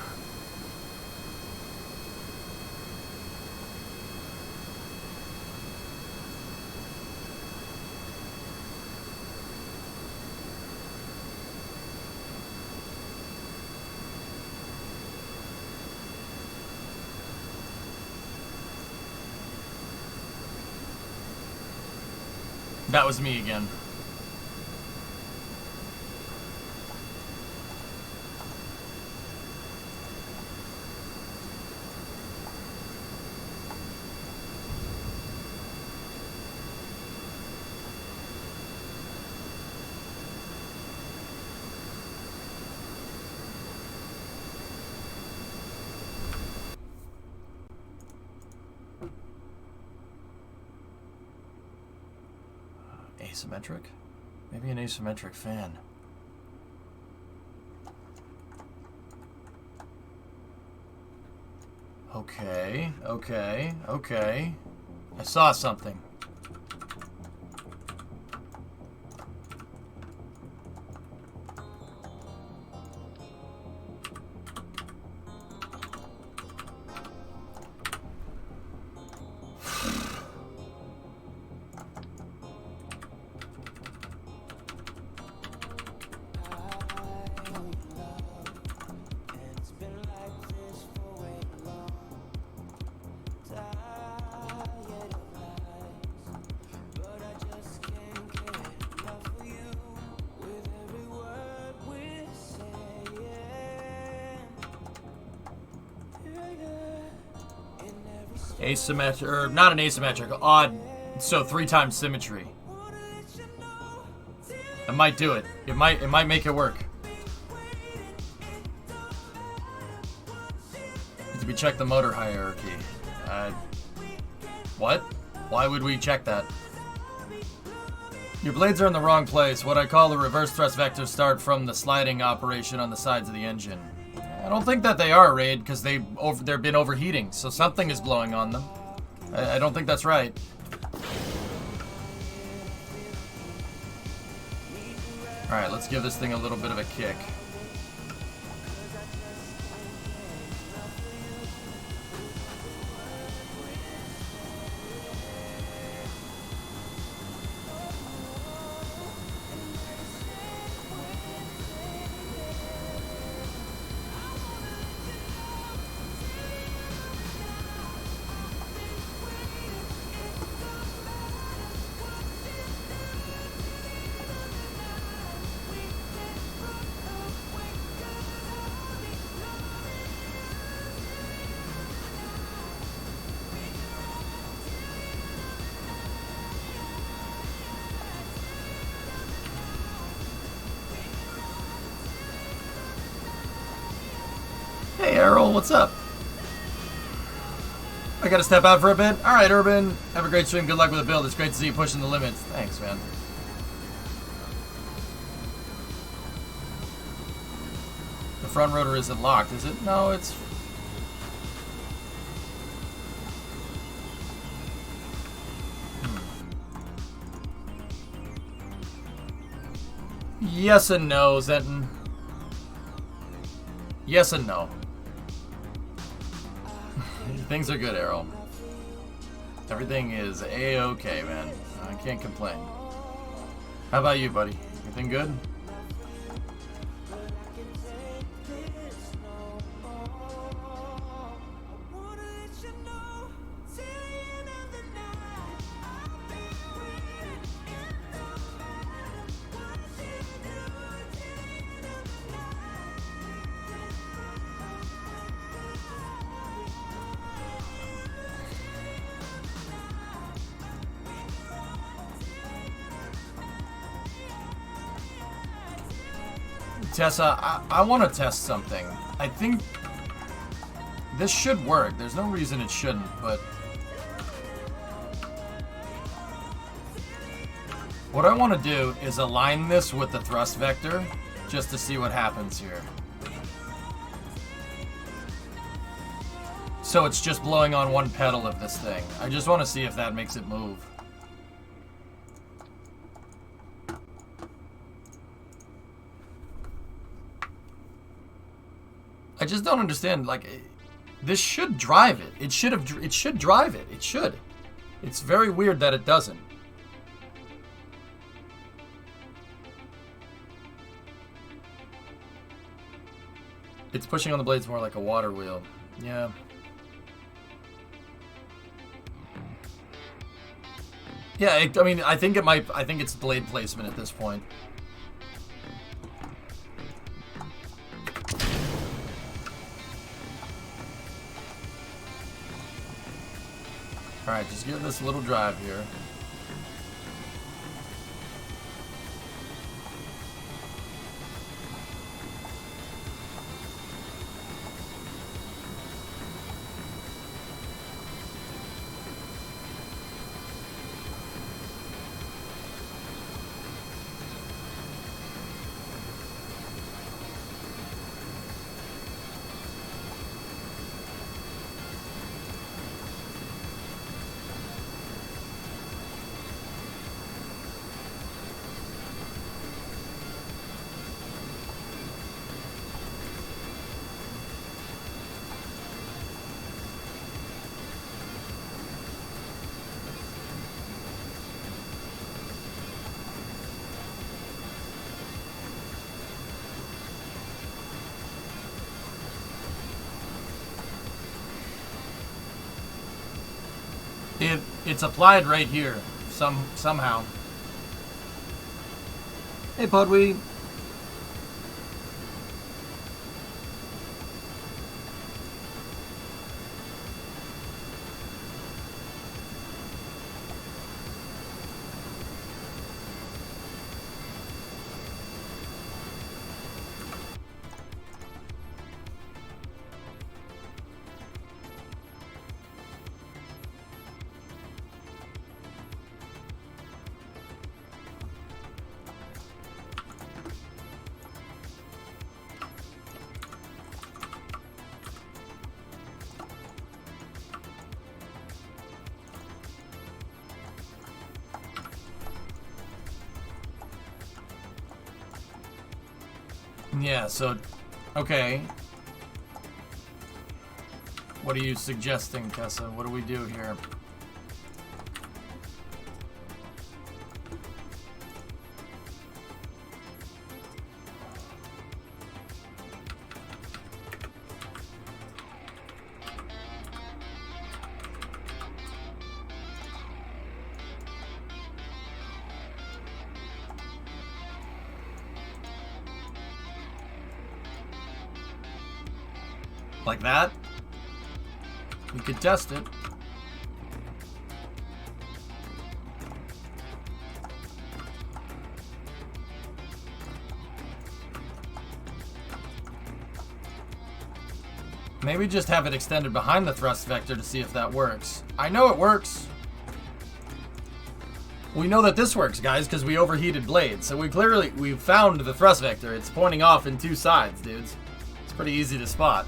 That was me again. Asymmetric? Maybe an asymmetric fan. Okay. I saw something. Asymmetric, or not an asymmetric, odd, so 3 times symmetry. It might do it. It might make it work. Did we check the motor hierarchy? What? Why would we check that? Your blades are in the wrong place. What I call the reverse thrust vectors start from the sliding operation on the sides of the engine. I don't think that they are, Raid, because they've been overheating, so something is blowing on them. I don't think that's right. Alright, let's give this thing a little bit of a kick. Hey Errol, what's up? I gotta step out for a bit. Alright, Urban. Have a great stream. Good luck with the build. It's great to see you pushing the limits. Thanks, man. The front rotor isn't locked, is it? No, it's... Yes and no, Zenton. Yes and no. Things are good, Errol. Everything is A-okay, man. I can't complain. How about you, buddy? Everything good? Tessa, I want to test something. I think this should work. There's no reason it shouldn't, but what I want to do is align this with the thrust vector just to see what happens here. So it's just blowing on one pedal of this thing. I just want to see if that makes it move. I just don't understand, like, this should drive it. It should drive it. It should. It's very weird that it doesn't. It's pushing on the blades more like a water wheel. Yeah. Yeah, I mean, I think it's blade placement at this point. Alright, just give this a little drive here. It's applied right here, somehow. Hey, Pudwee. Yeah, so, okay. What are you suggesting, Tessa? What do we do here? Like that? We could test it. Maybe just have it extended behind the thrust vector to see if that works. I know it works. We know that this works, guys, because we overheated blades. So we found the thrust vector. It's pointing off in two sides, dudes. It's pretty easy to spot.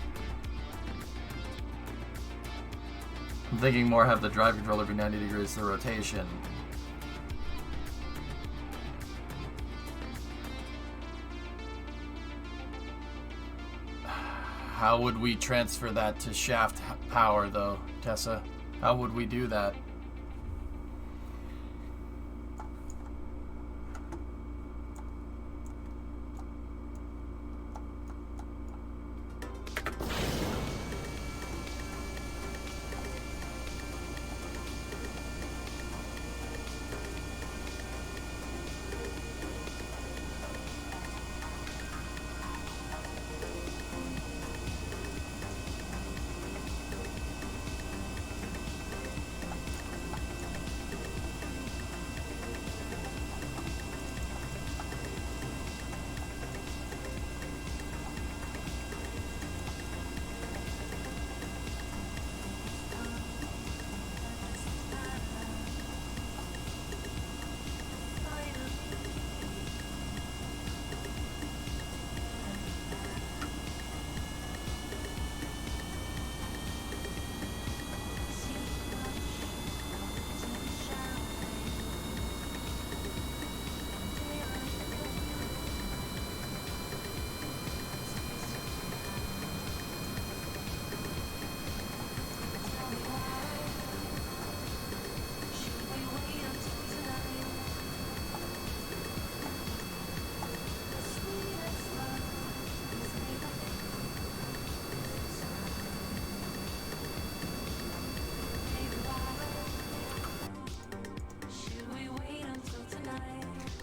I'm thinking more have the drive controller be 90 degrees to rotation. How would we transfer that to shaft power, though, Tessa? How would we do that?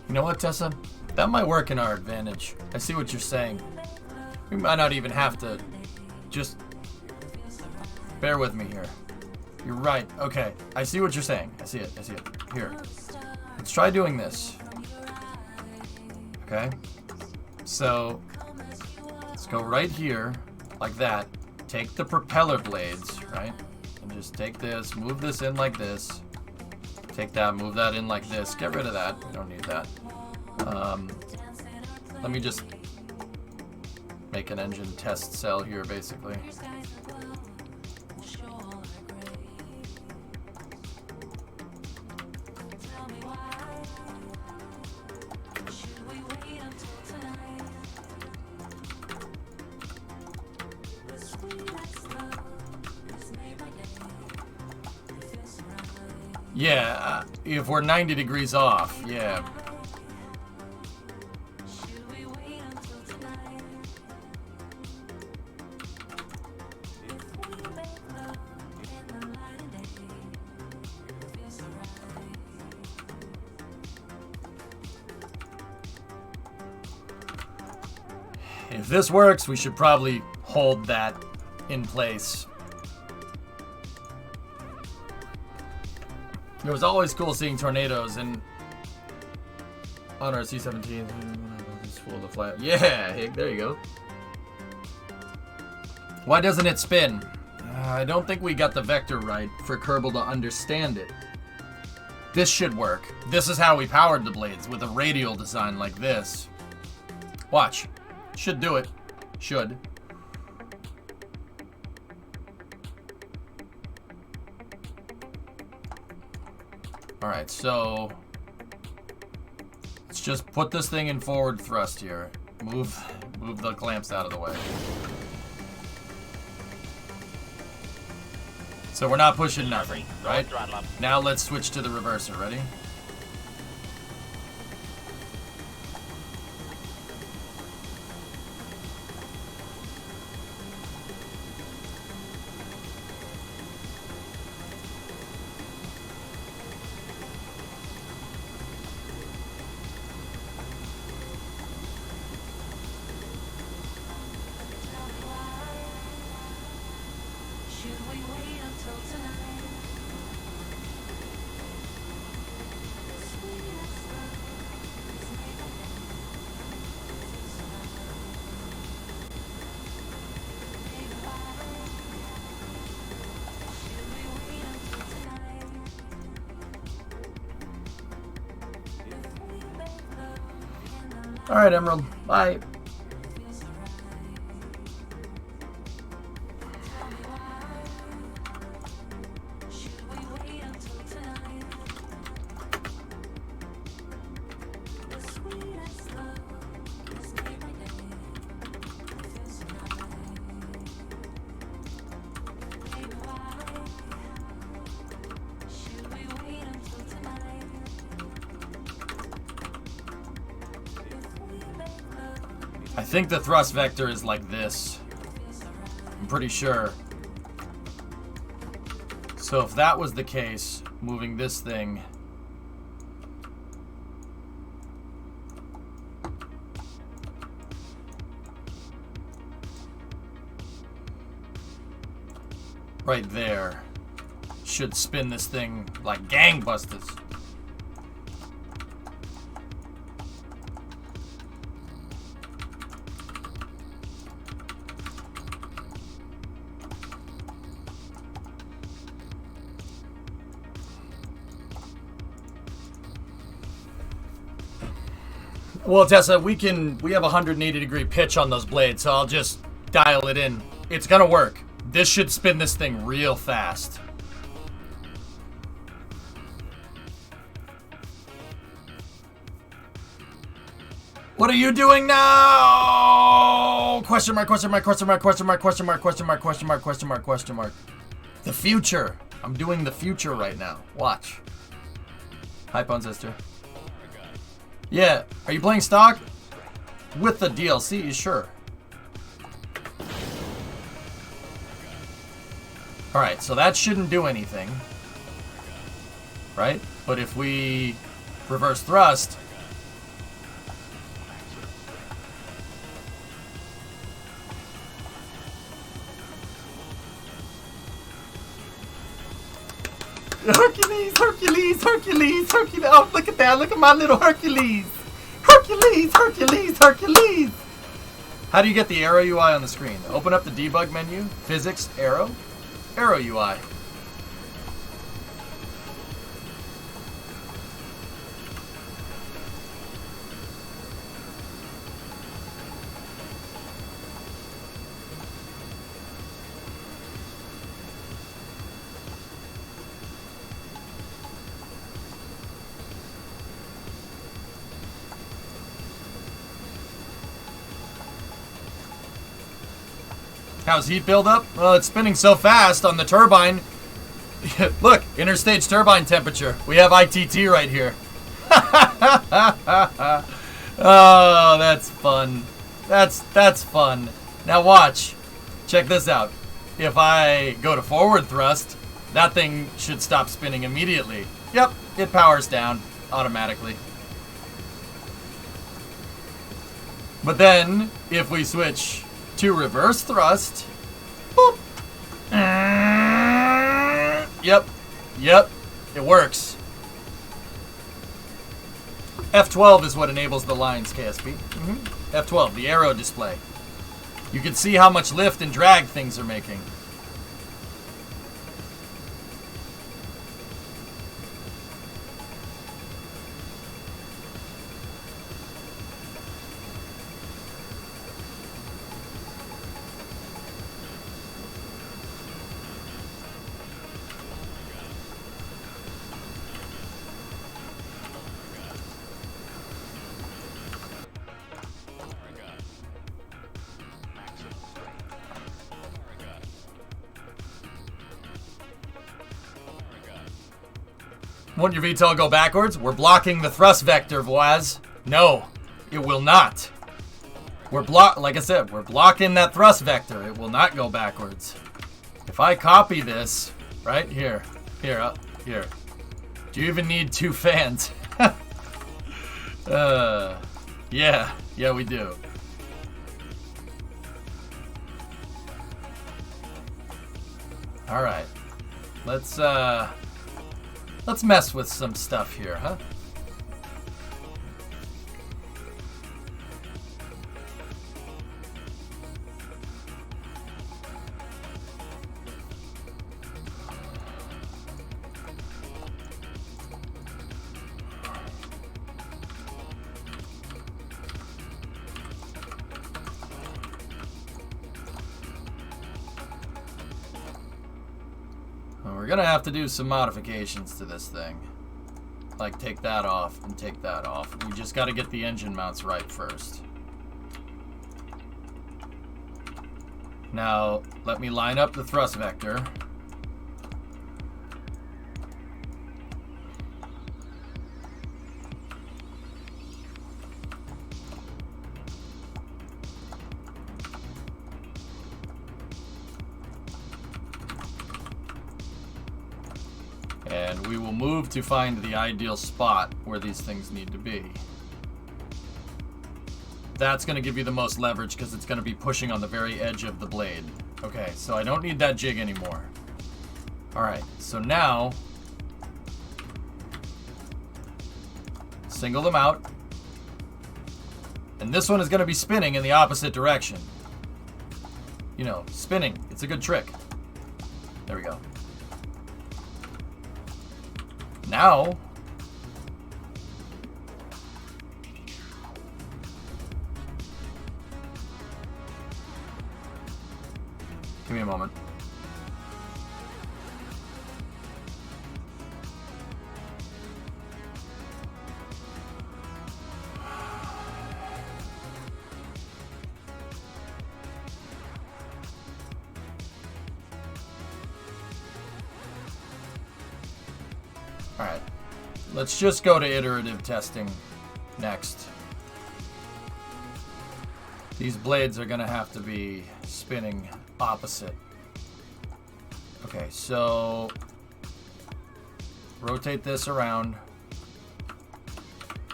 You know what, Tessa? That might work in our advantage. I see what you're saying. We might not even have to. Just bear with me here. You're right. Okay. I see what you're saying. I see it. I see it. Here. Let's try doing this. Okay. So, let's go right here, like that. Take the propeller blades, right? And just take this, move this in like this. Take that, move that in like this. Get rid of that. We don't need that. Let me just make an engine test cell here, basically. Yeah, if we're 90 degrees off, yeah. If this works, we should probably hold that in place. It was always cool seeing tornadoes and on our C-17. Just full the flat. Yeah, hey, there you go. Why doesn't it spin? I don't think we got the vector right for Kerbal to understand it. This should work. This is how we powered the blades, with a radial design like this. Watch. Should do it. Should. Alright, so let's just put this thing in forward thrust here. Move Move the clamps out of the way. So we're not pushing nothing, right? Throttle up. Now let's switch to the reverser. Ready? All right, Emerald. Bye. I think the thrust vector is like this. I'm pretty sure. So if that was the case, moving this thing... right there should spin this thing like gangbusters. Well, Tessa, we have a 180 degree pitch on those blades, so I'll just dial it in. It's gonna work. This should spin this thing real fast. What are you doing now? Question mark, question mark, question mark, question mark, question mark, question mark, question mark, question mark, question mark. The future. I'm doing the future right now. Watch. Hi, Pun Sister. Yeah, are you playing stock? With the DLC, sure. Alright, so that shouldn't do anything. Right? But if we reverse thrust... Hercules, Hercules, Hercules, Hercules. Oh, look at that. Look at my little Hercules. Hercules, Hercules, Hercules. How do you get the Aero UI on the screen? Open up the debug menu. Physics, Aero. Aero UI. How's heat build up? Well, it's spinning so fast on the turbine. Look, interstage turbine temperature. We have ITT right here. Oh, that's fun. That's fun. Now watch. Check this out. If I go to forward thrust, that thing should stop spinning immediately. Yep, it powers down automatically. But then, if we switch to reverse thrust. Boop. Yep, it works. F12 is what enables the lines, KSP. F12, the aero display. You can see how much lift and drag things are making. Won't your VTOL go backwards? We're blocking the thrust vector, Voaz. No, it will not. Like I said, we're blocking that thrust vector. It will not go backwards. If I copy this, right here. Do you even need 2 fans? Yeah, we do. All right, let's mess with some stuff here, huh? We're gonna have to do some modifications to this thing. Like take that off and take that off. We just gotta get the engine mounts right first. Now, let me line up the thrust vector. And we will move to find the ideal spot where these things need to be. That's going to give you the most leverage because it's going to be pushing on the very edge of the blade. Okay, so I don't need that jig anymore. Alright, so now single them out. And this one is going to be spinning in the opposite direction. You know, spinning. It's a good trick. There we go. Now, give me a moment. Alright, let's just go to iterative testing next. These blades are going to have to be spinning opposite. Okay, so rotate this around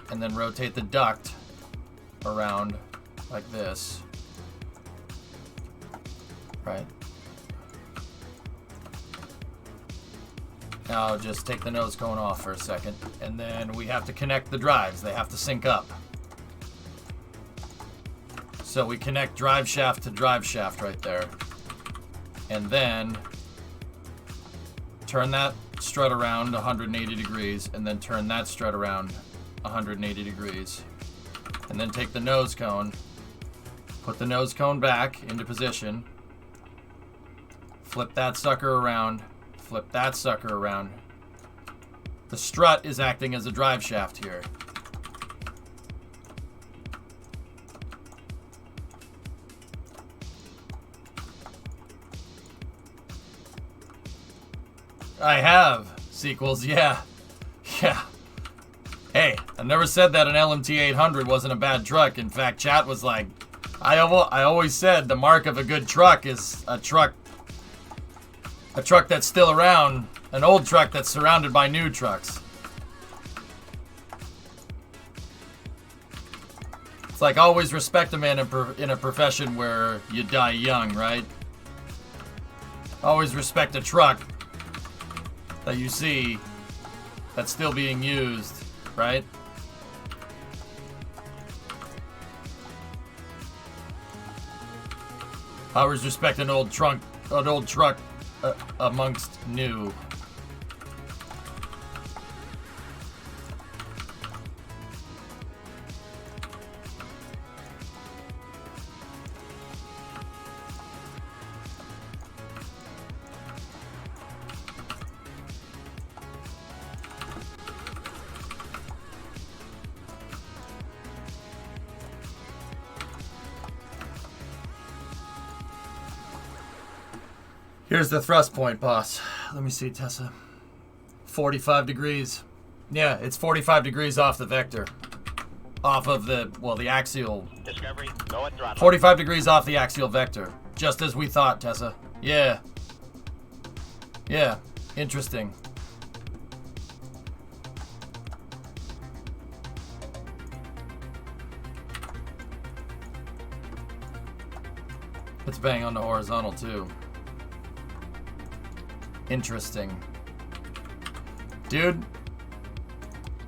and then rotate the duct around like this. Right. Now just take the nose cone off for a second, and then we have to connect the drives. They have to sync up. So we connect drive shaft to drive shaft right there. And then turn that strut around 180 degrees, and then turn that strut around 180 degrees. And then take the nose cone, put the nose cone back into position, flip that sucker around, flip that sucker around. The strut is acting as a drive shaft here. I have sequels, yeah. Hey, I never said that an LMT 800 wasn't a bad truck. In fact, chat was like, I always said the mark of a good truck is a truck that's still around, an old truck that's surrounded by new trucks. It's like always respect a man in a profession where you die young, right? Always respect a truck that you see that's still being used, right? Always respect an old truck amongst new. Here's the thrust point, boss. Let me see, Tessa. 45 degrees. Yeah, it's 45 degrees off the vector. Off of the, well, the axial. Discovery, go at throttle. 45 degrees off the axial vector. Just as we thought, Tessa. Yeah. Yeah. Interesting. It's bang on the horizontal, too. Interesting. Dude,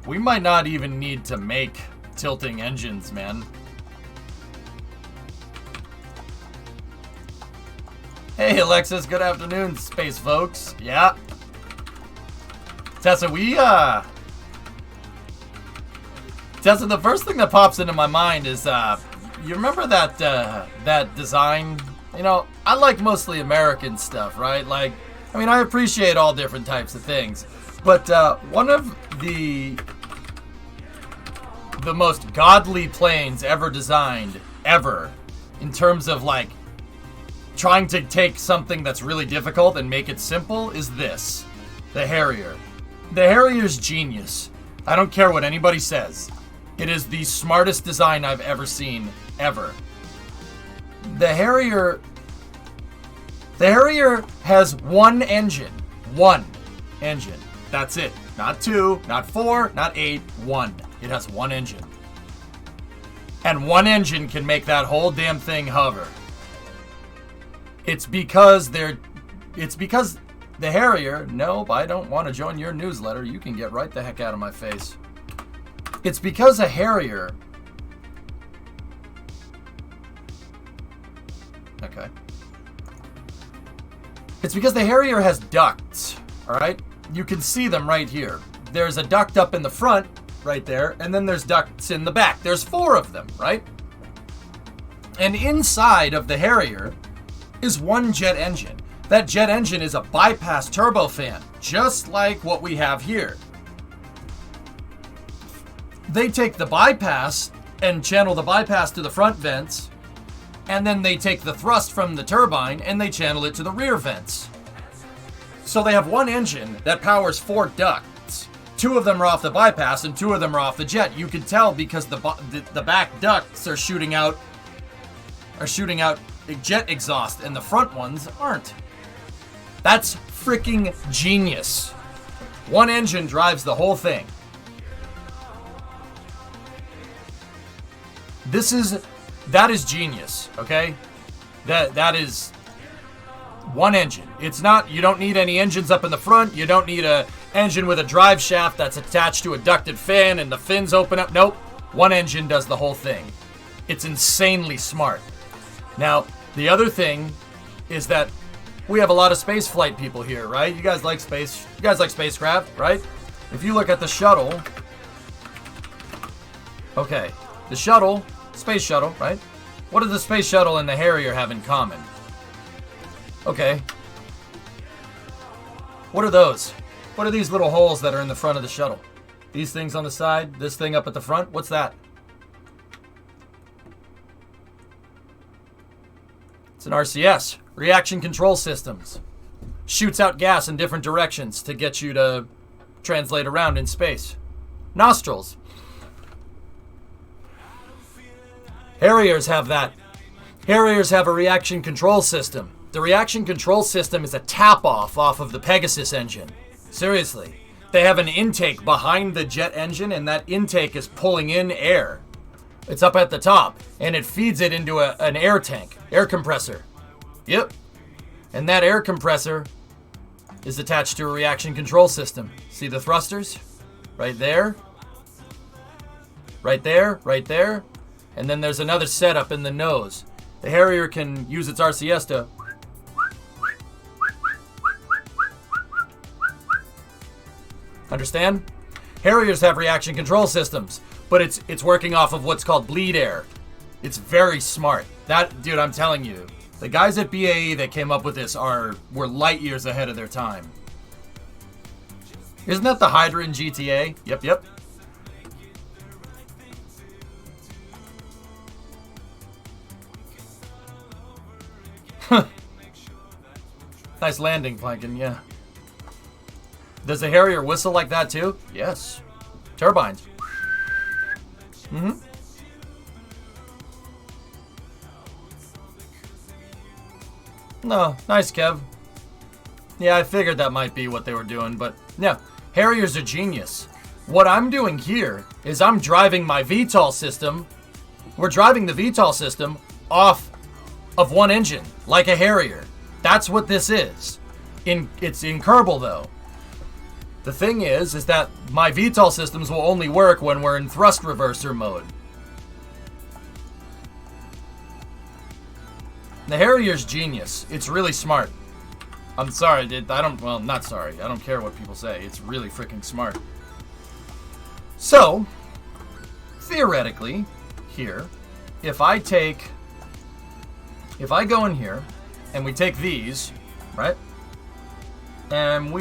we might not even need to make tilting engines, man. Hey, Alexis, good afternoon, space folks. Yeah. Tessa, Tessa, the first thing that pops into my mind is, you remember that, that design? You know, I like mostly American stuff, right? Like, I mean, I appreciate all different types of things. But, one of the most godly planes ever designed, ever, in terms of, like, trying to take something that's really difficult and make it simple, is this. The Harrier. The Harrier's genius. I don't care what anybody says. It is the smartest design I've ever seen, ever. The Harrier has one engine. One engine. That's it. Not 2, not 4, not 8, 1. It has one engine. And one engine can make that whole damn thing hover. It's because the Harrier, nope, I don't want to join your newsletter. You can get right the heck out of my face. It's because a Harrier. Okay. It's because the Harrier has ducts, all right? You can see them right here. There's a duct up in the front, right there, and then there's ducts in the back. There's 4 of them, right? And inside of the Harrier is one jet engine. That jet engine is a bypass turbofan, just like what we have here. They take the bypass and channel the bypass to the front vents, and then they take the thrust from the turbine and they channel it to the rear vents. So they have one engine that powers 4 ducts. 2 of them are off the bypass and 2 of them are off the jet. You can tell because the back ducts are shooting out jet exhaust and the front ones aren't. That's freaking genius. One engine drives the whole thing. That is genius, okay? That is one engine. It's not, you don't need any engines up in the front. You don't need a engine with a drive shaft that's attached to a ducted fan and the fins open up. Nope. One engine does the whole thing. It's insanely smart. Now, the other thing is that we have a lot of space flight people here, right? You guys like space. You guys like spacecraft, right? If you look at the shuttle. Okay. The shuttle, space shuttle, right? What do the space shuttle and the Harrier have in common? Okay. What are those? What are these little holes that are in the front of the shuttle? These things on the side, this thing up at the front, what's that? It's an RCS, reaction control systems. Shoots out gas in different directions to get you to translate around in space. Nostrils. Harriers have that. Harriers have a reaction control system. The reaction control system is a tap-off of the Pegasus engine. Seriously. They have an intake behind the jet engine, and that intake is pulling in air. It's up at the top, and it feeds it into an air tank, air compressor. Yep. And that air compressor is attached to a reaction control system. See the thrusters? Right there. Right there, right there. And then there's another setup in the nose. The Harrier can use its RCS to... Understand? Harriers have reaction control systems, but it's working off of what's called bleed air. It's very smart. That, dude, I'm telling you, the guys at BAE that came up with this were light years ahead of their time. Isn't that the Hydra in GTA? Yep. Nice landing, Plankin, yeah. Does the Harrier whistle like that too? Yes. Turbines. No, nice, Kev. Yeah, I figured that might be what they were doing, but yeah, Harriers are genius. What I'm doing here is I'm driving my VTOL system. We're driving the VTOL system off of one engine, like a Harrier. That's what this is. It's in Kerbal, though. The thing is that my VTOL systems will only work when we're in thrust reverser mode. The Harrier's genius. It's really smart. I'm sorry, well, not sorry. I don't care what people say. It's really freaking smart. So, theoretically, here, if I go in here, and we take these, right? And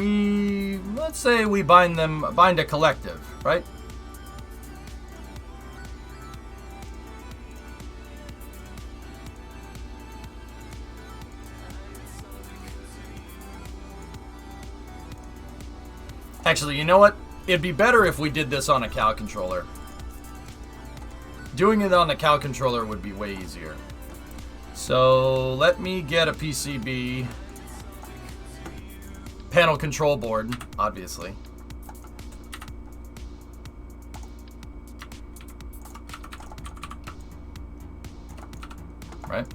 let's say we bind a collective, right? Actually, you know what? It'd be better if we did this on a Cal controller. Doing it on a Cal controller would be way easier. So let me get a PCB panel control board, obviously. Right?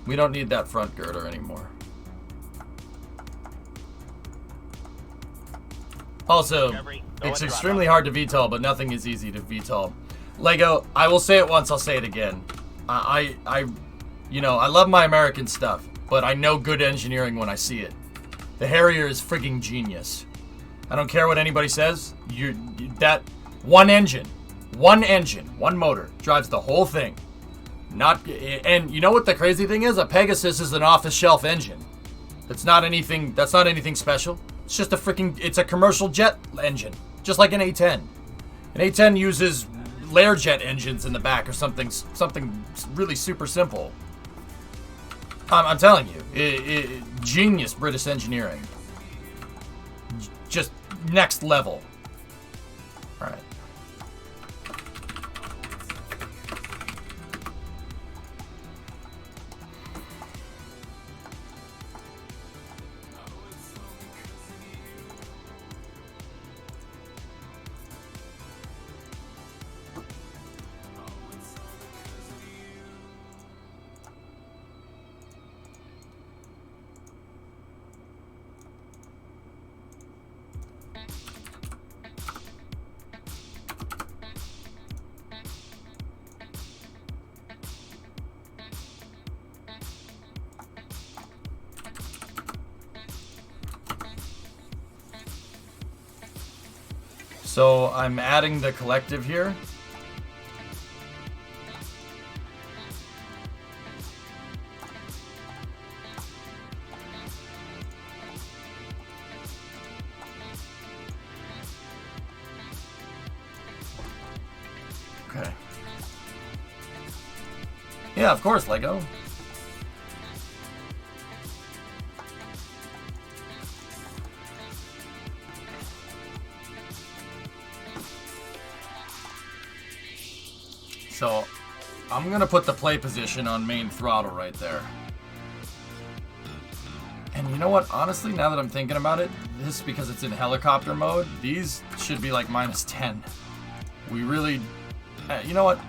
We don't need that front girder anymore. Also, it's extremely hard to VTOL, but nothing is easy to VTOL. Lego, I will say it once, I'll say it again. I love my American stuff, but I know good engineering when I see it. The Harrier is freaking genius. I don't care what anybody says. That one engine, one motor drives the whole thing. And you know what the crazy thing is? A Pegasus is an off-the-shelf engine. That's not anything special. It's just it's a commercial jet engine, just like an A-10. An A-10 uses Learjet engines in the back or something really super simple. I'm telling you, genius British engineering. Just next level. All right. So I'm adding the collective here. Okay. Yeah, of course, Lego. So, I'm gonna put the play position on main throttle right there. And you know what? Honestly, now that I'm thinking about it, this, because it's in helicopter mode, these should be like -10. We really, you know what?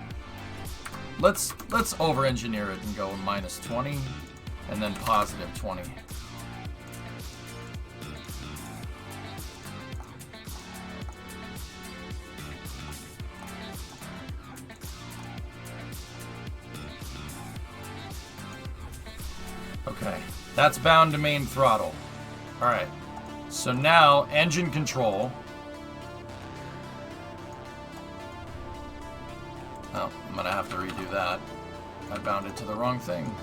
Let's over-engineer it and go -20 and then +20. Okay, that's bound to main throttle. All right, so now engine control. Oh, I'm gonna have to redo that. I bound it to the wrong thing.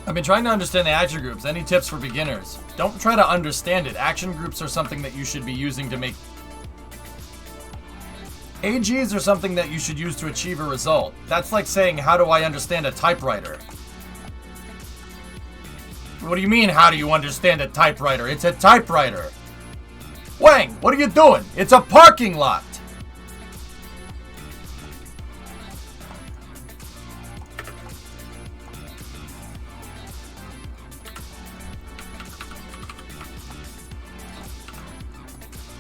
I've been trying to understand the action groups. Any tips for beginners? Don't try to understand it. Action groups are something that you should be using to make... AGs are something that you should use to achieve a result. That's like saying, how do I understand a typewriter? What do you mean, how do you understand a typewriter? It's a typewriter. Wang, what are you doing? It's a parking lot.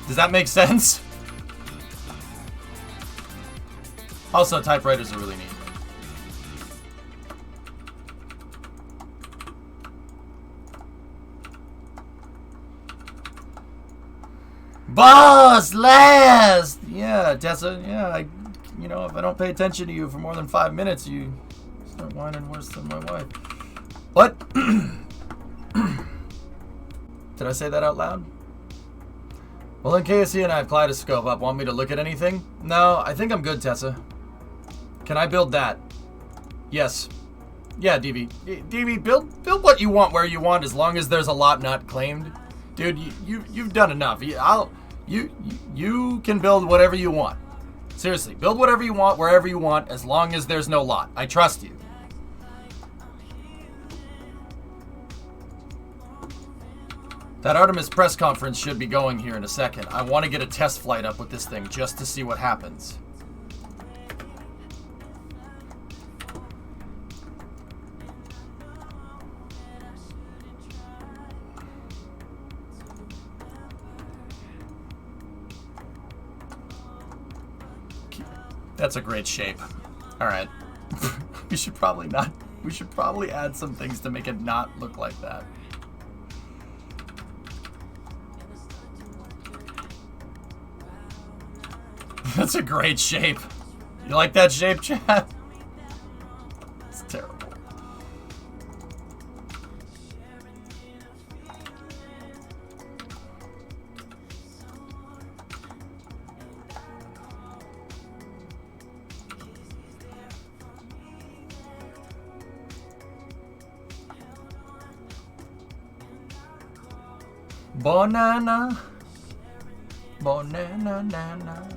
Does that make sense? Also, typewriters are really neat. Boss, last! Yeah, Tessa, yeah, you know, if I don't pay attention to you for more than 5 minutes, you start whining worse than my wife. What? Did I say that out loud? Well, then KSP and I have Kaleidoscope up. Want me to look at anything? No, I think I'm good, Tessa. Can I build that? Yes. Yeah, DV. DV, build what you want where you want, as long as there's a lot not claimed. Dude, you've done enough. You can build whatever you want. Seriously, build whatever you want wherever you want, as long as there's no lot. I trust you. That Artemis press conference should be going here in a second. I want to get a test flight up with this thing just to see what happens. That's a great shape. All right. We should probably add some things to make it not look like that. That's a great shape. You like that shape, Chad? It's terrible. Banana. Banana, nana.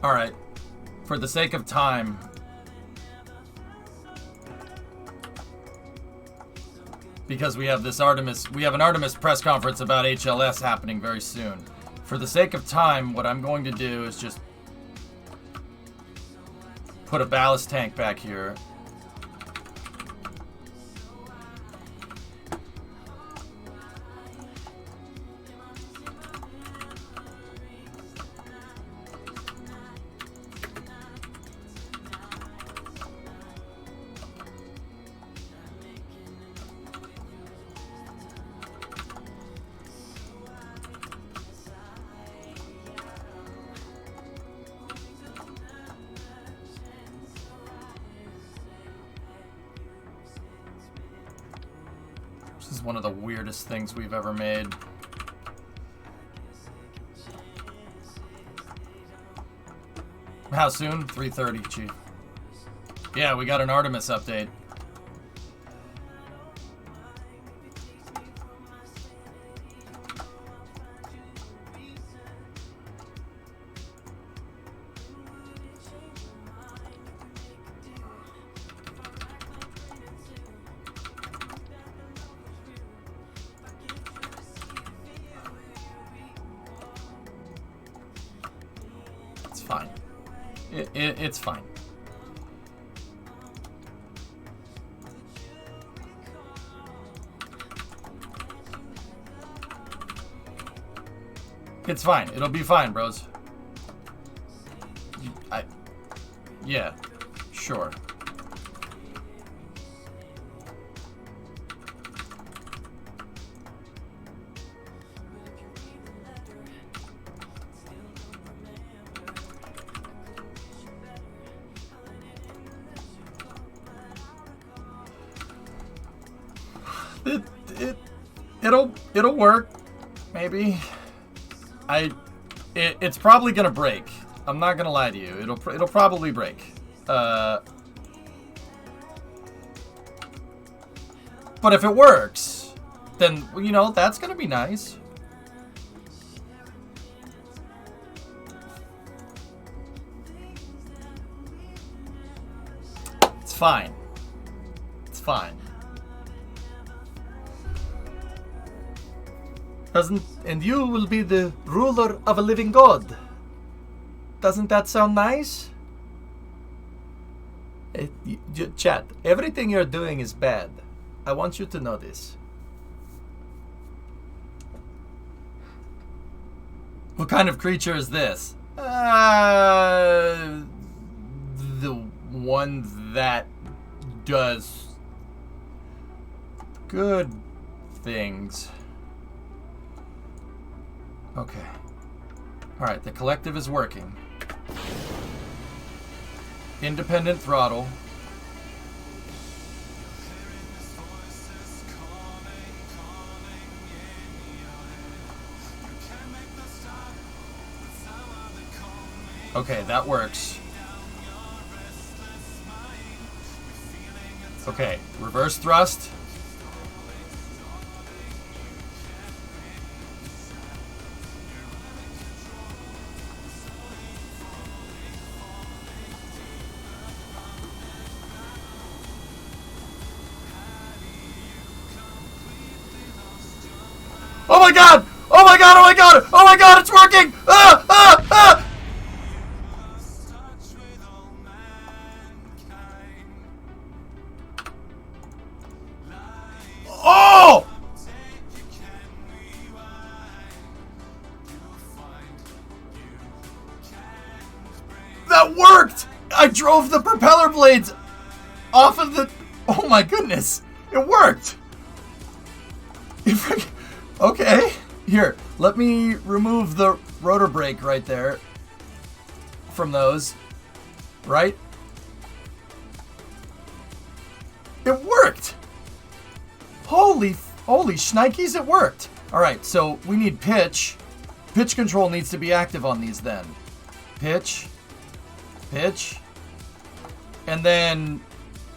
All right, for the sake of time, because we have an Artemis press conference about HLS happening very soon. For the sake of time, what I'm going to do is just put a ballast tank back here. This is one of the weirdest things we've ever made. How soon? 3:30, Chief. Yeah, we got an Artemis update. It's fine. It's fine. It'll be fine, bros. Yeah, sure. It'll work, maybe. It's probably gonna break. I'm not gonna lie to you. It'll probably break. But if it works, then, you know, that's gonna be nice. It's fine. It's fine. And you will be the ruler of a living god. Doesn't that sound nice? Chat, everything you're doing is bad. I want you to know this. What kind of creature is this? The one that does good things. Okay. Alright, the collective is working. Independent throttle. Okay, that works. Okay, reverse thrust. Oh my god! Oh my god! Oh my god! Oh my god! It's working! Ah! Ah! Ah! Oh! That worked! I drove the propeller blades off of the... Oh my goodness! It worked! Okay. Here, let me remove the rotor brake right there from those. Right? It worked! Holy shnikes, it worked! Alright, so we need pitch. Pitch control needs to be active on these then. Pitch. Pitch. And then...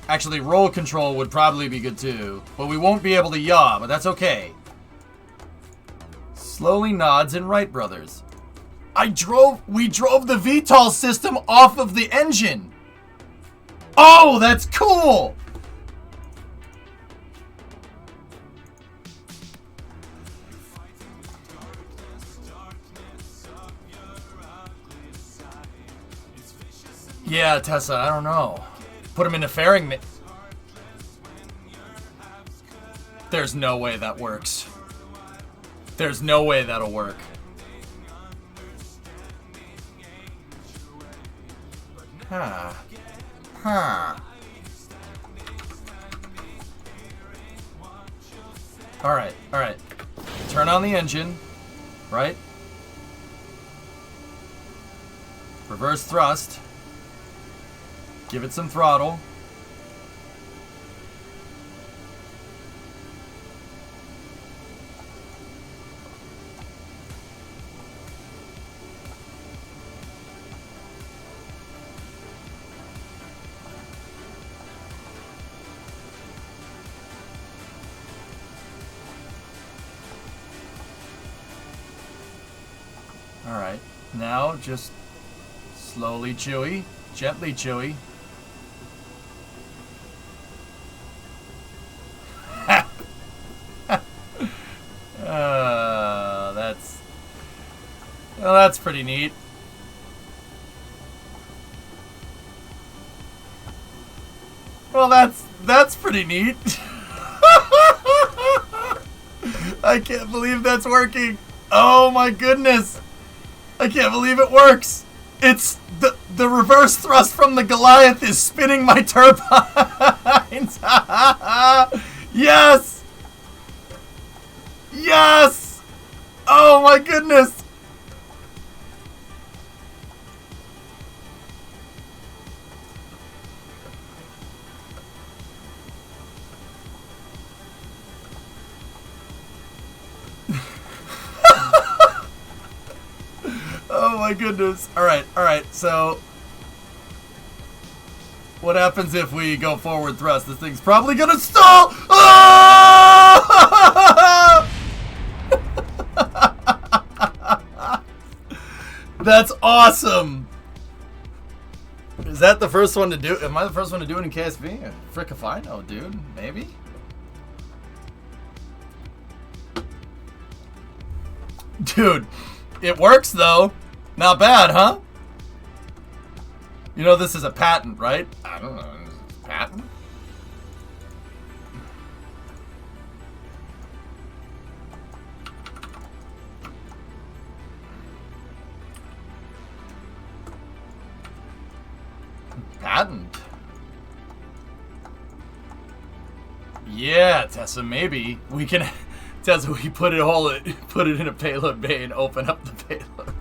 Actually, roll control would probably be good too. But we won't be able to yaw, but that's okay. Slowly nods and Wright brothers. We drove the VTOL system off of the engine! Oh, that's cool! Yeah, Tessa, I don't know. Put him in a fairing. There's no way that works. There's no way that'll work. Huh. Huh. Alright, alright. Turn on the engine. Right? Reverse thrust. Give it some throttle. Alright, now just slowly chewy, gently chewy. That's pretty neat. Well, that's pretty neat. I can't believe that's working. Oh my goodness. I can't believe it works. It's the reverse thrust from the Goliath is spinning my turbines. Yes. Yes. Oh my goodness. Oh my goodness. Alright, so What happens if we go forward thrust? This thing's probably gonna stall! Ah! That's awesome! Is that the first one to do? Am I the first one to do it in KSP? Frick if I know, dude. Maybe? Dude, it works though. Not bad, huh? You know this is a patent, right? I don't know. Is it a patent? Patent? Yeah, Tessa, maybe. We can... Tessa, we put it in a payload bay and open up the payload.